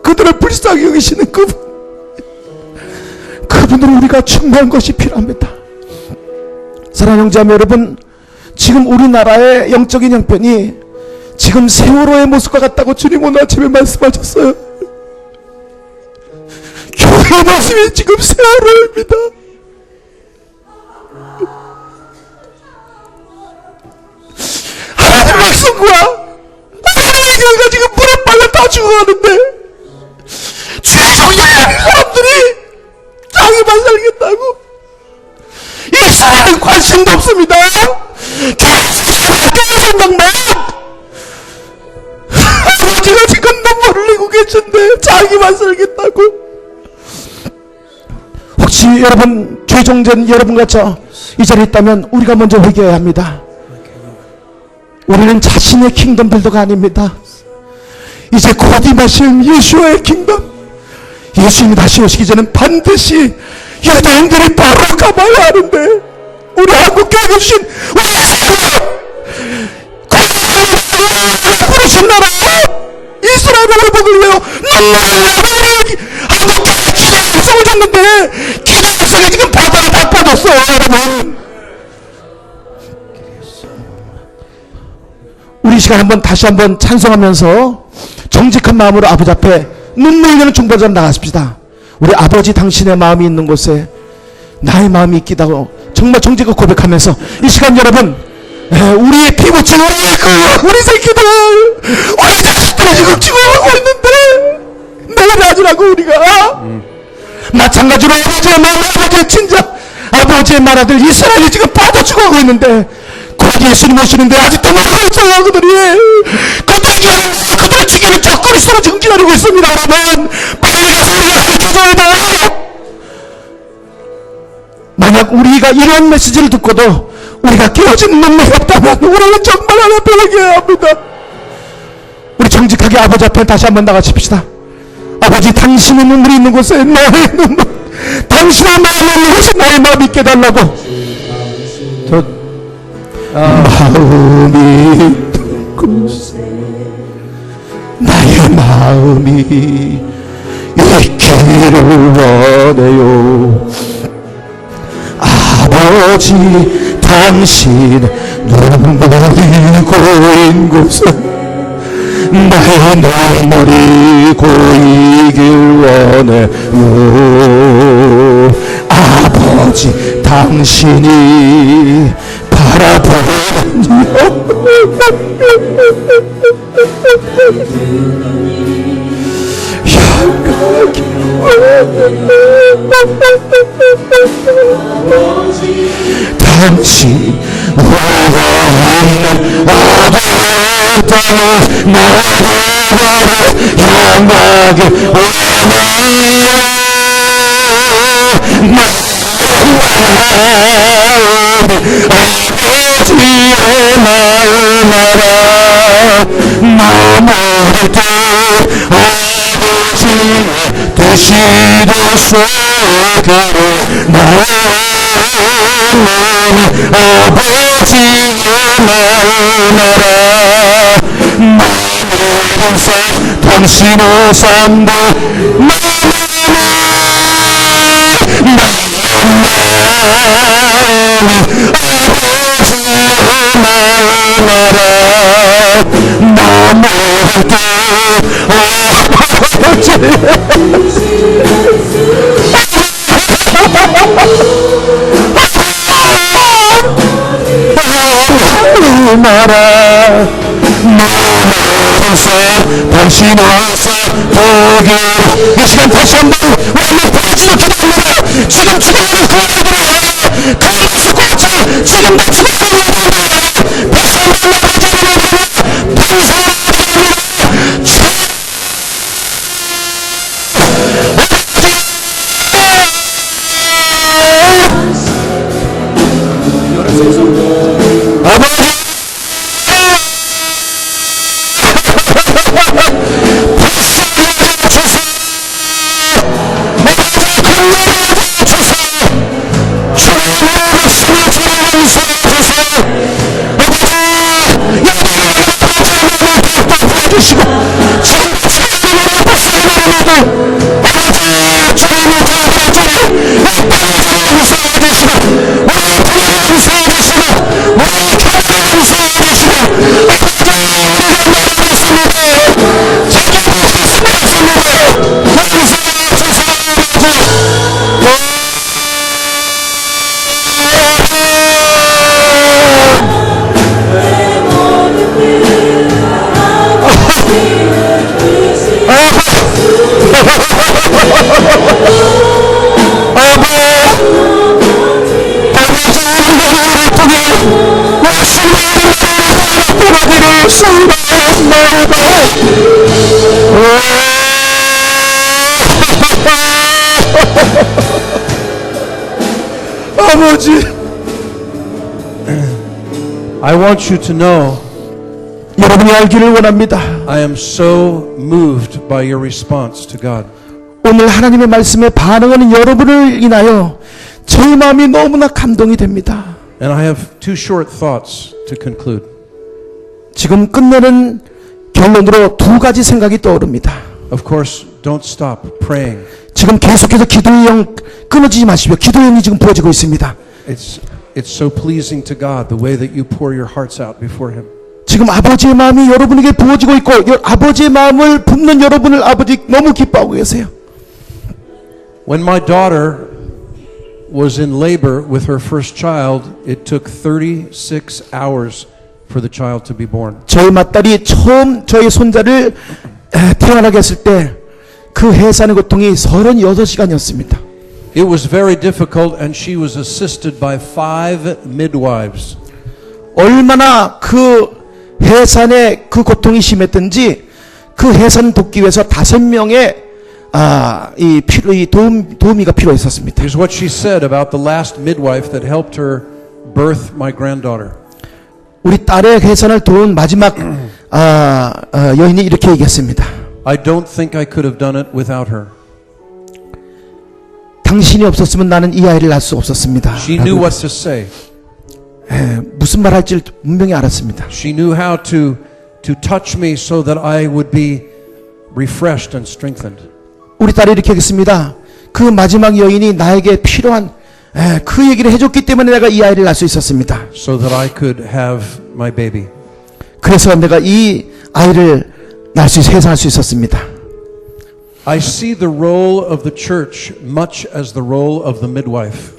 그들을 불쌍히 여기시는 그분으로 우리가 충만한 것이 필요합니다. 사랑하는 형제자매 여러분, 지금 우리나라의 영적인 형편이 지금 세월호의 모습과 같다고 주님 오늘 아침에 말씀하셨어요. 교회의 모습이 지금 세월호입니다. 하나님 백성과 하나님의 교회가 지금 물에 빨려 다 죽어가는데 주의 정령이라는 사람들이 자기만 살겠다고 이스라엘은 관심도 없습니다. 교회 생각만 아버지가 지금 눈물 흘리고 계신데 자기만 살겠다고. 혹시 여러분 죄종된 여러분과 저 이 자리에 있다면 우리가 먼저 회개해야 합니다. 우리는 자신의 킹덤 빌더가 아닙니다. 이제 곧 임하실 예수의 킹덤, 예수님이 다시 오시기 전엔 반드시 유대인들이 바로 가봐야 하는데 우리 한국교회가 주신 우리 부르신 나라 이스라엘의 회복을 위하여 눈물을 한국교회 기도의 백성을 줬는데 기도의 백성이 지금 바다에 다 빠졌어요. 여러분, 우리 시간 다시 한번 찬송하면서 정직한 마음으로 아버지 앞에 눈물 흘리는 중보자로 나가십시다. 우리 아버지 당신의 마음이 있는 곳에 나의 마음이 있기다고 정말 정직하게 고백하면서 이 시간 여러분, 우리의 피부치 우리 새끼들 우리 자식들이 지금 죽어가고 있는데 내일 하지라고 우리가 마찬가지로 아버지의 마음, 아버지의 친자, 아버지의 나라들 이스라엘이 지금 빠져 죽어가고 있는데 곧 예수님 오시는데 아직도 모르고 있어요. 그들을 죽이는 적그리스도로 지금 기다리고 있습니다. 여러분, 빨리 가서 우리가 가르쳐줘야 돼요. 만약 우리가 이런 메시지를 듣고도 우리가 깨어진 눈물이 없다면 우리는 정말 하나 변하게 합니다. 우리 정직하게 아버지 앞에 다시 한번 나가십시다. 아버지, 당신의 눈물이 있는 곳에 나의 눈물, 당신의 마음이 있는 곳에 나의 마음이 있게 달라고. 마음이 있는 곳에 나의 마음이 있기를 원해요. 아버지, 당신 눈물이 고인 곳에 나의 눈물이 고이길 원해요. 아버지, 당신이 바라보는요. 향하기 당신 원하는 아버지 나를 향하기 아버지의 마음 알아 마음을 또 아버지의 뜻이도 속으로 나아오는 아버지의 마음 알아 마음을 써 당신의 삶도 나라 당신 와서 보게 이 시간 다시 한번 우리는 보여주고 기도합니다. 지금 죽어가는 그들을 가만히 꽂혀 지금 다 죽어가는 아버지, I want you to know 여러분이 알기를 원합니다. I am so moved by your response to God. 오늘 하나님의 말씀에 반응하는 여러분을 인하여 제 마음이 너무나 감동이 됩니다. And I have two short thoughts to conclude. 지금 끝내는 결론으로 두 가지 생각이 떠오릅니다. Of course, don't stop praying. 지금 계속해서 기도의 영 끊어지지 마시고요. 기도의 영이 지금 부어지고 있습니다. It's so pleasing to God the way that you pour your hearts out before Him. 지금 아버지의 마음이 여러분에게 부어지고 있고 아버지의 마음을 붓는 여러분을 아버지 너무 기뻐하고 계세요. When my daughter was in labor with her first child, it took 36 hours for the child to be born. 저희 맏딸이 처음 저희 손자를 태어나게 했을 때 그 해산의 고통이 36시간이었습니다. It was very difficult and she was assisted by 5 midwives. 얼마나 그 해산의 그 고통이 심했던지 그 해산 돕기 위해서 5명의 이 도우미가 필요했었습니다. Here's what she said about the last midwife that helped her birth my granddaughter. 우리 딸의 해산을 도운 마지막 여인이 이렇게 얘기했습니다. I don't think I could have done it without her. 당신이 없었으면 나는 이 아이를 낳을 수 없었습니다. She knew what to say. 무슨 말 할지 분명히 알았습니다. She knew how to touch me so that I would be refreshed and strengthened. 우리 딸이 이렇게 하겠습니다. 그 마지막 여인이 나에게 필요한 그 얘기를 해줬기 때문에 내가 이 아이를 낳을 수 있었습니다. So that I could have my baby. 그래서 내가 이 아이를 낳을 수 해산할 수 있었습니다. I see the role of the church much as the role of the midwife.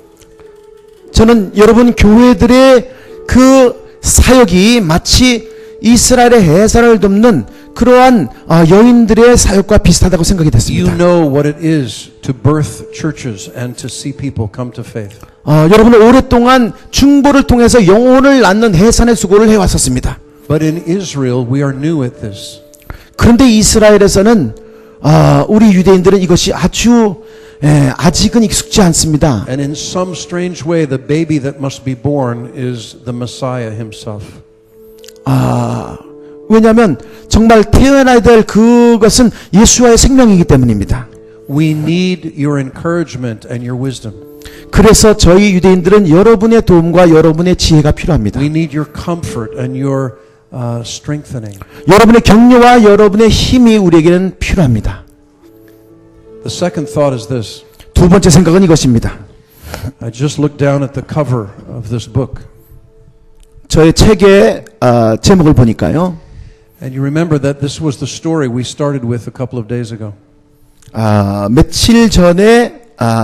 저는 여러분 교회들의 그 사역이 마치 이스라엘의 해산을 돕는 그러한 여인들의 사역과 비슷하다고 생각이 됐습니다. You know what it is to birth churches and to see people come to faith. 여러분은 오랫동안 중보를 통해서 영혼을 낳는 해산의 수고를 해왔었습니다. But in Israel, we are new at this. 그런데 이스라엘에서는 우리 유대인들은 이것이 아직은 익숙지 않습니다. And in some strange way, the baby that must be born is the Messiah himself. 왜냐하면 정말 태어나야 될 그것은 예수와의 생명이기 때문입니다. We need your encouragement and your wisdom. 그래서 저희 유대인들은 여러분의 도움과 여러분의 지혜가 필요합니다. We need your comfort and your strengthening. 여러분의 격려와 여러분의 힘이 우리에게는 필요합니다. The second thought is this. 두 번째 생각은 이것입니다. I just looked down at the cover of this book. 저의 책의 제목을 보니까요. And you remember that this was the story we started with a couple of days ago. 며칠 전에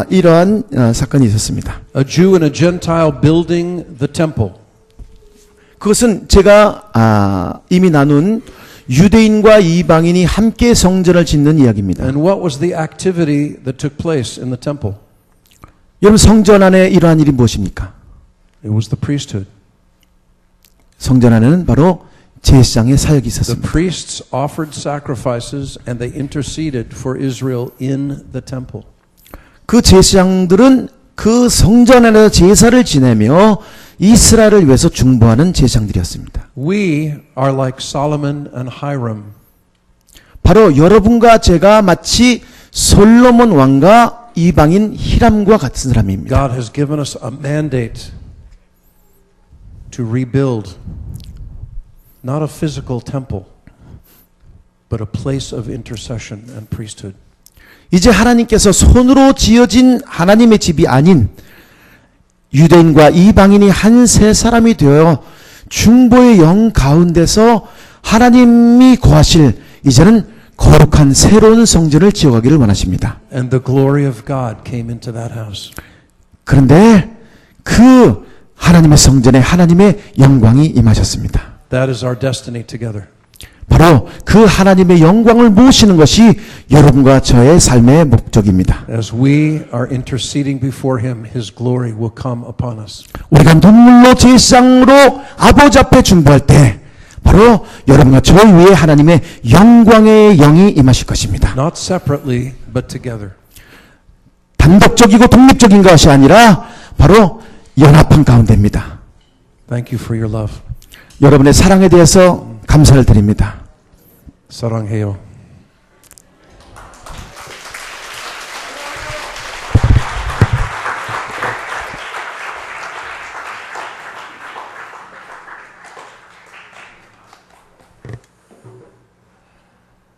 이러한 사건이 있었습니다. A Jew and a Gentile building the temple. 그것은 제가 이미 나눈 유대인과 이방인이 함께 성전을 짓는 이야기입니다. And what was the activity that took place in the temple? 여러분 성전 안에 이러한 일이 무엇입니까? It was the priesthood. 성전 안에는 바로 제사장의 사역이 The 있었습니다. priests offered sacrifices and they interceded for Israel in the temple. 그 제사장들은 그 성전 안에서 제사를 지내며 이스라엘을 위해서 중보하는 제사장들이었습니다. We are like Solomon and Hiram. 바로 여러분과 제가 마치 솔로몬 왕과 이방인 히람과 같은 사람입니다. God has given us a mandate to rebuild not a physical temple, but a place of intercession and priesthood. 이제 하나님께서 손으로 지어진 하나님의 집이 아닌 유대인과 이방인이 한 세 사람이 되어 중보의 영 가운데서 하나님이 거하실 이제는 거룩한 새로운 성전을 지어가기를 원하십니다. And the glory of God came into that house. 그런데 그 하나님의 성전에 하나님의 영광이 임하셨습니다. That is our destiny together. 바로 그 하나님의 영광을 모시는 것이 여러분과 저의 삶의 목적입니다. As we are interceding before Him, His glory will come upon us. 우리가 눈물로 제사장으로 아버지 앞에 중보할 때 바로 여러분과 저 위에 하나님의 영광의 영이 임하실 것입니다. Not separately, but together. 단독적이고 독립적인 것이 아니라 바로 연합한 가운데입니다. Thank you for your love. 여러분의 사랑에 대해서 감사를 드립니다. 사랑해요.